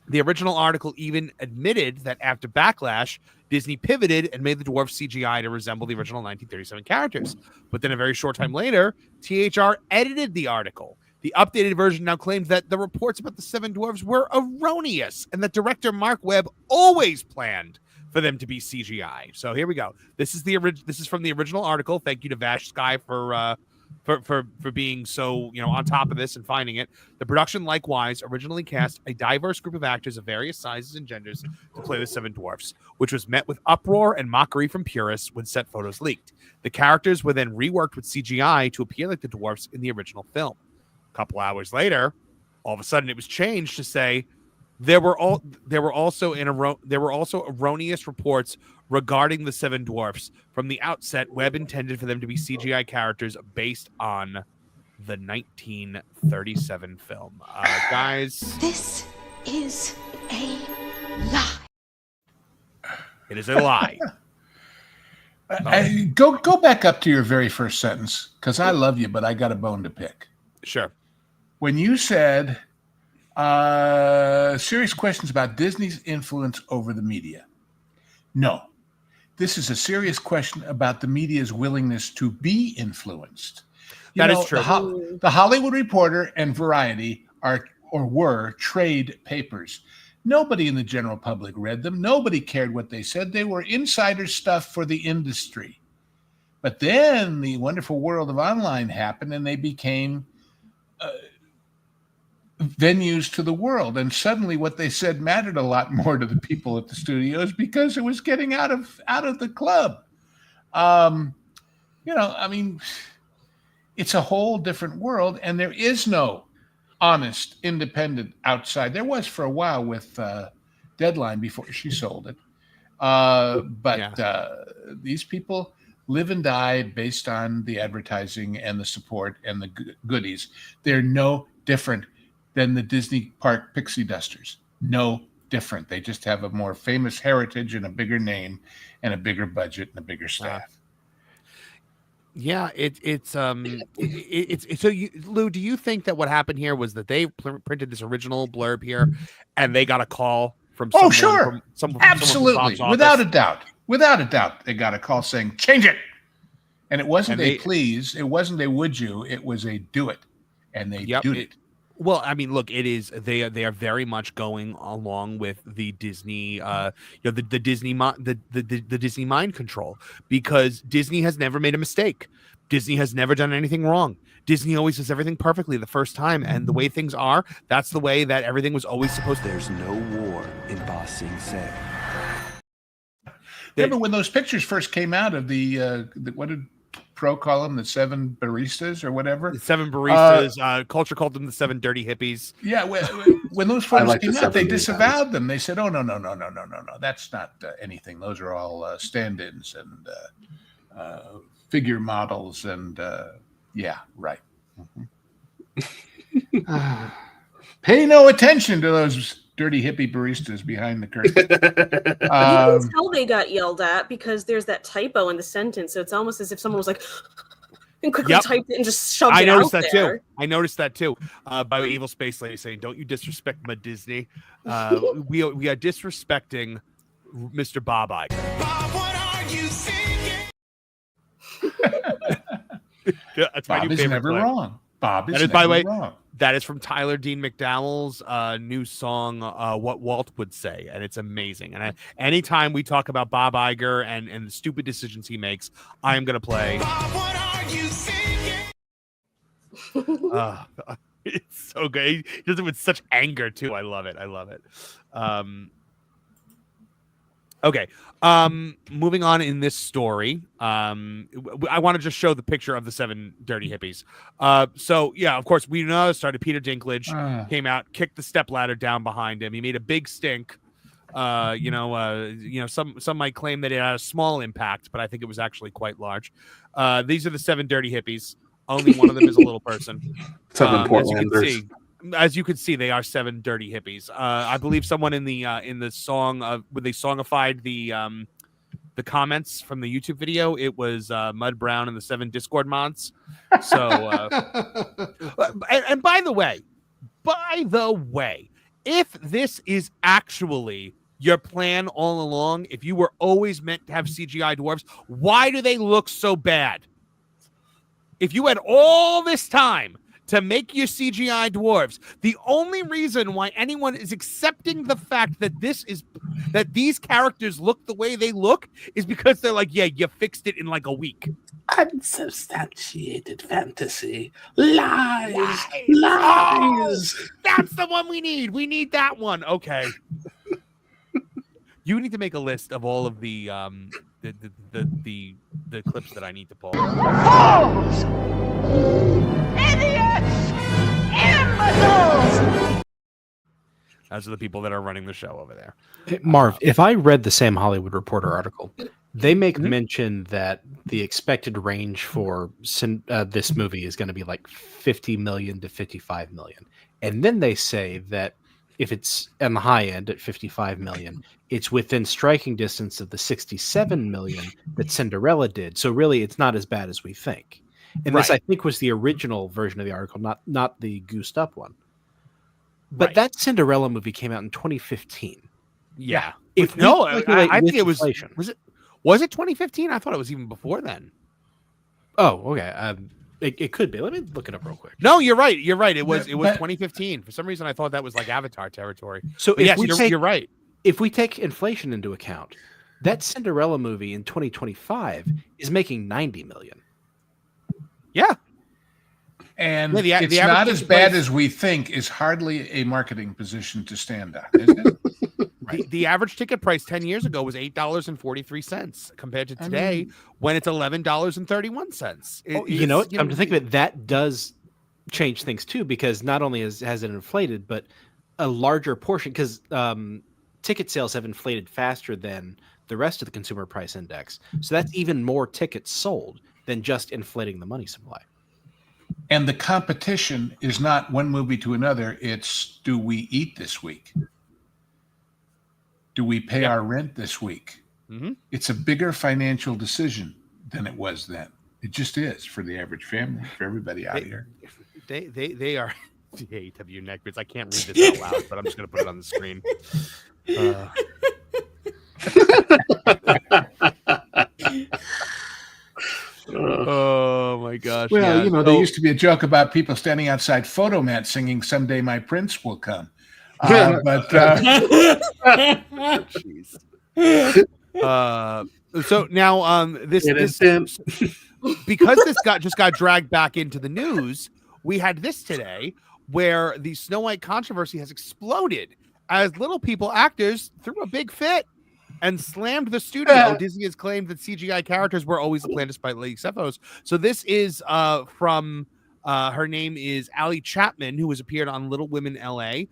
The original article even admitted that after Backlash, Disney pivoted and made the dwarfs CGI to resemble the original 1937 characters. But then a very short time later, THR edited the article. The updated version now claims that the reports about the 7 dwarves were erroneous and that director Mark Webb always planned for them to be CGI. So here we go. This is from the original article. Thank you to Vash Sky for being so on top of this and finding it. The production likewise originally cast a diverse group of actors of various sizes and genders to play the 7 dwarfs, which was met with uproar and mockery from purists when set photos leaked. The characters were then reworked with CGI to appear like the dwarfs in the original film. A couple hours later, all of a sudden it was changed to say there were also erroneous reports regarding the 7 dwarfs. From the outset, Webb intended for them to be CGI characters based on the 1937 film. Guys, this is a lie. It is a lie. Go back up to your very first sentence, because I love you, but I got a bone to pick. Sure. When you said serious questions about Disney's influence over the media. No, this is a serious question about the media's willingness to be influenced. That is true. The Hollywood Reporter and Variety were trade papers. Nobody in the general public read them. Nobody cared what they said. They were insider stuff for the industry. But then the wonderful world of online happened, and they became venues to the world. And suddenly what they said mattered a lot more to the people at the studios because it was getting out of the club. It's a whole different world, and there is no honest, independent outside. There was for a while with Deadline before she sold it. These people live and die based on the advertising and the support and the goodies. They're no different than the Disney Park Pixie Dusters. No different. They just have a more famous heritage and a bigger name and a bigger budget and a bigger staff. Yeah, it's so Lou, do you think that what happened here was that they printed this original blurb here and they got a call from someone? Oh, sure. Absolutely. Without a doubt. They got a call saying, change it. And it wasn't a please. It wasn't a would you. It was a do it. And they did it. Well, I mean, look, it is they are very much going along with the Disney, the Disney the Disney mind control, because Disney has never made a mistake. Disney has never done anything wrong. Disney always does everything perfectly the first time, and the way things are, that's the way that everything was always supposed to. There's no war in Ba Sing Se. Remember when those pictures first came out of the what did Pro call them, the 7 baristas or whatever? The 7 baristas. Culture called them the 7 dirty hippies. Yeah, when those photos came out, they disavowed them. They said, "Oh no, that's not anything. Those are all stand-ins and figure models." And yeah, right. Mm-hmm. Pay no attention to those dirty hippie baristas behind the curtain. You can tell they got yelled at because there's that typo in the sentence. So it's almost as if someone was like, and quickly typed it and just shoved it out there. I noticed that too. By the evil space lady saying, "Don't you disrespect my Disney." We are disrespecting Mr. Bob Iger. Bob, what are you singing? That's my Bob new is favorite never play. wrong. Bob is That is, never by the way, wrong. that is from Tyler Dean McDowell's new song, "What Walt Would Say," and it's amazing. And anytime we talk about Bob Iger and the stupid decisions he makes, I am going to play. Bob, what are you singing? It's so good. He does it with such anger too. I love it. Okay. Moving on in this story. I want to just show the picture of the 7 dirty hippies. So yeah, of course, we know it started. Peter Dinklage came out, kicked the stepladder down behind him. He made a big stink. Some might claim that it had a small impact, but I think it was actually quite large. These are the 7 dirty hippies. Only one of them is a little person. 7 Portlanders. As you can see, they are 7 dirty hippies. I believe someone in the song when they songified the comments from the YouTube video, it was Mud Brown and the 7 Discord mods. So, and by the way, if this is actually your plan all along, if you were always meant to have CGI dwarves, why do they look so bad? If you had all this time to make your CGI dwarves, the only reason why anyone is accepting the fact that these characters look the way they look is because they're like, yeah, you fixed it in like a week. Unsubstantiated fantasy. Lies. Oh, that's the one we need. We need that one. Okay. You need to make a list of all of the clips that I need to pull. Fools! Idiots! Imbeciles! Those are the people that are running the show over there. Hey, Marv, if I read the Sam Hollywood Reporter article, they make mention that the expected range for this movie is going to be like 50 million to 55 million. And then they say that if it's on the high end at 55 million, it's within striking distance of the 67 million that Cinderella did. So really, it's not as bad as we think. And this, I think, was the original version of the article, not the goosed up one. But that Cinderella movie came out in 2015. Yeah. I think it was. Was it 2015? I thought it was even before then. Oh, okay. It could be. Let me look it up real quick. No, you're right. You're right. It was 2015. For some reason, I thought that was like Avatar territory. So yes, you're right. If we take inflation into account, that Cinderella movie in 2025 is making 90 million. Yeah. And Yeah, it's not as bad as we think is hardly a marketing position to stand on, is it? The average ticket price 10 years ago was $8.43 compared to today when it's $11.31. You know, come to think of it, that does change things too, because not only has it inflated, but a larger portion, because ticket sales have inflated faster than the rest of the consumer price index. So that's even more tickets sold than just inflating the money supply. And the competition is not one movie to another. It's, do we eat this week? Do we pay our rent this week? Mm-hmm. It's a bigger financial decision than it was then. It just is for the average family, for everybody out here. They are AW neckbeards. I can't read this out loud, but I'm just going to put it on the screen. Oh my my gosh. Well, yeah. there used to be a joke about people standing outside Photomat singing "Someday My Prince Will Come." Jeez. So now this because this just got dragged back into the news, we had this today where the Snow White controversy has exploded as Little People actors threw a big fit and slammed the studio. Disney has claimed that CGI characters were always the plan despite late CFOs. So this is from her name is Allie Chapman, who has appeared on Little Women LA.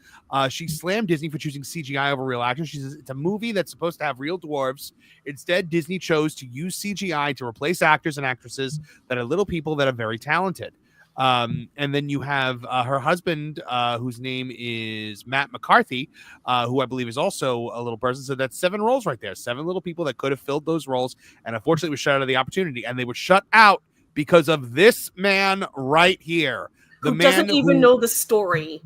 She slammed Disney for choosing CGI over real actors. She says it's a movie that's supposed to have real dwarves. Instead, Disney chose to use CGI to replace actors and actresses that are little people that are very talented. And then you have her husband, whose name is Matt McCarthy, who I believe is also a little person. So that's 7 roles right there. 7 little people that could have filled those roles, and unfortunately was shut out of the opportunity. And they were shut out because of this man right here. Who doesn't even know the story.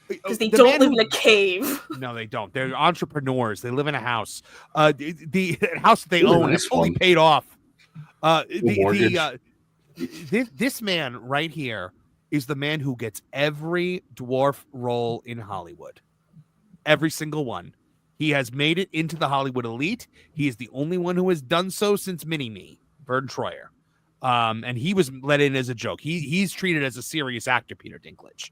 Because they don't live in a cave. No, they don't. They're entrepreneurs. They live in a house. The house that they own is fully paid off. This man right here is the man who gets every dwarf role in Hollywood. Every single one. He has made it into the Hollywood elite. He is the only one who has done so since Mini-Me, Vern Troyer. And he was let in as a joke. He's treated as a serious actor, Peter Dinklage.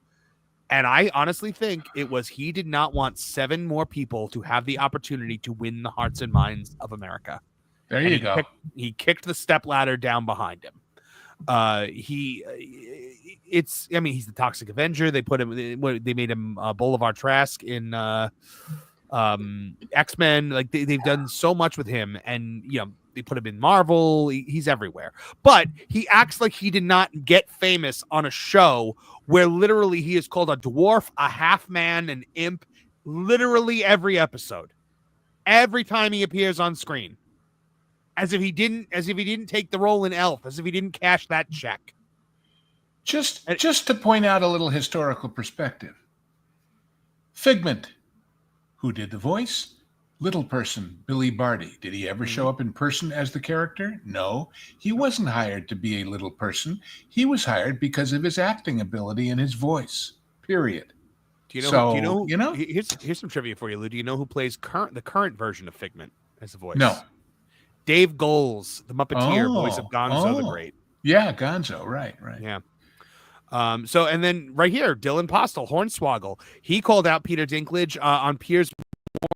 And I honestly think it was he did not want 7 more people to have the opportunity to win the hearts and minds of America. There you go. He kicked the stepladder down behind him. He's the Toxic Avenger. They put him. They made him Bolivar Trask in X-Men. Like they've done so much with him, and they put him in Marvel. He's everywhere. But he acts like he did not get famous on a show where literally he is called a dwarf, a half man, an imp, literally every episode, every time he appears on screen, as if he didn't take the role in Elf, as if he didn't cash that check. Just to point out a little historical perspective. Figment, who did the voice? Little Person, Billy Barty. Did he ever show up in person as the character? No, he wasn't hired to be a little person. He was hired because of his acting ability and his voice. Period. Do you know? Here's some trivia for you, Lou. Do you know who plays the current version of Figment as the voice? No. Dave Goelz, the Muppeteer, voice of Gonzo the Great. Yeah, Gonzo. Right. Yeah. So and then right here, Dylan Postel, Hornswoggle. He called out Peter Dinklage on Piers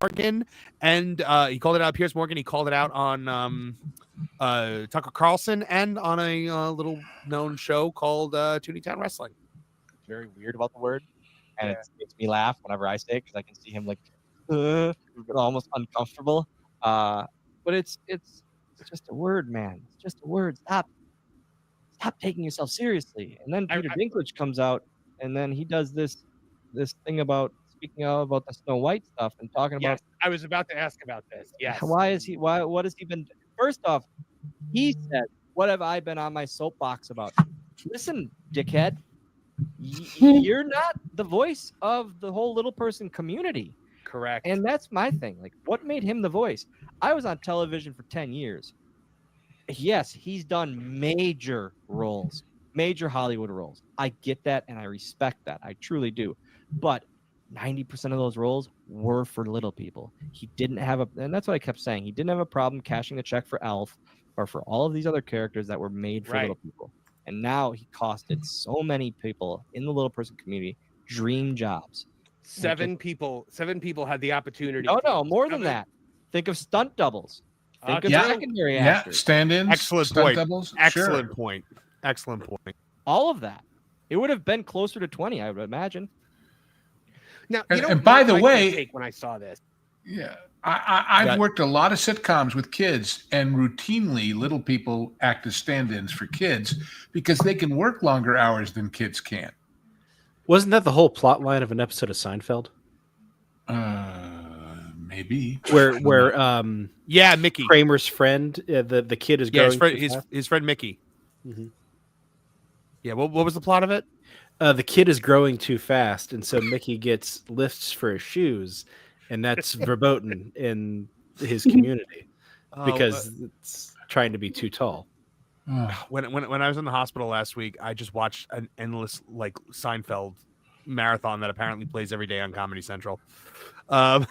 Morgan, and he called it out Piers Morgan. He called it out on Tucker Carlson and on a little known show called Tooney Town Wrestling. Very weird about the word, and it makes me laugh whenever I say it because I can see him like almost uncomfortable. But it's just a word, man. It's just a word. Stop taking yourself seriously. And then Peter Dinklage comes out, and then he does this thing about speaking about the Snow White stuff and talking about. Yes, I was about to ask about this. Yes. What has he been? First off, he said, "What have I been on my soapbox about?" Listen, dickhead, you're not the voice of the whole little person community. Correct. And that's my thing. Like, what made him the voice? I was on television for 10 years. Yes, he's done major roles, major Hollywood roles. I get that, and I respect that. I truly do. But 90% of those roles were for little people. He didn't have and that's what I kept saying. He didn't have a problem cashing a check for Elf or for all of these other characters that were made for little people. And now he costed so many people in the little person community dream jobs. 7 people had the opportunity. No, more than that. Think of stunt doubles. Think of secondary actors. Stand-ins. Excellent stunt point. Doubles. Excellent Sure. point. Excellent point. All of that. It would have been closer to 20, I would imagine. Now, and by the way, when I saw this, yeah, I've worked a lot of sitcoms with kids, and routinely little people act as stand-ins for kids because they can work longer hours than kids can. Wasn't that the whole plot line of an episode of Seinfeld? Maybe. Where Mickey Kramer's friend, the kid is growing. His friend Mickey. Mm-hmm. Yeah, what was the plot of it? The kid is growing too fast, and so Mickey gets lifts for his shoes, and that's verboten in his community because it's trying to be too tall. When I was in the hospital last week, I just watched an endless like Seinfeld marathon that apparently plays every day on Comedy Central. I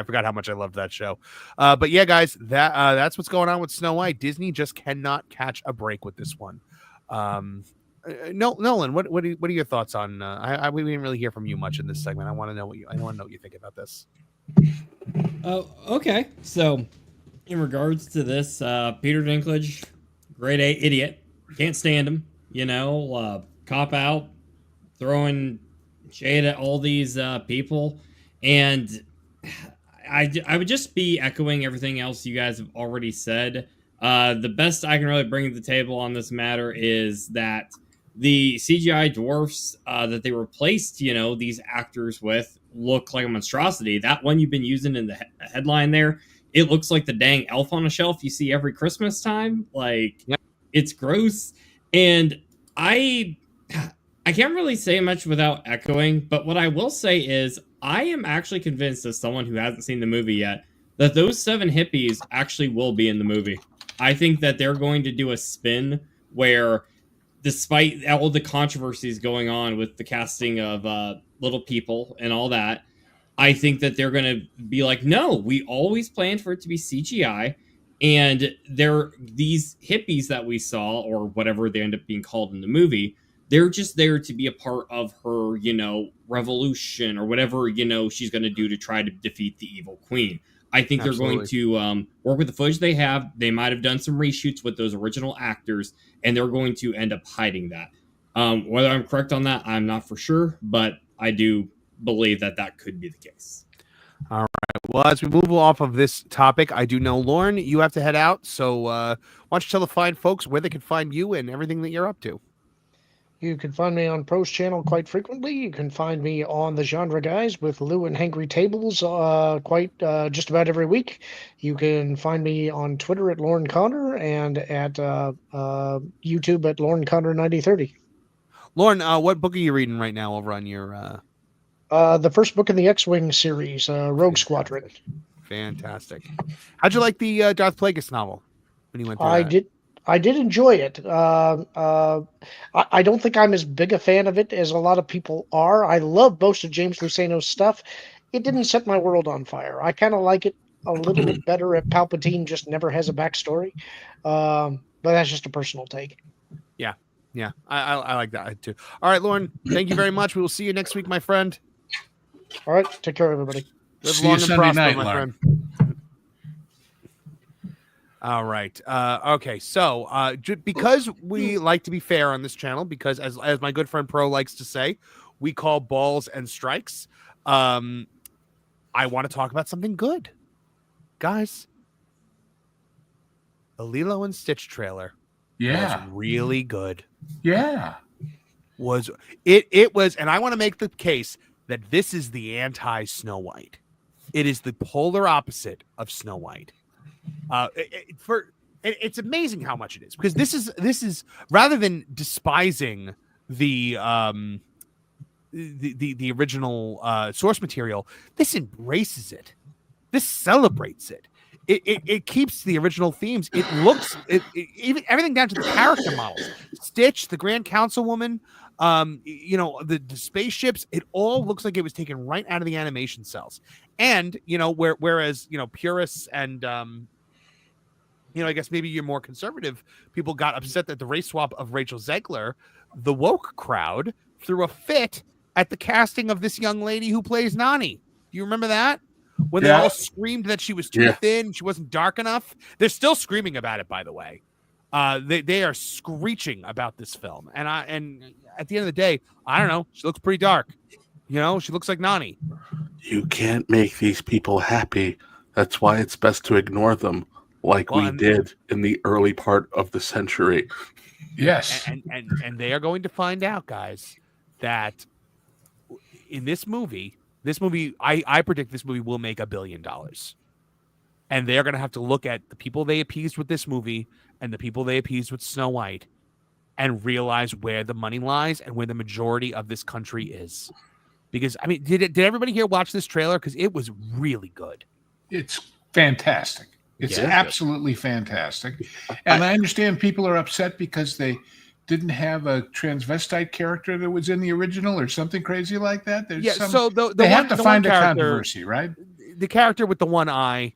forgot how much I loved that show. But yeah, guys, that's what's going on with Snow White. Disney just cannot catch a break with this one. Nolan, what are your thoughts on? We didn't really hear from you much in this segment. I want to know what you think about this. Okay. So, in regards to this, Peter Dinklage, grade A idiot, can't stand him. Cop out, throwing shade at all these people, and I would just be echoing everything else you guys have already said. The best I can really bring to the table on this matter is that the CGI dwarfs that they replaced, these actors with look like a monstrosity. That one you've been using in the headline there, it looks like the dang elf on a shelf you see every Christmas time. It's gross. And I can't really say much without echoing, but what I will say is I am actually convinced, as someone who hasn't seen the movie yet, that those 7 hippies actually will be in the movie. I think that they're going to do a spin where, despite all the controversies going on with the casting of little people and all that, I think that they're going to be like, no, we always planned for it to be CGI. And these hippies that we saw, or whatever they end up being called in the movie, they're just there to be a part of her, revolution or whatever, she's going to do to try to defeat the evil queen. I think they're going to work with the footage they have. They might have done some reshoots with those original actors, and they're going to end up hiding that. Whether I'm correct on that, I'm not for sure, but I do believe that could be the case. All right. Well, as we move off of this topic, I do know, Lauren, you have to head out. So why don't you tell the fine folks where they can find you and everything that you're up to? You can find me on Pro's channel quite frequently. You can find me on The Genre Guys with Lou and Hangry Tables just about every week. You can find me on Twitter at Lauren Connor and at YouTube at Lauren Connor 9030. Lauren, what book are you reading right now over on your... The first book in the X-Wing series, Rogue Squadron. Fantastic. How'd you like the Darth Plagueis novel when you went through I did enjoy it. I don't think I'm as big a fan of it as a lot of people are. I love most of James Luceno's stuff. It didn't set my world on fire. I kind of like it a little bit better if Palpatine just never has a backstory. But that's just a personal take. Yeah. I like that too. All right, Lauren, thank you very much. We will see you next week, my friend. All right. Take care, everybody. Live long and prosper, my friend. All right. Okay. So, because we like to be fair on this channel, because as my good friend Pro likes to say, we call balls and strikes. I want to talk about something good, guys. The Lilo and Stitch trailer, was really good. Yeah, it was, and I want to make the case that this is the anti-Snow White. It is the polar opposite of Snow White. It's amazing how much it is, because this is rather than despising the original source material, this embraces it. This celebrates it. It keeps the original themes. It looks even everything down to the character models. Stitch, the Grand Councilwoman, the spaceships. It all looks like it was taken right out of the animation cells. And whereas purists and I guess maybe you're more conservative people got upset that the race swap of Rachel Zegler, the woke crowd threw a fit at the casting of this young lady who plays Nani. Do you remember that? When they all screamed that she was too thin, she wasn't dark enough. They're still screaming about it, by the way. They are screeching about this film. And at the end of the day, I don't know. She looks pretty dark. She looks like Nani. You can't make these people happy. That's why it's best to ignore them, like we did in the early part of the century. Yes. And they are going to find out, guys, that in this movie, I predict this movie will make $1 billion. And they're going to have to look at the people they appeased with this movie and the people they appeased with Snow White and realize where the money lies and where the majority of this country is. Because, I mean, did everybody here watch this trailer? Because it was really good. It's fantastic. It's absolutely fantastic. And I understand people are upset because they didn't have a transvestite character that was in the original or something crazy like that. There's they have to find a controversy, right? The character with the one eye,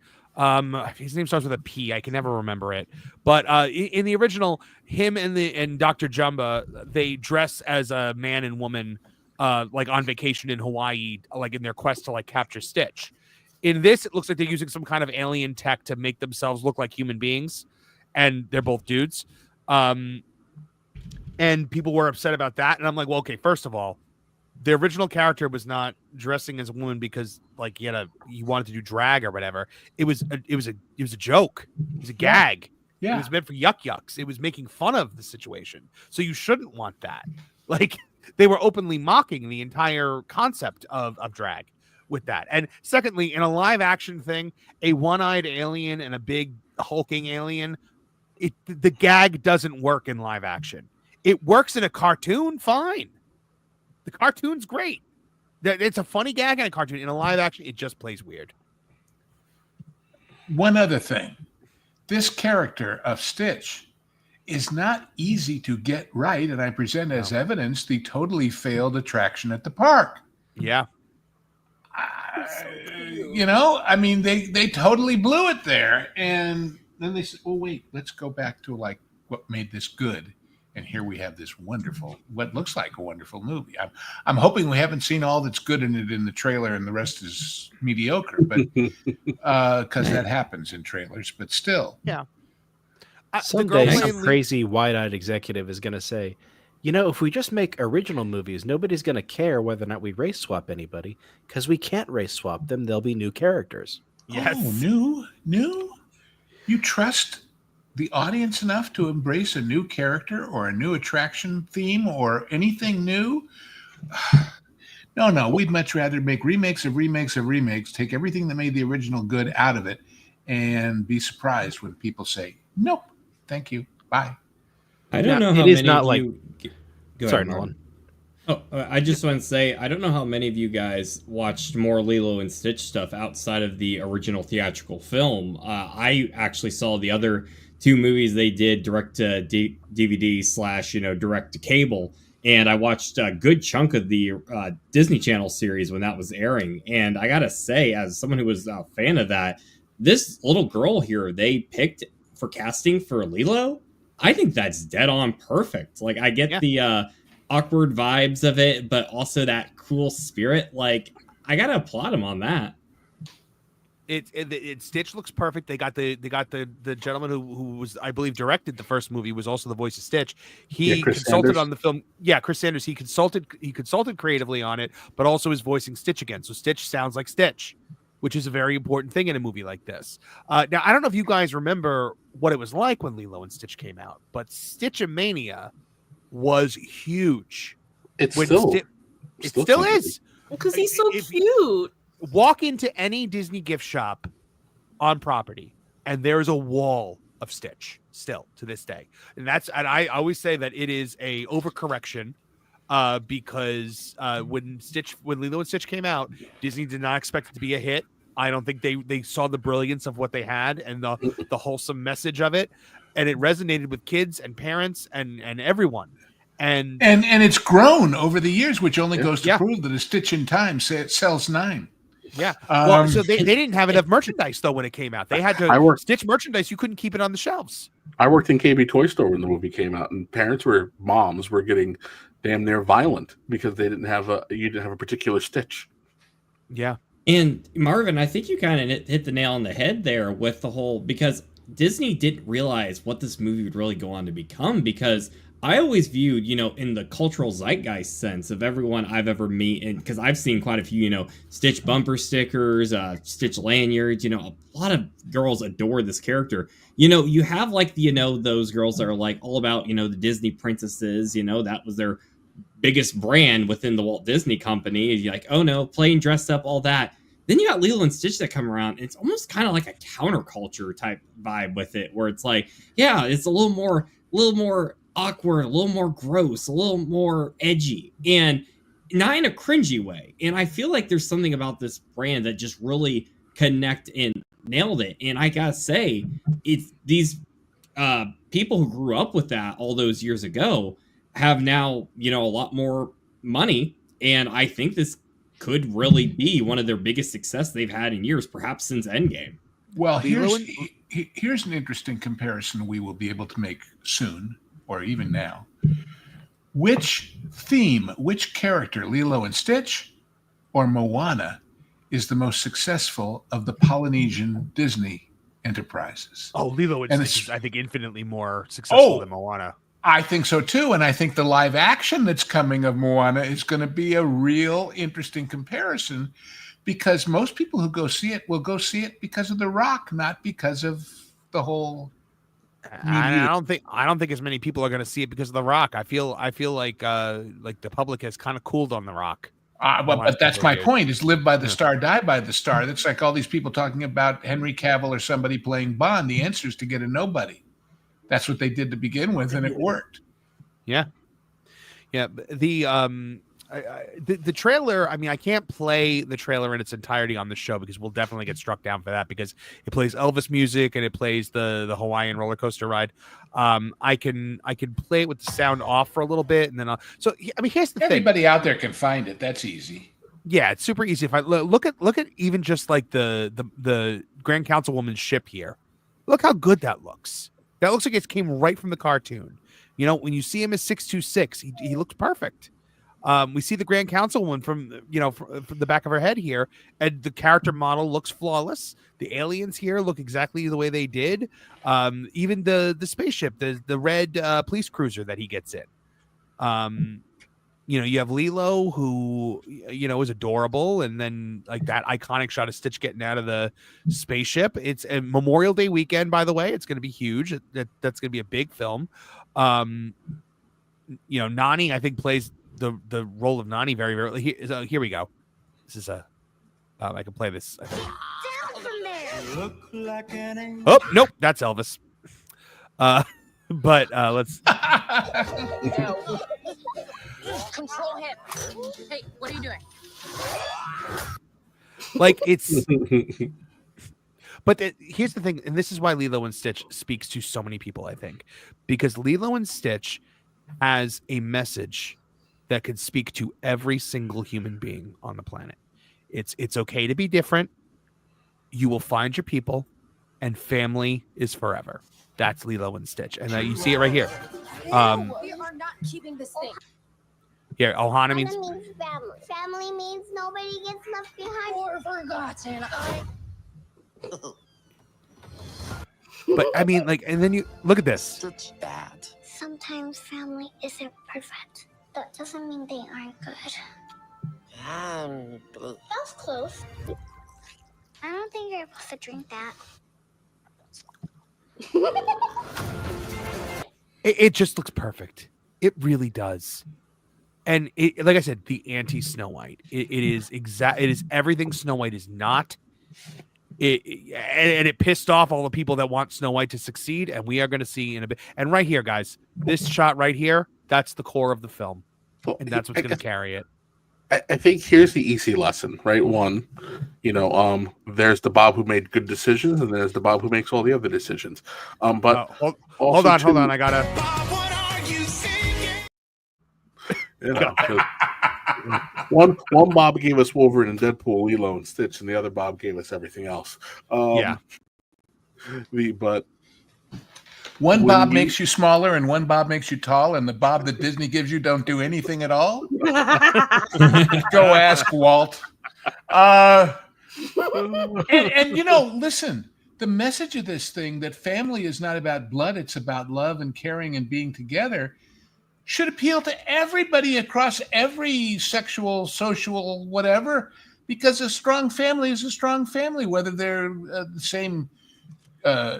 his name starts with a P. I can never remember it. But in the original, him and Dr. Jumba, they dress as a man and woman, like on vacation in Hawaii, like in their quest to like capture Stitch. In this, it looks like they're using some kind of alien tech to make themselves look like human beings, and they're both dudes. And people were upset about that, and I'm like, well, okay. First of all, the original character was not dressing as a woman because like he wanted to do drag or whatever. It was a joke. It was a gag. Yeah. It was meant for yucks. It was making fun of the situation. So you shouldn't want that. Like they were openly mocking the entire concept of drag with that. And secondly, in a live action thing, a one-eyed alien and a big hulking alien, the gag doesn't work in live action. It works in a cartoon, fine. The cartoon's great. It's a funny gag in a cartoon. In a live action, it just plays weird. One other thing. This character of Stitch is not easy to get right, and I present as evidence the totally failed attraction at the park. Yeah. I mean, they totally blew it there. And then they said, oh, wait, let's go back to like what made this good. And here we have this wonderful, what looks like a wonderful movie. I'm hoping we haven't seen all that's good in it in the trailer and the rest is mediocre, but because that happens in trailers, but still. Yeah. Someday some crazy wide-eyed executive is going to say, if we just make original movies, nobody's going to care whether or not we race swap anybody because we can't race swap them. There'll be new characters. Yes. Oh, new? You trust the audience enough to embrace a new character or a new attraction theme or anything new? No, we'd much rather make remakes of remakes of remakes, take everything that made the original good out of it, and be surprised when people say, nope, thank you, bye. I don't know how it is many not of like... you... Go Sorry, ahead, Nolan. Oh, I just want to say, I don't know how many of you guys watched more Lilo and Stitch stuff outside of the original theatrical film. I actually saw the other two movies they did direct to DVD / direct to cable, and I watched a good chunk of the Disney Channel series when that was airing. And I gotta say, as someone who was a fan of that, this little girl here they picked for casting for Lilo, I think that's dead on perfect. Like I get the awkward vibes of it, but also that cool spirit. Like I gotta applaud him on that. It Stitch looks perfect. They got the gentleman who was, I believe, directed the first movie, was also the voice of Stitch. He consulted on the film. Yeah, Chris Sanders. He consulted creatively on it, but also is voicing Stitch again. So Stitch sounds like Stitch, which is a very important thing in a movie like this. Now, I don't know if you guys remember what it was like when Lilo and Stitch came out, but Stitch-a-mania was huge. It still is. Because he's so cute. Walk into any Disney gift shop on property, and there's a wall of Stitch still to this day. And I always say that it is a overcorrection because when Lilo and Stitch came out, Disney did not expect it to be a hit. I don't think they saw the brilliance of what they had and the wholesome message of it, and it resonated with kids and parents and everyone. And it's grown over the years, which only goes to prove that a Stitch in Time sells 9. Yeah. Well, so they didn't have enough merchandise though when it came out. They had to Stitch merchandise. You couldn't keep it on the shelves. I worked in KB Toy Store when the movie came out, and moms were getting damn near violent because you didn't have a particular Stitch. Yeah. And Marvin, I think you kind of hit the nail on the head there with the whole, because Disney didn't realize what this movie would really go on to become, because I always viewed, in the cultural zeitgeist sense of everyone I've ever met, and because I've seen quite a few, Stitch bumper stickers, Stitch lanyards, a lot of girls adore this character. You have like, those girls that are like all about, the Disney princesses, that was their biggest brand within the Walt Disney Company. You're like, oh no, playing dressed up, all that. Then you got Lilo and Stitch that come around. And it's almost kind of like a counterculture type vibe with it, where it's like, yeah, it's a little more awkward, a little more gross, a little more edgy, and not in a cringy way. And I feel like there's something about this brand that just really connect and nailed it. And I gotta say, it's these people who grew up with that all those years ago have now, a lot more money. And I think this could really be one of their biggest success they've had in years, perhaps since Endgame. Well, here's an interesting comparison we will be able to make soon, or even now. Which character, Lilo and Stitch or Moana, is the most successful of the Polynesian Disney enterprises? Oh, Lilo and Stitch is, I think, infinitely more successful than Moana. I think so too, and I think the live action that's coming of Moana is going to be a real interesting comparison, because most people who go see it will go see it because of The Rock, not because of the whole. I don't think as many people are going to see it because of The Rock. I feel like the public has kind of cooled on The Rock. But that's my point: is live by the star, die by the star. That's like all these people talking about Henry Cavill or somebody playing Bond. The answer is to get a nobody. That's what they did to begin with, and it worked. Yeah. The trailer. I mean, I can't play the trailer in its entirety on the show because we'll definitely get struck down for that, because it plays Elvis music and it plays the Hawaiian roller coaster ride. I can play it with the sound off for a little bit, and then here's the thing. Everybody out there can find it. That's easy. Yeah, it's super easy. If I look at even just like the Grand Councilwoman's ship here, look how good that looks. That looks like it came right from the cartoon. When you see him as 626, he looks perfect. We see the Grand Councilwoman from the back of her head here, and the character model looks flawless. The aliens here look exactly the way they did. Even the spaceship, the red police cruiser that he gets in. You have Lilo, who is adorable, and then like that iconic shot of Stitch getting out of the spaceship. It's a Memorial Day weekend, by the way. It's going to be huge. That's going to be a big film. Nani, I think, plays the role of Nani very, very. Here we go. This is I can play this, I think. Look like an angel. Oh nope, that's Elvis. But let's. Control him. Hey, what are you doing? Like it's. But here's the thing, and this is why Lilo and Stitch speaks to so many people, I think, because Lilo and Stitch has a message that could speak to every single human being on the planet. It's okay to be different. You will find your people, and family is forever. That's Lilo and Stitch, and you see it right here. We are not keeping this thing. Here, Ohana means family. Family means nobody gets left behind or forgotten. But I mean, like, and then you look at this. That's bad. Sometimes family isn't perfect. That doesn't mean they aren't good. That was close. I don't think you're supposed to drink that. It just looks perfect. It really does. And like I said, the anti-Snow White. It is everything Snow White is not. And it pissed off all the people that want Snow White to succeed, and we are going to see in a bit. And right here, guys, this shot right here, that's the core of the film, and that's what's going to carry it. I think here's the easy lesson, right? One, there's the Bob who made good decisions, and there's the Bob who makes all the other decisions. But hold on, I gotta. One Bob gave us Wolverine and Deadpool, Lilo and Stitch, and the other Bob gave us everything else. But one Bob makes you smaller, and one Bob makes you tall, and the Bob that Disney gives you don't do anything at all. Go ask Walt. And listen. The message of this thing, that family is not about blood, it's about love and caring and being together, should appeal to everybody across every sexual, social, whatever, because a strong family is a strong family, whether they're the same,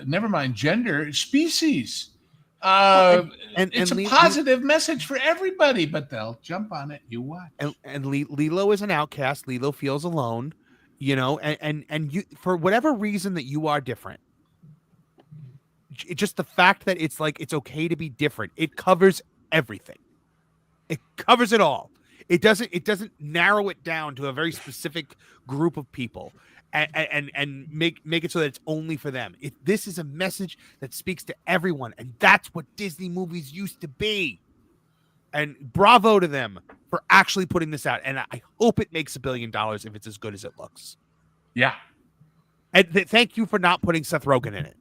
never mind gender, species. It's a positive message for everybody, but they'll jump on it. You watch. And Lilo is an outcast. Lilo feels alone, and you, for whatever reason that you are different. Just the fact that it's like, it's okay to be different. It covers everything. It covers it all. It doesn't narrow it down to a very specific group of people. and make it so that it's only for them. This is a message that speaks to everyone, and that's what Disney movies used to be. And bravo to them for actually putting this out. And I hope it makes $1 billion if it's as good as it looks. Yeah. And thank you for not putting Seth Rogen in it.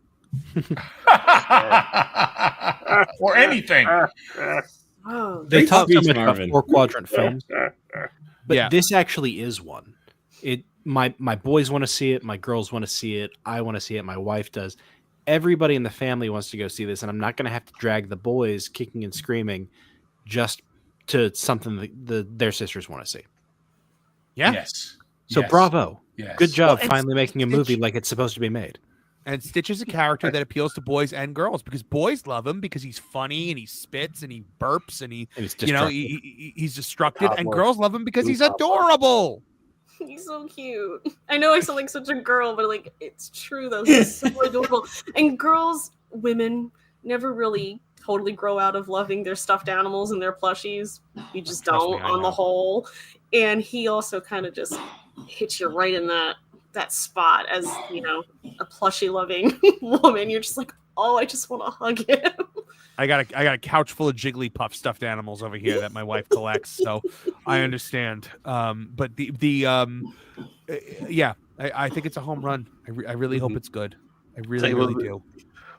Or anything. They talk so much about Marvin. 4-quadrant films, but Yeah. this actually is one. My boys want to see it. My girls want to see it. I want to see it. My wife does. Everybody in the family wants to go see this, and I'm not going to have to drag the boys kicking and screaming just to something that their sisters want to see. Yeah. Yes. So Yes. bravo. Yes. Good job Well, finally making a movie like it's supposed to be made. And Stitch is a character that appeals to boys and girls because boys love him because he's funny and he spits and he burps and he's destructive. He's destructive, and Toddler. girls love him because he's adorable. He's so cute. I know I sound like such a girl, but like it's true though. He's so adorable. And women never really totally grow out of loving their stuffed animals and their plushies. You just Trust don't me, I on the know. whole. And he also kind of just hits you right in that spot as, a plushie loving woman. You're just like, oh, I just want to hug him. I got a couch full of Jigglypuff stuffed animals over here that my wife collects, so I understand. But I think it's a home run. I really hope it's good. I really, really do.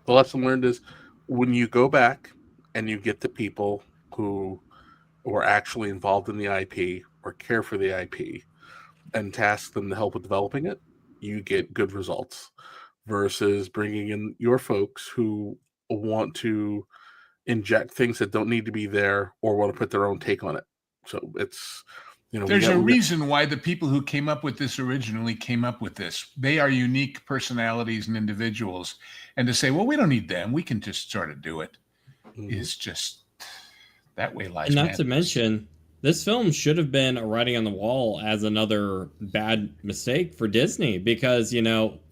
The lesson learned is when you go back and you get the people who were actually involved in the IP or care for the IP and task them to help with developing it, you get good results versus bringing in your folks who want to inject things that don't need to be there or want to put their own take on it. So it's, there's a reason why the people who came up with this originally came up with this. They are unique personalities and individuals. And to say, well, we don't need them, we can just sort of do it, is just that way lies. And not madness. to mention, this film should have been a writing on the wall as another bad mistake for Disney because,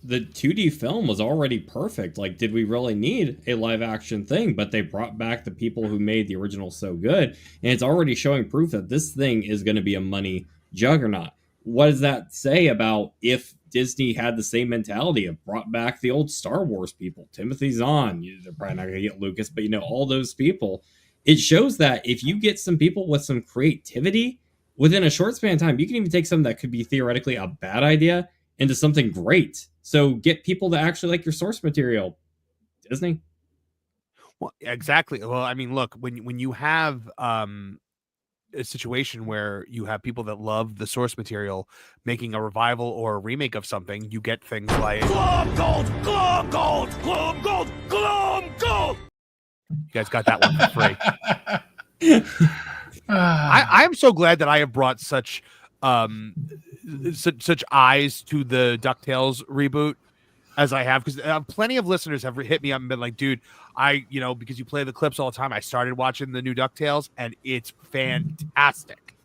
the 2D film was already perfect. Like, did we really need a live action thing? But they brought back the people who made the original so good. And it's already showing proof that this thing is going to be a money juggernaut. What does that say about if Disney had the same mentality of brought back the old Star Wars people? Timothy Zahn, they're probably not going to get Lucas, but all those people. It shows that if you get some people with some creativity within a short span of time, you can even take something that could be theoretically a bad idea into something great. So get people to actually like your source material, Disney. Well, exactly. Well, I mean, look, when you have a situation where you have people that love the source material making a revival or a remake of something, you get things like Glum Gold, Glum Gold, Glum Gold, Glum Gold. You guys got that one for free. I'm so glad that I have brought such eyes to the DuckTales reboot as I have, because plenty of listeners have hit me up and been like, dude, because you play the clips all the time, I started watching the new DuckTales and it's fantastic.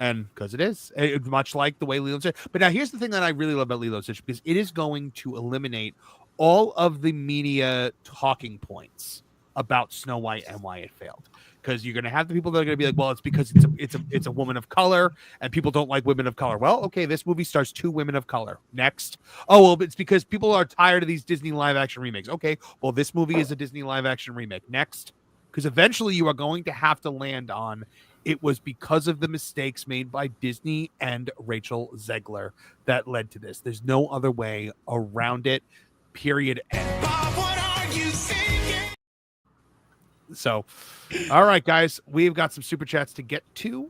And because it is much like the way Lilo and Stitch. But now here's the thing that I really love about Lilo and Stitch, because it is going to eliminate all of the media talking points about Snow White and why it failed. Because you're going to have the people that are going to be like, well, it's because it's a woman of color and people don't like women of color. Well, okay, this movie stars 2 women of color. Next. Oh, well, it's because people are tired of these Disney live action remakes. Okay, well, this movie is a Disney live action remake. Next. Because eventually you are going to have to land on it was because of the mistakes made by Disney and Rachel Zegler that led to this. There's no other way around it. Period. End. So, all right, guys, we've got some super chats to get to.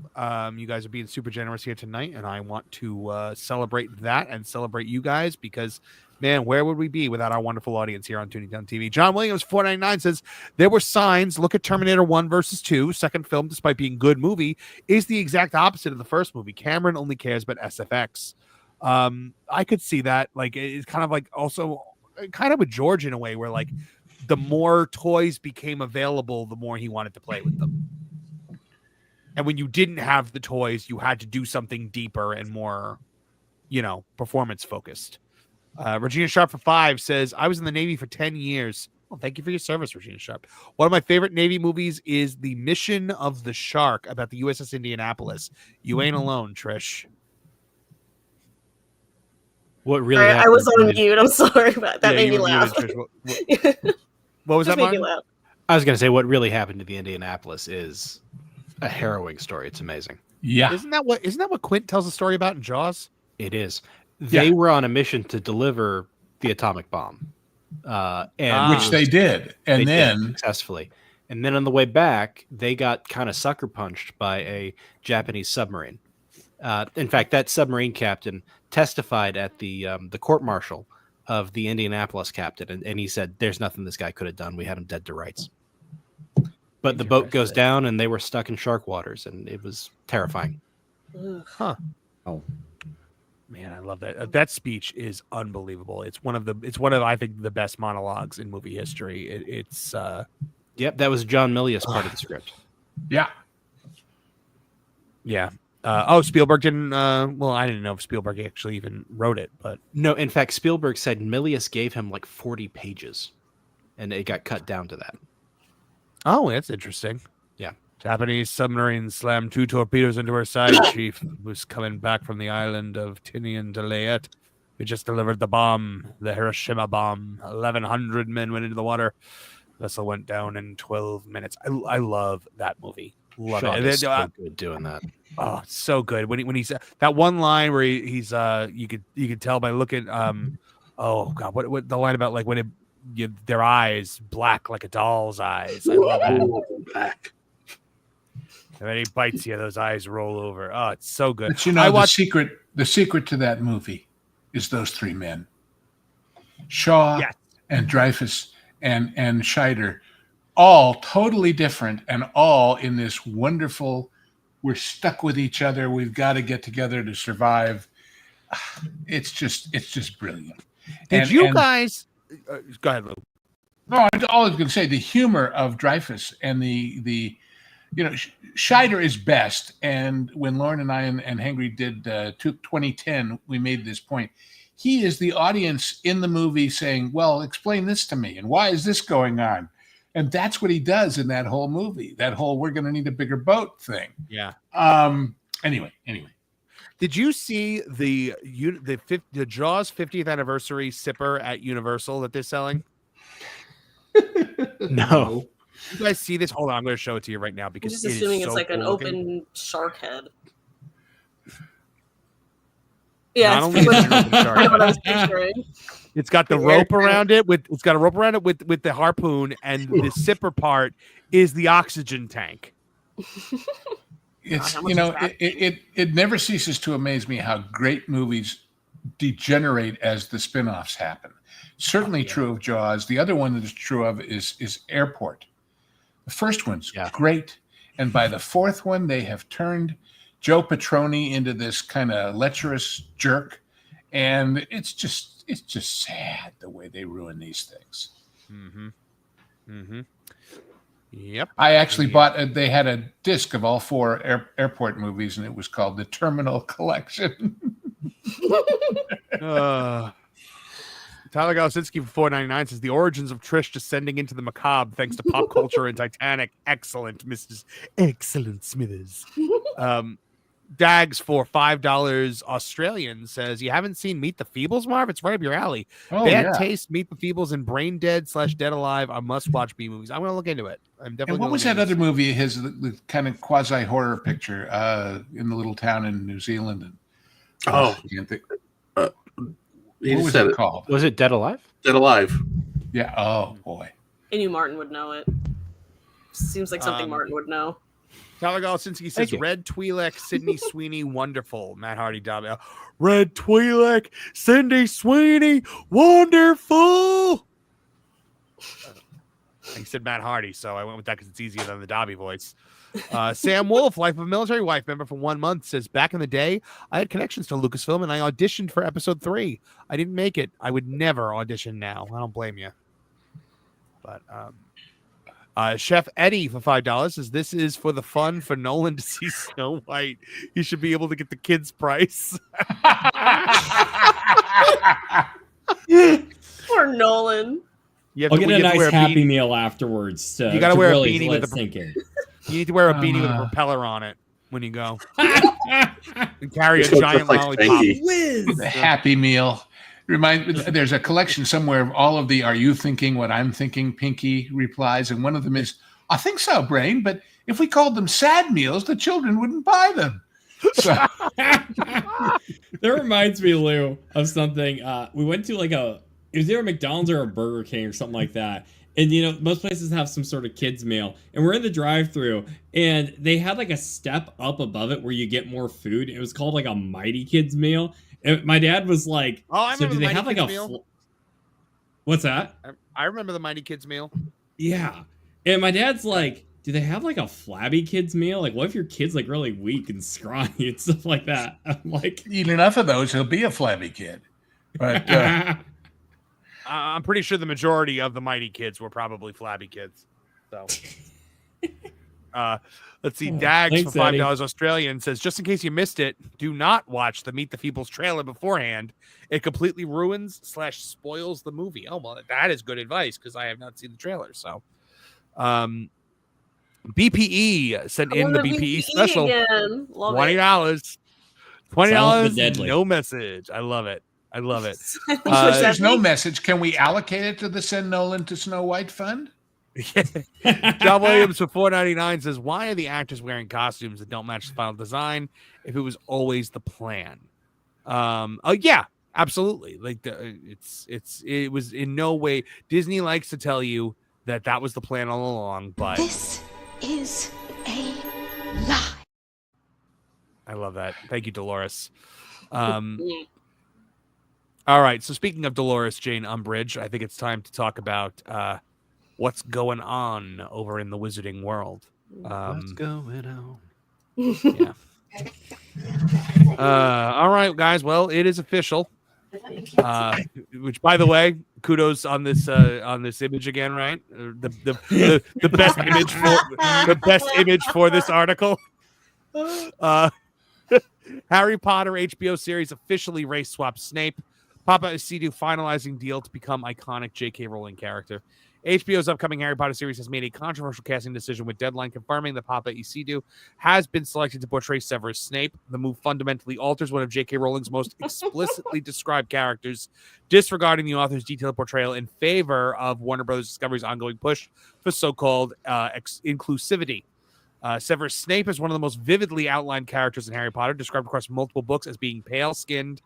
You guys are being super generous here tonight, and I want to celebrate that and celebrate you guys because, man, where would we be without our wonderful audience here on Tooney Town TV? John Williams 499 says there were signs. Look at Terminator 1 versus 2. Second film, despite being good movie, is the exact opposite of the first movie. Cameron only cares about SFX. I could see that. Like, it's kind of like also kind of with George in a way where like the more toys became available, the more he wanted to play with them. And when you didn't have the toys, you had to do something deeper and more, performance focused. Regina Sharp for 5 says, I was in the Navy for 10 years. Well, thank you for your service, Regina Sharp. One of my favorite Navy movies is The Mission of the Shark about the USS Indianapolis. You ain't alone, Trish. What really I was on mute. I'm sorry, but that made me laugh. What was that, made me Martin? laugh. I was going to say what really happened to the Indianapolis is a harrowing story. It's amazing. Yeah. Isn't that what Quint tells a story about in Jaws? It is. They were on a mission to deliver the atomic bomb. And which they did. And then successfully. And then on the way back, they got kind of sucker punched by a Japanese submarine. In fact, that submarine captain testified at the court martial of the Indianapolis captain, and he said, "There's nothing this guy could have done. We had him dead to rights." But the boat goes down, and they were stuck in shark waters, and it was terrifying. Huh? Oh, man, I love that. That speech is unbelievable. It's one of I think the best monologues in movie history. It's Yep, that was John Milius part of the script. Yeah. Yeah. Spielberg didn't. Well, I didn't know if Spielberg actually even wrote it, but no. In fact, Spielberg said Milius gave him like 40 pages, and it got cut down to that. Oh, that's interesting. Yeah. Japanese submarine slammed 2 torpedoes into her side. Chief was coming back from the island of Tinian to Leyte. We just delivered the bomb, the Hiroshima bomb. 1,100 men went into the water. Vessel went down in 12 minutes. I love that movie. Love Sean it. is so good doing that. Oh, so good. When he said that one line where he's you could tell by looking oh god, what the line about like when their eyes black like a doll's eyes. I love that. Black. And then he bites you, those eyes roll over. Oh, it's so good. But the secret to that movie is those 3 men. Shaw and Dreyfus and Scheider, all totally different and all in this wonderful, we're stuck with each other, we've got to get together to survive. It's just brilliant. Did you guys go ahead, Lou? No, all I was going to say, the humor of Dreyfus and the Scheider is best. And when Lauren and I and Hangry did 2010, we made this point. He is the audience in the movie saying, well, explain this to me. And why is this going on? And that's what he does in that whole movie, that whole we're going to need a bigger boat thing. Yeah. Anyway. Did you see the Jaws 50th anniversary sipper at Universal that they're selling? No. You guys see this? Hold on, I'm going to show it to you right now because I'm just assuming it's like an looking. open shark head. Yeah, Not only is it an open shark I know what I head. was picturing. It's got the rope around it with the harpoon, and the sipper part is the oxygen tank. It's it never ceases to amaze me how great movies degenerate as the spin-offs happen. Certainly true of Jaws. The other one that is true of is Airport. The first one's great, and by the fourth one, they have turned Joe Petroni into this kind of lecherous jerk, and it's just sad the way they ruin these things. Mm-hmm. Mm-hmm. Yep. I actually bought. They had a disc of all 4 airport movies, and it was called the Terminal Collection. Tyler Galasinski for $4.99 says the origins of Trish descending into the macabre thanks to pop culture and Titanic. Excellent, Mrs. Excellent Smithers. Dags for $5 Australian says you haven't seen Meet the Feebles, Marv? It's right up your alley. Bad Taste, Meet the Feebles, and Brain Dead / Dead Alive are must-watch B movies. I'm going to look into it. I'm definitely. And what was that other movie? His the kind of quasi horror picture in the little town in New Zealand. And, I can't think. What was it called? Was it Dead Alive? Dead Alive. Yeah. Oh boy. I knew Martin would know it. Seems like something Martin would know. Tyler Galasinski says Red Twi'lek, Sydney Sweeney, wonderful. Matt Hardy, Red Twi'lek, Cindy Sweeney, wonderful. He said Matt Hardy, so I went with that because it's easier than the Dobby voice. Sam Wolf, Life of a Military Wife member for 1 month, says back in the day, I had connections to Lucasfilm and I auditioned for episode 3. I didn't make it. I would never audition now. I don't blame you. But Chef Eddie for $5 says this is for the fun for Nolan to see Snow White. He should be able to get the kids' price. Poor Nolan. I'll get a nice Happy Meal afterwards. You got to wear really a beanie with a thinking. You need to wear a beanie with a propeller on it. when you go. And carry a giant lollipop. The Happy Meal. There's a collection somewhere of all of the "Are you thinking what I'm thinking?" Pinky replies, and one of them is, "I think so, Brain. But if we called them sad meals, the children wouldn't buy them." So. That reminds me, Lou, of something. We went to it was either a McDonald's or a Burger King or something like that. And, most places have some sort of kids meal. And we're in the drive-thru, and they had a step up above it where you get more food. It was called a Mighty Kids meal. And my dad was like, "Oh, I remember so do they have Kids meal. What's that?" I remember the Mighty Kids meal. Yeah. And my dad's like, do they have a flabby kids meal? What if your kid's really weak and scrawny and stuff like that? I'm like, eat enough of those, he'll be a flabby kid. But I'm pretty sure the majority of the Mighty Kids were probably flabby kids. So, let's see. Dags Thanks, for $5 Australian says, just in case you missed it, do not watch the Meet the Feebles trailer beforehand. It completely ruins / spoils the movie. Oh, well, that is good advice because I have not seen the trailer. So, BPE sent in the BPE special. $20. $20. No message. I love it. I love it. There's no message. Can we allocate it to the Send Nolan to Snow White fund? John Williams for $4.99 says, why are the actors wearing costumes that don't match the final design if it was always the plan? Yeah, absolutely. It was in no way. Disney likes to tell you that was the plan all along, but this is a lie. I love that. Thank you, Dolores. All right. So speaking of Dolores Jane Umbridge, I think it's time to talk about what's going on over in the wizarding world. What's going on? Yeah. All right, guys. Well, it is official. Which, by the way, kudos on this image again, right? The best image for this article. Harry Potter HBO series officially race swaps Snape. Papa Isidu finalizing deal to become iconic J.K. Rowling character. HBO's upcoming Harry Potter series has made a controversial casting decision with Deadline confirming that Papa Isidu has been selected to portray Severus Snape. The move fundamentally alters one of J.K. Rowling's most explicitly described characters, disregarding the author's detailed portrayal in favor of Warner Bros. Discovery's ongoing push for so-called inclusivity. Severus Snape is one of the most vividly outlined characters in Harry Potter, described across multiple books as being pale-skinned,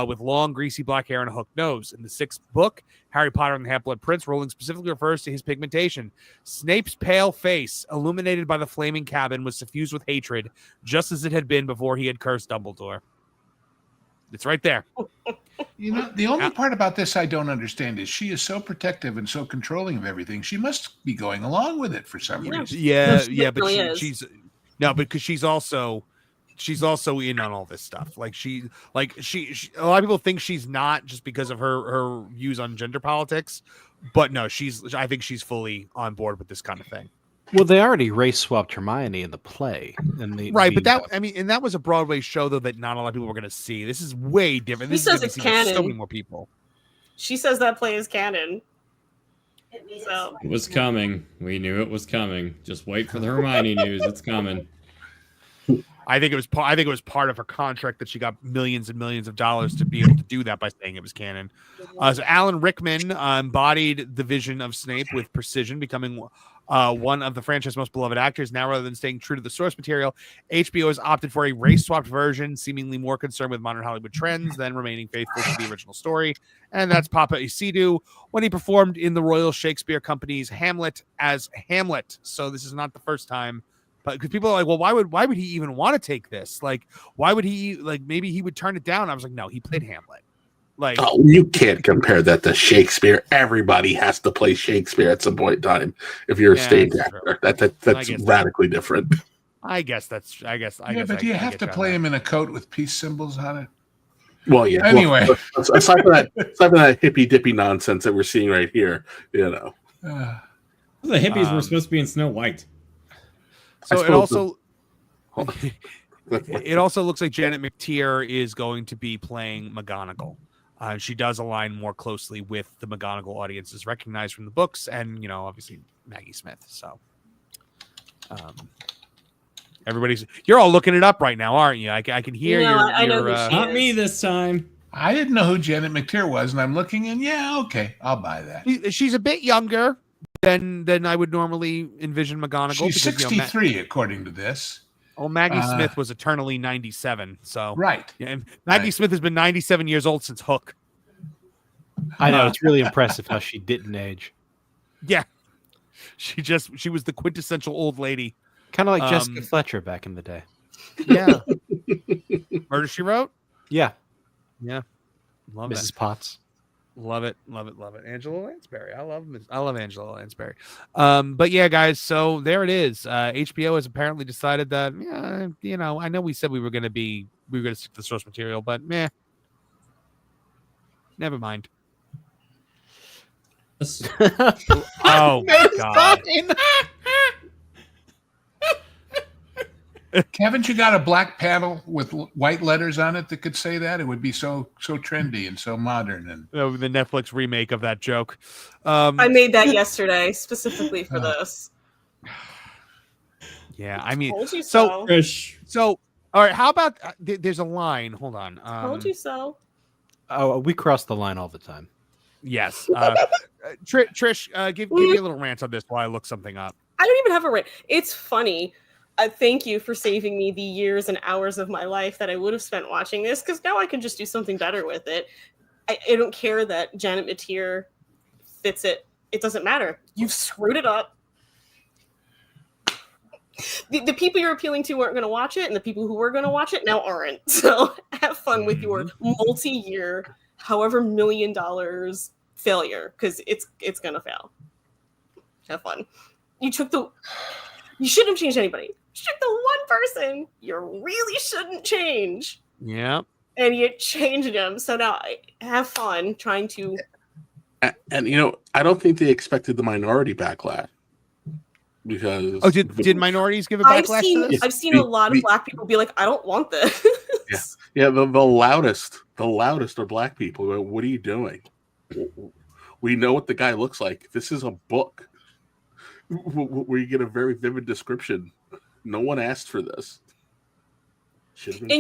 with long, greasy black hair and a hooked nose. In the 6th book, Harry Potter and the Half-Blood Prince, Rowling specifically refers to his pigmentation. Snape's pale face, illuminated by the flaming cabin, was suffused with hatred, just as it had been before he had cursed Dumbledore. It's right there. The only part about this I don't understand is she is so protective and so controlling of everything. She must be going along with it for some reason. Yeah, but she's because she's also in on all this stuff. She a lot of people think she's not just because of her views on gender politics, but no, I think she's fully on board with this kind of thing. Well, they already race swapped Hermione in the play, but that was a Broadway show though that not a lot of people were going to see. This is way different. She says it's canon. So many more people. She says that play is canon. So. It was coming. We knew it was coming. Just wait for the Hermione news. It's coming. I think it was part of her contract that she got millions and millions of dollars to be able to do that by saying it was canon. So Alan Rickman embodied the vision of Snape with precision, becoming one of the franchise's most beloved actors. Now, rather than staying true to the source material, HBO has opted for a race-swapped version, seemingly more concerned with modern Hollywood trends than remaining faithful to the original story. And that's Papa Isidu when he performed in the Royal Shakespeare Company's Hamlet as Hamlet. So this is not the first time. But because people are like, well, why would he even want to take this? Why would he maybe he would turn it down? I was like, no, he played Hamlet. You can't compare that to Shakespeare. Everybody has to play Shakespeare at some point in time. If you're a stage actor, that's radically different. I guess. But do you have to play him in a coat with peace symbols on it? Well, yeah. Anyway, aside from that hippy dippy nonsense that we're seeing right here, the hippies were supposed to be in Snow White. So it also looks like Janet McTeer is going to be playing McGonagall. She does align more closely with the McGonagall audiences recognized from the books, and obviously Maggie Smith. So, You're all looking it up right now, aren't you? I can hear I know who your she Not is. me this time. I didn't know who Janet McTeer was, and I'm looking, and yeah, okay, I'll buy that. She's a bit younger than I would normally envision McGonagall. She's because, 63, according to this. Oh, Maggie Smith was eternally 97. So right, yeah, and Maggie Smith has been 97 years old since Hook. I know, it's really impressive how she didn't age. Yeah, she was the quintessential old lady, kind of like Jessica Fletcher back in the day. Yeah, Murder, She Wrote. Yeah, love Mrs. that. Potts. Love it. Angela Lansbury. I love Angela Lansbury. But yeah, guys. So there it is. HBO has apparently decided that, I know we said we were going to stick to the source material, but never mind. Oh my God. Haven't you got a black panel with white letters on it that could say that? It would be so trendy and so modern. And the Netflix remake of that joke. I made that yesterday specifically for this. Yeah, I mean, Told you so so. All right. How about there's a line? Hold on. Told you so. Oh, we cross the line all the time. Yes. Trish, give me a little rant on this while I look something up. I don't even have a rant. It's funny. Thank you for saving me the years and hours of my life that I would have spent watching this, because now I can just do something better with it. I don't care that Janet McTeer fits it. It doesn't matter. You've screwed it up. The people you're appealing to weren't going to watch it, and the people who were going to watch it now aren't. So have fun with your multi-year, however $1 million failure, because it's going to fail. Have fun. You shouldn't have changed anybody. You took the one person you really shouldn't change. Yeah. And you changed them. So now have fun trying to. And I don't think they expected the minority backlash. Because did minorities give a backlash to this? I've seen a lot of black people be like, I don't want this. Yeah, the loudest are black people. What are you doing? We know what the guy looks like. This is a book where you get a very vivid description. No one asked for this. And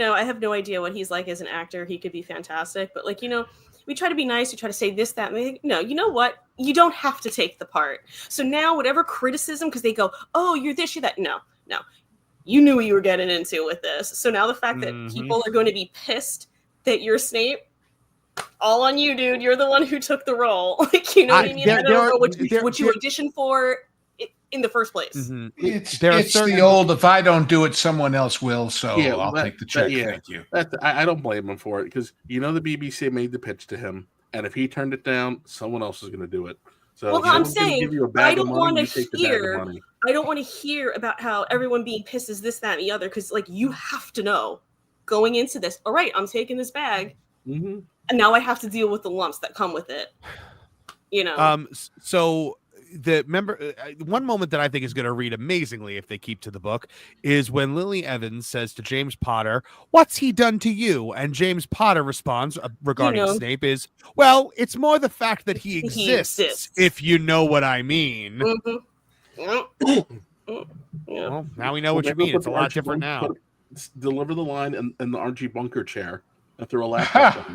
I have no idea what he's like as an actor. He could be fantastic, but we try to be nice. We try to say this, that. No, you know what? You don't have to take the part. So now whatever criticism, because they go, oh, you're this, you're that. No. You knew what you were getting into with this. So now the fact that people are going to be pissed that you're Snape, all on you, dude. You're the one who took the role. What I mean? I don't know what you auditioned for in the first place. Mm-hmm. It's the old, if I don't do it, someone else will. So I'll take the check. Thank you. I don't blame him for it, because the BBC made the pitch to him, and if he turned it down, someone else is going to do it. So well, I'm saying I don't want to hear about how everyone being pissed is this, that, and the other, because you have to know going into this. All right, I'm taking this bag, and now I have to deal with the lumps that come with it. So one moment that I think is going to read amazingly if they keep to the book is when Lily Evans says to James Potter, "What's he done to you?" And James Potter responds regarding Snape is, "Well, it's more the fact that he exists. If you know what I mean." Well, now we know what you mean. It's a lot different now. Deliver the line in the Archie Bunker chair. Throw a laptop.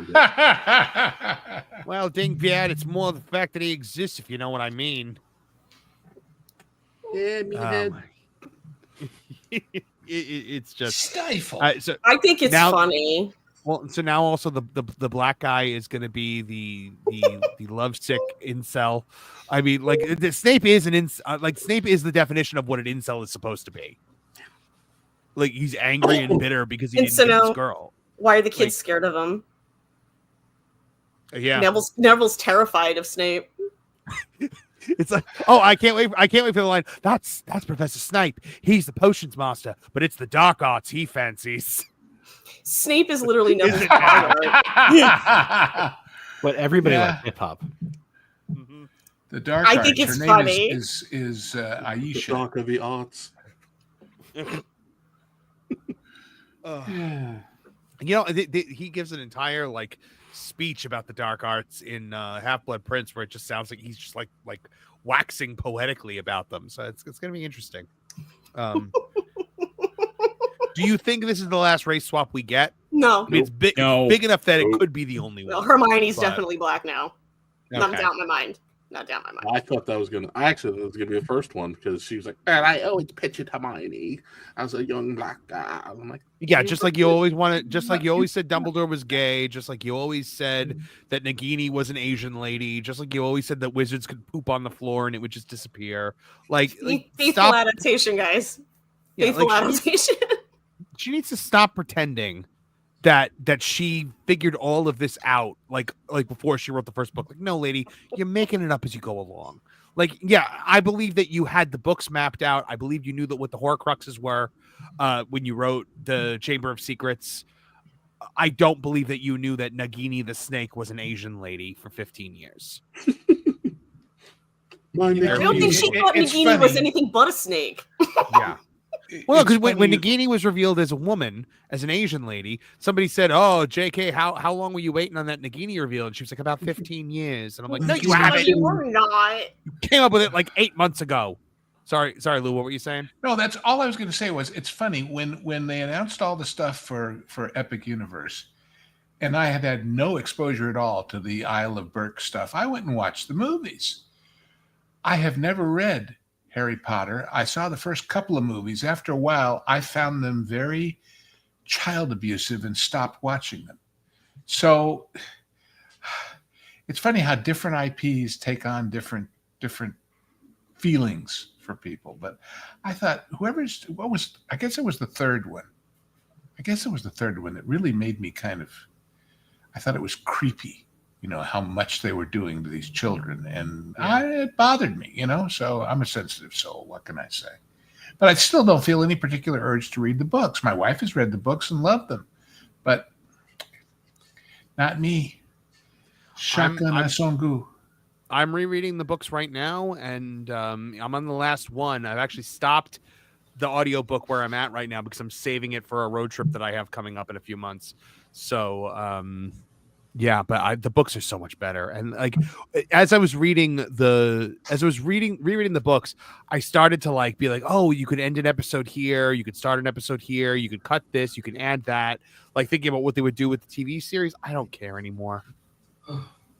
Well, Dingbat, it's more the fact that he exists, if you know what I mean. Yeah, meathead. It's just stifle. So I think it's funny. Well, so now also the black guy is going to be the lovesick incel. I mean, Snape is Snape is the definition of what an incel is supposed to be. He's angry and bitter because he didn't get his girl. Why are the kids scared of him? Yeah, Neville's terrified of Snape. It's like, oh, I can't wait for the line. That's Professor Snape. He's the potions master, but it's the dark arts he fancies. Snape is literally Neville's But everybody likes hip hop. The dark I arts. think it's Her funny. name is Aisha. The dark of the arts. He gives an entire speech about the dark arts in Half-Blood Prince, where it just sounds like he's just like waxing poetically about them. So it's going to be interesting. Do you think this is the last race swap we get? No. I mean, it's big, big enough that it could be the only Well, one. Hermione's but- definitely black now. Not Okay. down my mind. Not down my mind. I thought that was gonna. I actually thought it was gonna be the first one because she was like, "And I always pictured Hermione as a young black girl." I'm like, Yeah, just like you always wanted, just like you always said Dumbledore was gay, just like you always said that Nagini was an Asian lady, just like you always said that wizards could poop on the floor and it would just disappear. Like Faithful stop. adaptation, guys. Yeah, Faithful like, adaptation. She needs to stop pretending that she figured all of this out like before she wrote the first book. Like, no, lady, you're making it up as you go along. Like, yeah, I believe that you had the books mapped out. I believe you knew that what the Horcruxes were when you wrote the Chamber of Secrets. I don't believe that you knew that Nagini the snake was an Asian lady for 15 years. I don't think she thought Nagini was anything but a snake. Yeah. Well, because when Nagini was revealed as a woman, as an Asian lady, somebody said, "Oh, JK, how long were you waiting on that Nagini reveal?" And she was like, "About 15 years." And I'm like, "No, you haven't. You were not. You came up with it like 8 months ago." Sorry, Lou. What were you saying? No, that's all I was going to say. Was it's funny when they announced all the stuff for Epic Universe, and I had no exposure at all to the Isle of Berk stuff. I went and watched the movies. I have never read Harry Potter. I saw the first couple of movies. After a while, I found them very child abusive and stopped watching them. So it's funny how different IPs take on different feelings for people. But I thought I guess it was the third one. That really made me I thought it was creepy. How much they were doing to these children. And it bothered me, so I'm a sensitive soul. What can I say? But I still don't feel any particular urge to read the books. My wife has read the books and loved them, but not me. Shotgun Asongu. I'm rereading the books right now, and I'm on the last one. I've actually stopped the audiobook where I'm at right now because I'm saving it for a road trip that I have coming up in a few months. So, yeah, but the books are so much better. And like, as I was rereading the books, I started to be like, oh, you could end an episode here. You could start an episode here. You could cut this. You can add that. Like thinking about what they would do with the TV series. I don't care anymore.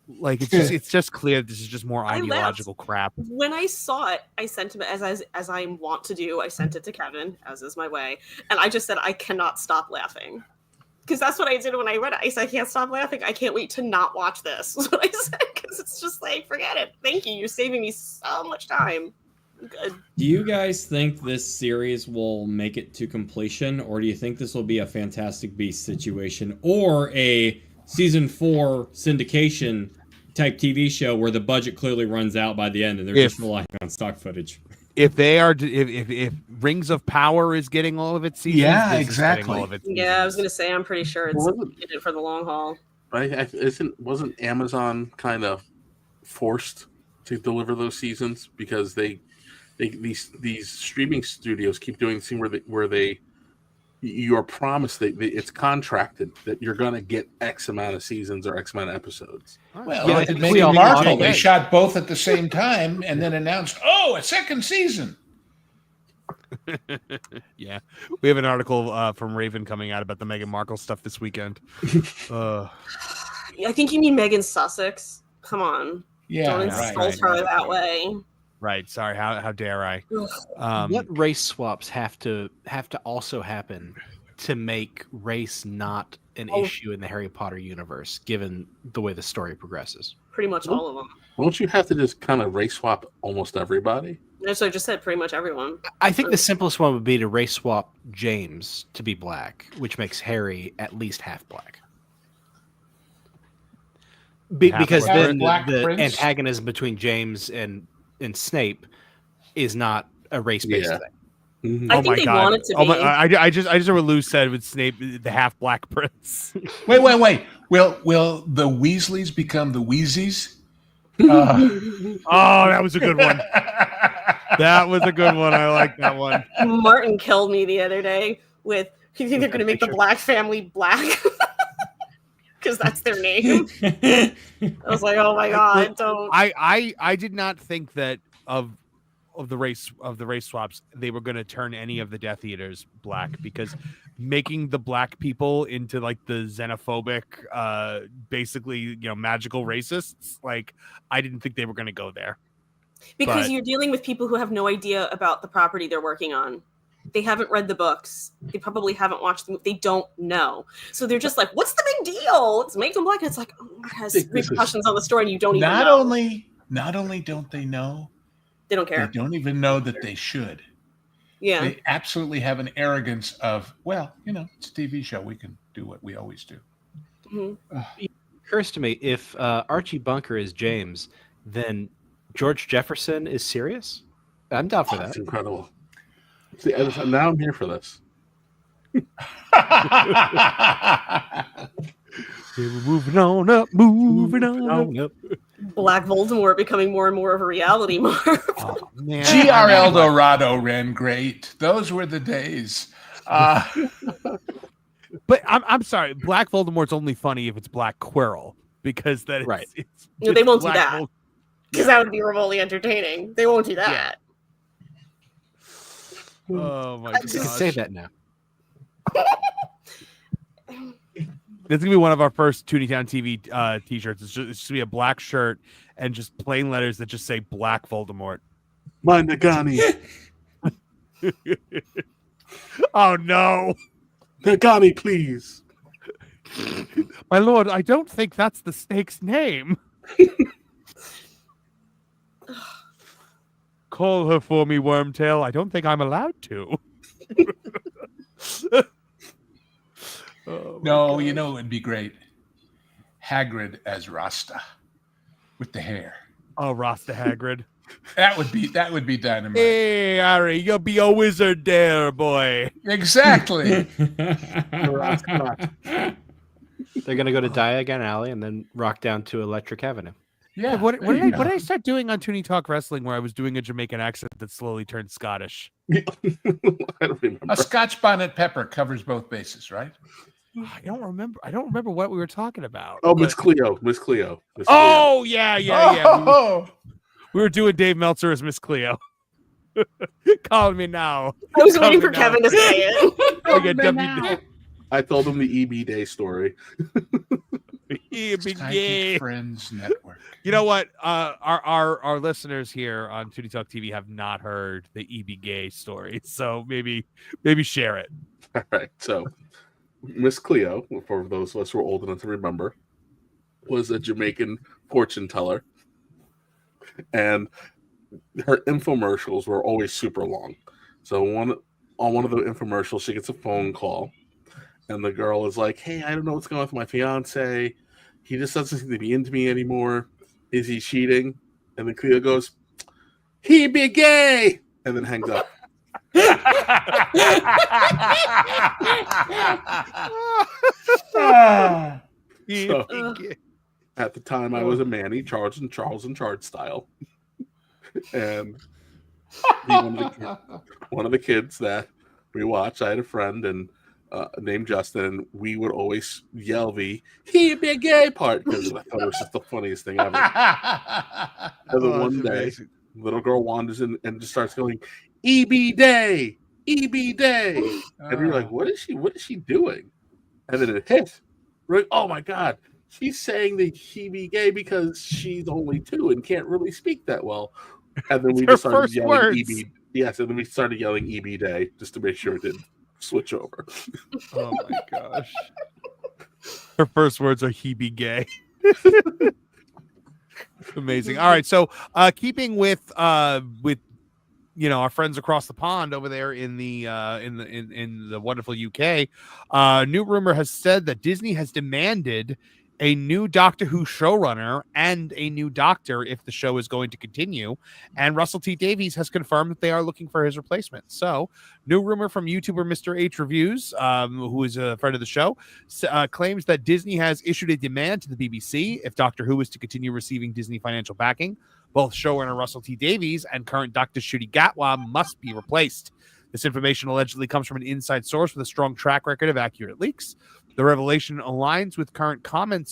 Like it's just clear this is just more ideological crap. When I saw it, I sent him as I want to do. I sent it to Kevin, as is my way, and I just said I cannot stop laughing. Because that's what I did when I read it. I said, I can't stop laughing. I can't wait to not watch this. That's what I said. Because it's just like, forget it. Thank you. You're saving me so much time. Good. Do you guys think this series will make it to completion? Or do you think this will be a Fantastic Beasts situation? Or a season 4 syndication type TV show where the budget clearly runs out by the end and they're just relying on stock footage? If they are, if Rings of Power is getting all of its seasons, yeah, this exactly. is getting all of its seasons. Yeah, I was gonna say I'm pretty sure it's in it for the long haul. Wasn't Amazon kind of forced to deliver those seasons because these streaming studios keep doing this thing where you are promised that it's contracted that you're going to get X amount of seasons or X amount of episodes. Well, yeah, Meghan Markle, they shot both at the same time and then announced, a second season. Yeah, we have an article from Raven coming out about the Meghan Markle stuff this weekend. I think you mean Megan Sussex. Come on, don't insult her that way. Right. Sorry. How dare I? What race swaps have to also happen to make race not an issue in the Harry Potter universe, given the way the story progresses? Pretty much all of them. Won't you have to just kind of race swap almost everybody? That's what I just said. Pretty much everyone. I think the simplest one would be to race swap James to be black, which makes Harry at least half black. Because then the antagonism between James and Snape is not a race-based thing. Mm-hmm. I think they want it to be. I just heard what Lou said with Snape, the half-black prince. Wait. Will the Weasleys become the Wheezies? Oh, that was a good one. That was a good one. I like that one. Martin killed me the other day with, you think they're going to make the Black family black? Because that's their name. I was like, oh my god, don't. I did not think that of of the race swaps, they were going to turn any of the Death Eaters black, because making the black people into like the xenophobic, basically, magical racists, like I didn't think they were going to go there. Because you're dealing with people who have no idea about the property they're working on. They haven't read the books. They probably haven't watched the movie. They don't know. So they're just like, what's the big deal? Let's make them black. And it's like, oh, it has repercussions on the story and you don't even know. Not only don't they know, they don't care. They don't even know that they should. Yeah. They absolutely have an arrogance of, well, it's a TV show. We can do what we always do. Mm-hmm. It occurs to me, if Archie Bunker is James, then George Jefferson is Sirius? I'm down for that. That's incredible. See, now I'm here for this. Moving on up. Black Voldemort becoming more and more of a reality, Marv. Oh, man. G.R. Eldorado ran great. Those were the days. But I'm sorry, Black Voldemort's only funny if it's Black Quirrell, because that is right. No, they won't do that, because that would be remotely entertaining. They won't do that. Yeah. Oh my god! You can say that now. This is gonna be one of our first Tooney Town TV t-shirts. It's just gonna be a black shirt and just plain letters that just say Black Voldemort. My Nagani. Oh no, Nagani, please. My lord, I don't think that's the snake's name. Call her for me, Wormtail. I don't think I'm allowed to. No, it would be great. Hagrid as Rasta with the hair. Oh, Rasta Hagrid. That would be dynamite. Hey, Harry, you'll be a wizard there, boy. Exactly. They're gonna go to Diagon Alley and then rock down to Electric Avenue. Yeah. What did I start doing on Tooney Talk Wrestling, where I was doing a Jamaican accent that slowly turned Scottish? I don't remember. A Scotch bonnet pepper covers both bases, right? I don't remember what we were talking about. Oh, Miss Cleo. Oh, yeah. Oh! We were doing Dave Meltzer as Miss Cleo. Call me now. I was waiting for Kevin to say it. I told him the EB Day story. Psychic Friends Network. You know what? Our listeners here on Tooney Talk TV have not heard the EB Gay story, so maybe share it. All right. So, Miss Cleo, for those of us who are old enough to remember, was a Jamaican fortune teller, and her infomercials were always super long. So on one of the infomercials, she gets a phone call. And the girl is like, hey, I don't know what's going on with my fiance. He just doesn't seem to be into me anymore. Is he cheating? And then Cleo goes, he be gay! And then hangs up. So, at the time, I was a Manny, Charles and Charge style. And one of the kids that we watched, I had a friend, and named Justin, and we would always yell the "he be gay" part because I thought it was just the funniest thing ever. And then one day, little girl wanders in and just starts going, "EB Day, EB Day," and we were like, "What is she doing?" And then it hit. We're like, "Oh my god, she's saying that he be gay because she's only 2 and can't really speak that well." And then we just started yelling EB. Yes, and then we started yelling EB Day just to make sure it didn't switch over. Oh my gosh. Her first words are he be gay. Amazing. All right, so keeping with our friends across the pond over there in the wonderful UK, new rumor has said that Disney has demanded a new Doctor Who showrunner and a new Doctor if the show is going to continue. And Russell T Davies has confirmed that they are looking for his replacement. So, new rumor from YouTuber Mr. H Reviews, who is a friend of the show, claims that Disney has issued a demand to the BBC if Doctor Who is to continue receiving Disney financial backing. Both showrunner Russell T Davies and current Dr. Ncuti Gatwa must be replaced. This information allegedly comes from an inside source with a strong track record of accurate leaks. The revelation aligns with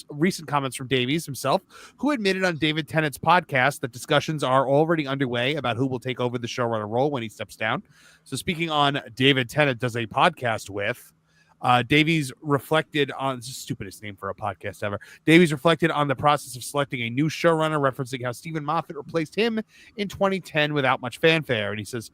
recent comments from Davies himself, who admitted on David Tennant's podcast that discussions are already underway about who will take over the showrunner role when he steps down. So speaking on David Tennant does a podcast with, Davies reflected on, it's the stupidest name for a podcast ever. Davies reflected on the process of selecting a new showrunner, referencing how Stephen Moffat replaced him in 2010 without much fanfare. And he says,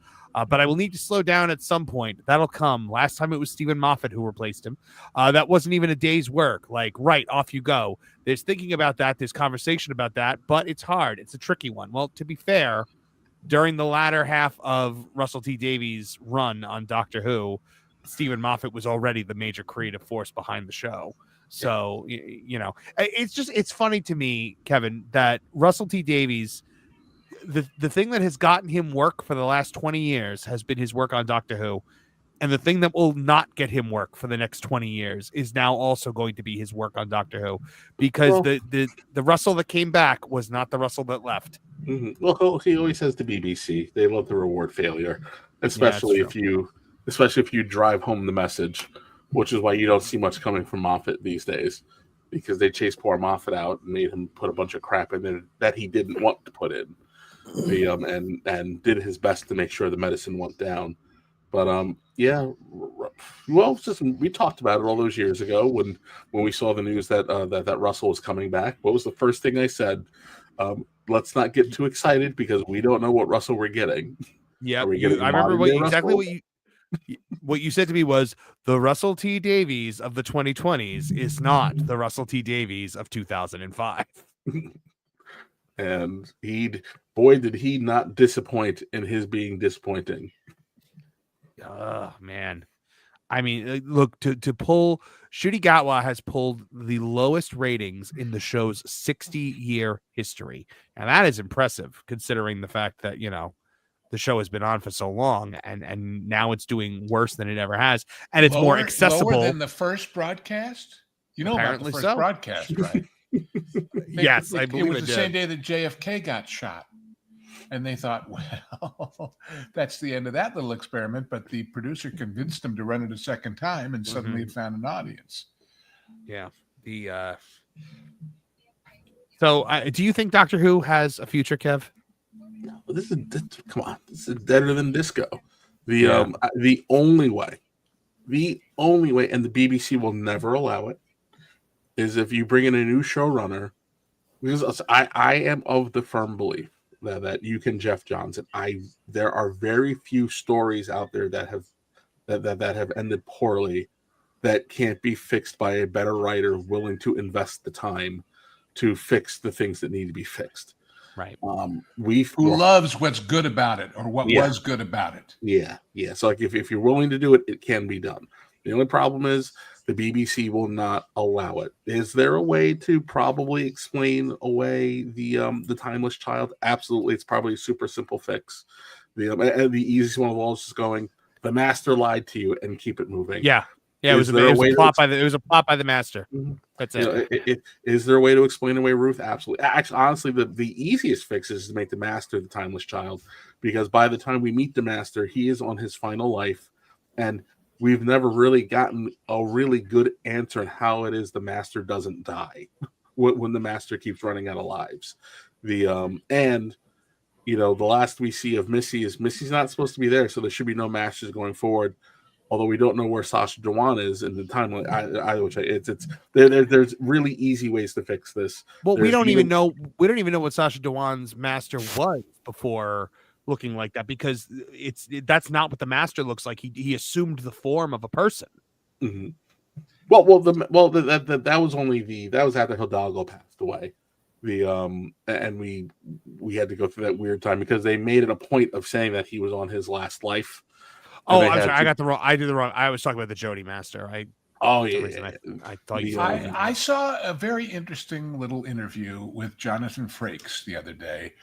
but I will need to slow down at some point. That'll come. Last time it was Stephen Moffat who replaced him. That wasn't even a day's work. Like, right, off you go. There's thinking about that. There's conversation about that, but it's hard. It's a tricky one. Well, to be fair, during the latter half of Russell T Davies' run on Doctor Who, Stephen Moffat was already the major creative force behind the show. So, it's funny to me, Kevin, that Russell T Davies, the thing that has gotten him work for the last 20 years has been his work on Doctor Who. And the thing that will not get him work for the next 20 years is now also going to be his work on Doctor Who, because the Russell that came back was not the Russell that left. Mm-hmm. Well, he always says the BBC, they love to reward failure, especially if you drive home the message, which is why you don't see much coming from Moffat these days, because they chased poor Moffat out and made him put a bunch of crap in there that he didn't want to put in, and did his best to make sure the medicine went down. But we talked about it all those years ago when we saw the news that Russell was coming back. What was the first thing I said? Let's not get too excited because we don't know what Russell we're getting. Yeah, I remember what you said to me was the Russell T Davies of the 2020s is not the Russell T Davies of 2005. And did he not disappoint in his being disappointing. Oh man. I mean, look, to pull Ncuti Gatwa has pulled the lowest ratings in the show's 60-year history. And that is impressive considering the fact that, the show has been on for so long and now it's doing worse than it ever has. And it's more accessible. Lower than the first broadcast? You know Apparently about the first broadcast, right? Yes, I believe it was the same day that JFK got shot. And they thought, well, that's the end of that little experiment. But the producer convinced them to run it a second time, and suddenly it found an audience. Yeah. So, do you think Doctor Who has a future, Kev? No, come on. This is deader than disco. The only way, and the BBC will never allow it, is if you bring in a new showrunner. Because I am of the firm belief that you can Jeff Johns, and there are very few stories out there that have ended poorly that can't be fixed by a better writer willing to invest the time to fix the things that need to be fixed. Right. Who loves what's good about it or what was good about it. Yeah. So like if you're willing to do it, it can be done. The only problem is the BBC will not allow it. Is there a way to probably explain away the Timeless Child? Absolutely. It's probably a super simple fix. The easiest one of all is just going, the Master lied to you, and keep it moving. Yeah. Yeah, it was a plot by the Master. That's it. Is there a way to explain away Ruth? Absolutely. Actually, honestly, the easiest fix is to make the Master the Timeless Child, because by the time we meet the Master, he is on his final life, and we've never really gotten a really good answer on how it is the Master doesn't die when the Master keeps running out of lives. The last we see of Missy is Missy's not supposed to be there, so there should be no Masters going forward. Although we don't know where Sasha Dhawan is in the timeline, there's really easy ways to fix this. Well, we don't even know what Sasha Dhawan's Master was before looking like that, because that's not what the Master looks like. He assumed the form of a person. Mm-hmm. That was after Hidalgo passed away. And we had to go through that weird time because they made it a point of saying that he was on his last life. Oh, I'm sorry. I got the wrong. I did the wrong. I was talking about the Jodie Master. I thought you. I saw a very interesting little interview with Jonathan Frakes the other day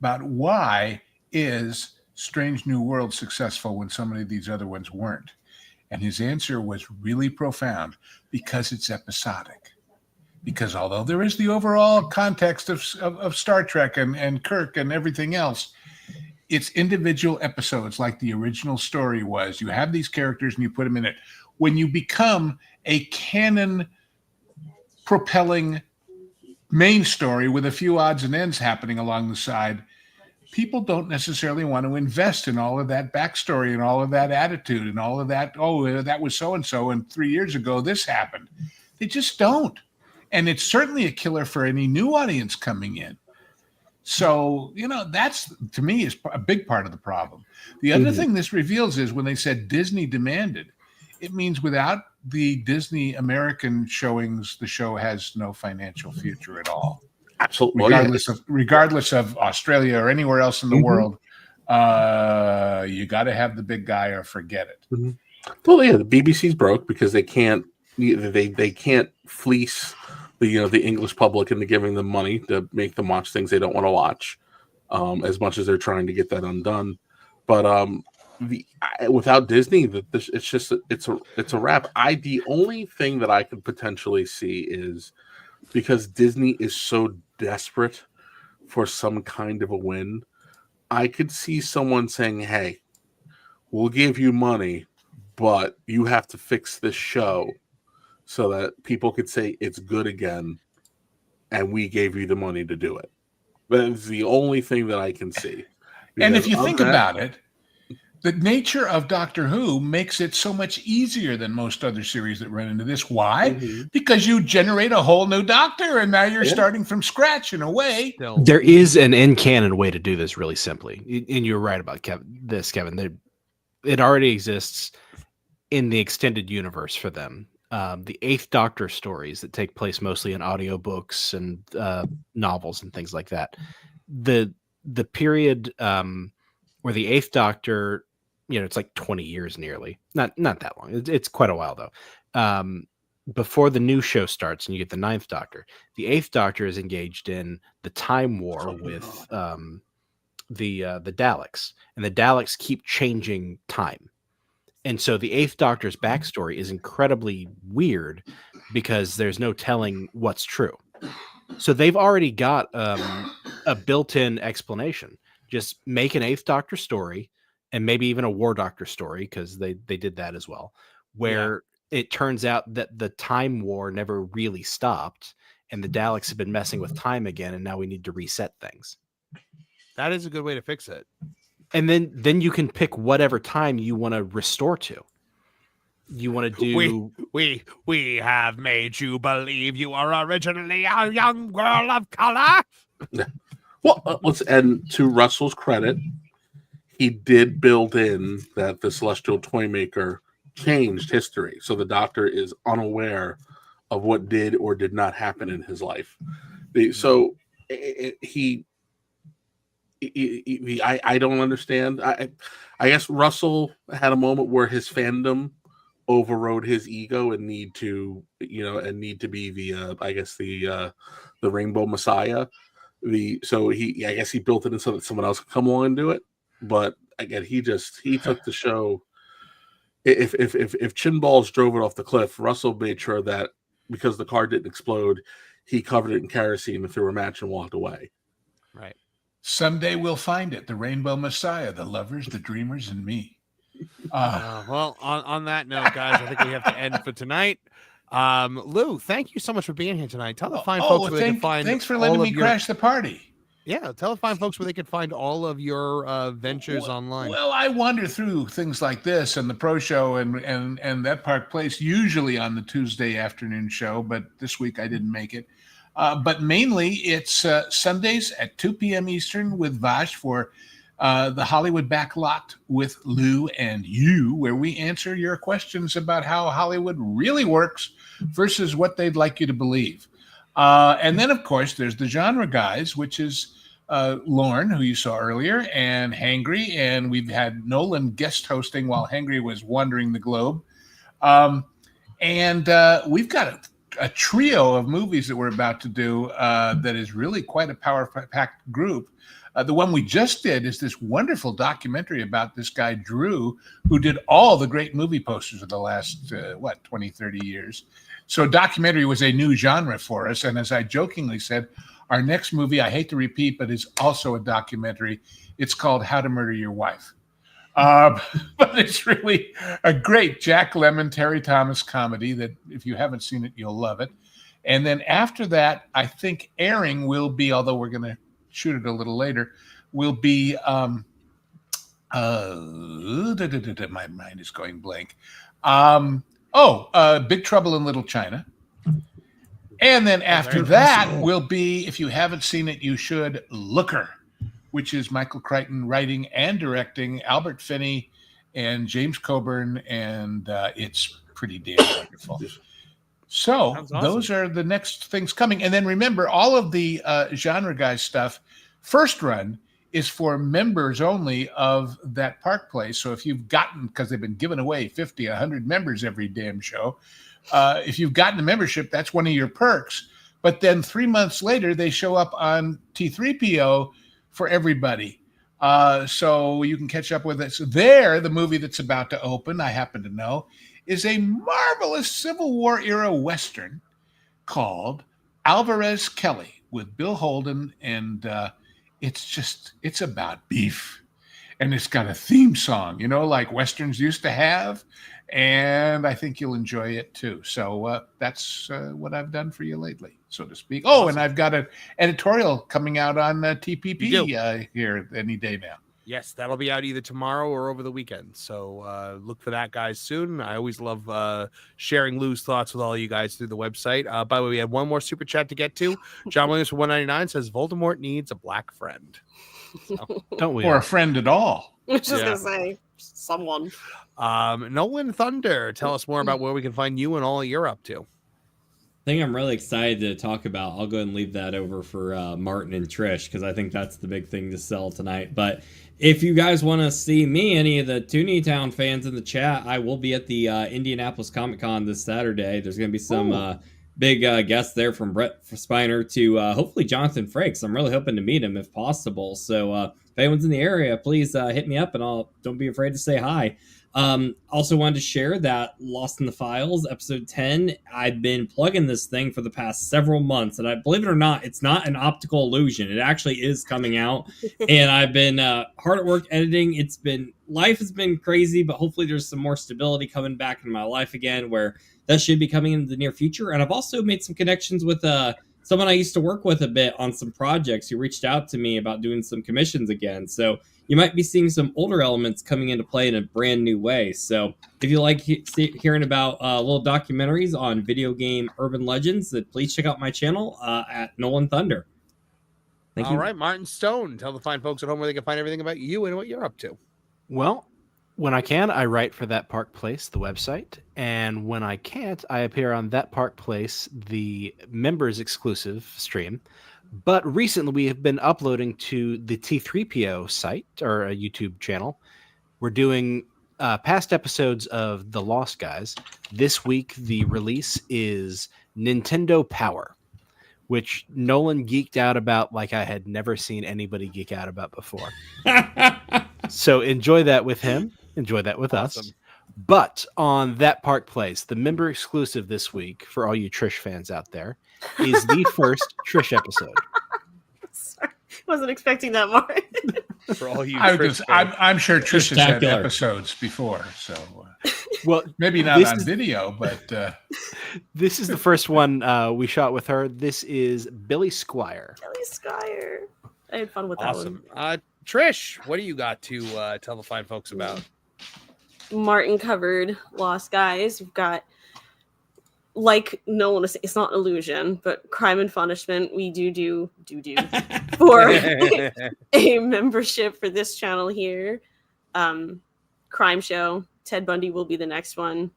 about why is Strange New World successful when so many of these other ones weren't, and his answer was really profound: because it's episodic. Because although there is the overall context of Star Trek and Kirk and everything else, it's individual episodes like the original story was. You have these characters and you put them in it. When you become a canon propelling main story with a few odds and ends happening along the side, people don't necessarily want to invest in all of that backstory and all of that attitude and all of that. Oh, that was so-and-so, and 3 years ago this happened. They just don't. And it's certainly a killer for any new audience coming in. So, that's, to me, is a big part of the problem. The other thing this reveals is when they said Disney demanded, it means without the Disney American showings, the show has no financial future at all. Absolutely. Regardless of Australia or anywhere else in the world, you got to have the big guy or forget it. Well, yeah, the BBC's broke because they can't fleece the English public into giving them money to make them watch things they don't want to watch, as much as they're trying to get that undone. But without Disney, it's a wrap. The only thing that I could potentially see is because Disney is so desperate for some kind of a win, I could see someone saying, "Hey, we'll give you money, but you have to fix this show so that people could say it's good again, and we gave you the money to do it." That's the only thing that I can see. And if you think about it, the nature of Doctor Who makes it so much easier than most other series that run into this. Why? Because you generate a whole new Doctor, and now you're starting from scratch in a way. There is an in-canon way to do this really simply. And you're right about Kevin. It already exists in the extended universe for them. The Eighth Doctor stories that take place mostly in audiobooks and novels and things like that. The period where the Eighth Doctor, it's like 20 years nearly. Not that long. It's quite a while though. Before the new show starts and you get the Ninth Doctor, the Eighth Doctor is engaged in the time war with the Daleks, and the Daleks keep changing time. And so the Eighth Doctor's backstory is incredibly weird because there's no telling what's true. So they've already got a built-in explanation. Just make an Eighth Doctor story, and maybe even a War Doctor story, because they did that as well, where it turns out that the time war never really stopped, and the Daleks have been messing with time again, and now we need to reset things. That is a good way to fix it. And then you can pick whatever time you want to restore to. You want to do... We have made you believe you are originally a young girl of color. Well, and to Russell's credit, he did build in that the Celestial Toymaker changed history. So the Doctor is unaware of what did or did not happen in his life. I don't understand. I guess Russell had a moment where his fandom overrode his ego and need to be the Rainbow Messiah. I guess he built it in so that someone else could come along and do it. But again, he took the show. If Chin Balls drove it off the cliff, Russell made sure that because the car didn't explode, he covered it in kerosene and threw a match and walked away. Right. Someday we'll find it. The Rainbow Messiah, the lovers, the dreamers, and me. Well, on that note, guys, I think we have to end for tonight. Lou, thank you so much for being here tonight. Tell the fine folks where they can find. Thanks for letting me crash the party. Yeah, tell the fine folks where they can find all of your ventures online. Well, I wander through things like this and the pro show and that Park Place usually on the Tuesday afternoon show, but this week I didn't make it. But mainly it's Sundays at 2 p.m. Eastern with Vash for the Hollywood Backlot with Lou and You, where we answer your questions about how Hollywood really works versus what they'd like you to believe. And then, of course, there's the Genre Guys, which is Lorne, who you saw earlier, and Hangry. And we've had Nolan guest hosting while Hangry was wandering the globe. And we've got a trio of movies that we're about to do that is really quite a power-packed group. The one we just did is this wonderful documentary about this guy, Drew, who did all the great movie posters of the last, 20, 30 years. So documentary was a new genre for us. And as I jokingly said, our next movie, I hate to repeat, but is also a documentary, It's called How to Murder Your Wife. But it's really a great Jack Lemmon, Terry Thomas comedy that if you haven't seen it, you'll love it. And then after that, I think airing will be, although we're going to shoot it a little later, will be my mind is going blank. Big Trouble in Little China. And then after that will be, if you haven't seen it, you should, Looker, which is Michael Crichton writing and directing, Albert Finney and James Coburn, and it's pretty damn wonderful. So awesome. Those are the next things coming. And then remember, all of the Genre Guys stuff, first run is for members only of that Park Place. So if you've gotten, because they've been giving away 50, 100 members every damn show, if you've gotten a membership, that's one of your perks. But then 3 months later, they show up on T3PO for everybody. So you can catch up with us there. The movie that's about to open, I happen to know, is a marvelous Civil War era Western called Alvarez Kelly with Bill Holden. And it's about beef. And it's got a theme song, like Westerns used to have. And I think you'll enjoy it too. So that's what I've done for you lately, so to speak. Oh, awesome. And I've got an editorial coming out on TPP here any day now. Yes, that'll be out either tomorrow or over the weekend. So look for that, guys, soon. I always love sharing Lou's thoughts with all you guys through the website. By the way, we have one more super chat to get to. John Williams for 199 says Voldemort needs a black friend. So, don't we? Or a friend at all. I was just gonna say someone. Nolan Thunder, tell us more about where we can find you and all you're up to. Thing I'm really excited to talk about. I'll go ahead and leave that over for Martin and Trish because I think that's the big thing to sell tonight. But if you guys want to see me, any of the Tooney Town fans in the chat, I will be at the Indianapolis Comic Con this Saturday. There's going to be some big guests there from Brett Spiner to hopefully Jonathan Frakes. I'm really hoping to meet him if possible. So if anyone's in the area, please hit me up and don't be afraid to say hi. Also wanted to share that Lost in the Files episode 10. I've been plugging this thing for the past several months, and I believe it or not, it's not an optical illusion. It actually is coming out, and I've been hard at work editing. Life has been crazy, but hopefully there's some more stability coming back in my life again, where that should be coming in the near future. And I've also made some connections with someone I used to work with a bit on some projects who reached out to me about doing some commissions again. So you might be seeing some older elements coming into play in a brand new way. So if you like hearing about little documentaries on video game urban legends, then please check out my channel at Nolan Thunder. Thank you. All right, Martin Stone, tell the fine folks at home where they can find everything about you and what you're up to. Well, when I can, I write for That Park Place, the website. And when I can't, I appear on That Park Place, the members exclusive stream. But recently we have been uploading to the T3PO site or a YouTube channel. We're doing past episodes of The Lost Guys. This week, the release is Nintendo Power, which Nolan geeked out about like I had never seen anybody geek out about before. So enjoy that with him. Enjoy that with us. But on That Park Place, the member exclusive this week for all you Trish fans out there is the first Trish episode. Sorry, wasn't expecting that, Martin. For all you, I'm sure Trish has had episodes before, so well, maybe not on video, but this is the first one we shot with her. This is Billy Squire. Billy Squire. I had fun with that one. Trish, what do you got to tell the fine folks about? Martin covered Lost Guys. We've got, like Nolan was saying, it's not an illusion, but Crime and Punishment we do for a membership for this channel here. Crime Show, Ted Bundy will be the next one.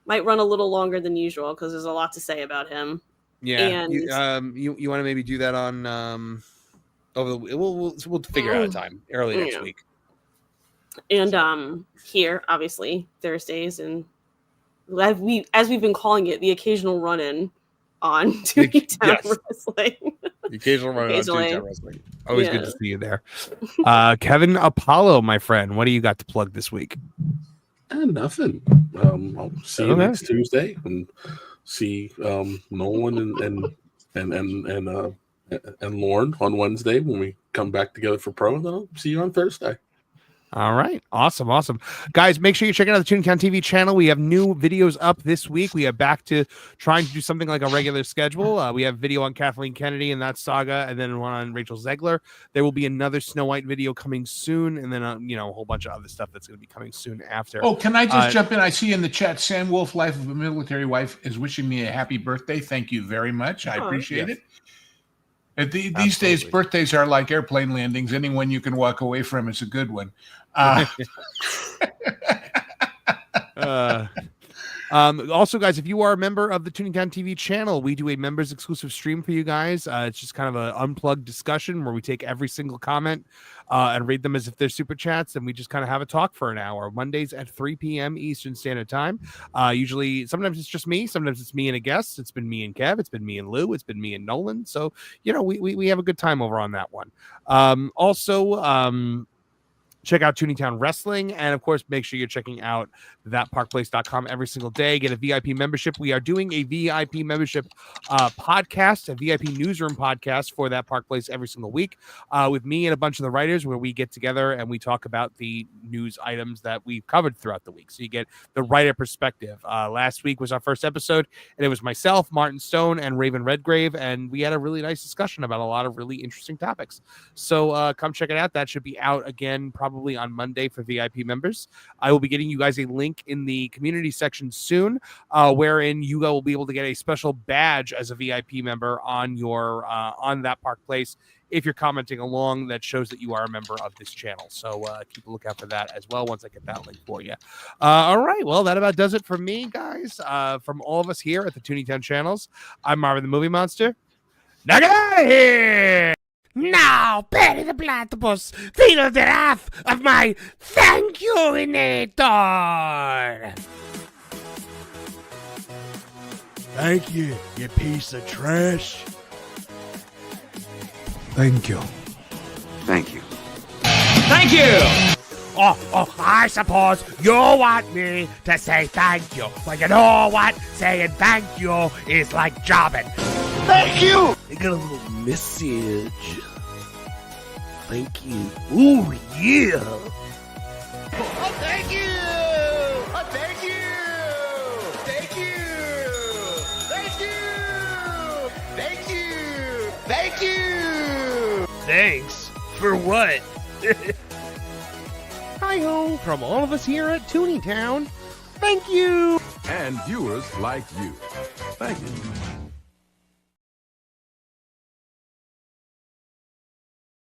Might run a little longer than usual because there's a lot to say about him. Yeah, and you want to maybe do that on over the we'll figure out a time early next week. And here, obviously, Thursdays, and as we've been calling it, the occasional run-in on Tooney Town Wrestling. The occasional run-in on Tooney Town Wrestling. Always good to see you there. Kevin Apollo, my friend, what do you got to plug this week? Nothing. I'll see you next Tuesday and see Nolan and and Lorne on Wednesday when we come back together for Pro, and then I'll see you on Thursday. All right. Awesome. Guys, make sure you check out the Tooney Town TV channel. We have new videos up this week. We are back to trying to do something like a regular schedule. We have video on Kathleen Kennedy and that saga, and then one on Rachel Zegler. There will be another Snow White video coming soon, and then, a whole bunch of other stuff that's going to be coming soon after. Oh, can I just jump in? I see in the chat, Sam Wolf, Life of a Military Wife, is wishing me a happy birthday. Thank you very much. I appreciate it. These days, birthdays are like airplane landings. Anyone you can walk away from is a good one. Also, guys, if you are a member of the Tooney Town TV channel, we do a members exclusive stream for you guys. It's just kind of an unplugged discussion where we take every single comment and read them as if they're super chats, and we just kind of have a talk for an hour. Mondays at 3 p.m. Eastern Standard Time. Usually, sometimes it's just me, sometimes it's me and a guest. It's been me and Kev, it's been me and Lou, it's been me and Nolan. So, we have a good time over on that one. Check out Tooney Town Wrestling, and of course, make sure you're checking out thatparkplace.com every single day. Get a VIP membership. We are doing a VIP membership podcast, a VIP newsroom podcast for That Park Place every single week with me and a bunch of the writers, where we get together and we talk about the news items that we've covered throughout the week. So you get the writer perspective. Last week was our first episode, and it was myself, Martin Stone, and Raven Redgrave, and we had a really nice discussion about a lot of really interesting topics. So come check it out. That should be out again probably on Monday for VIP members. I will be getting you guys a link in the community section soon, wherein you will be able to get a special badge as a VIP member on your on That Park Place if you're commenting along, that shows that you are a member of this channel. So keep a lookout for that as well once I get that link for you. All right, well, that about does it for me, guys. From all of us here at the Tooney Town channels, I'm Marvin the Movie Monster. Now get out of here! Now, Perry the Platypus, feel the wrath of my thank you-inator! Thank you, you piece of trash. Thank you. Thank you. Thank you! Oh, I suppose you want me to say thank you. But you know what? Saying thank you is like jobbing. Thank you! I got a little message. Thank you. Ooh, yeah. Oh, thank you! Oh, thank you! Thank you! Thank you! Thank you! Thank you! Thanks? For what? Hi-ho from all of us here at Tooney Town. Thank you! And viewers like you. Thank you.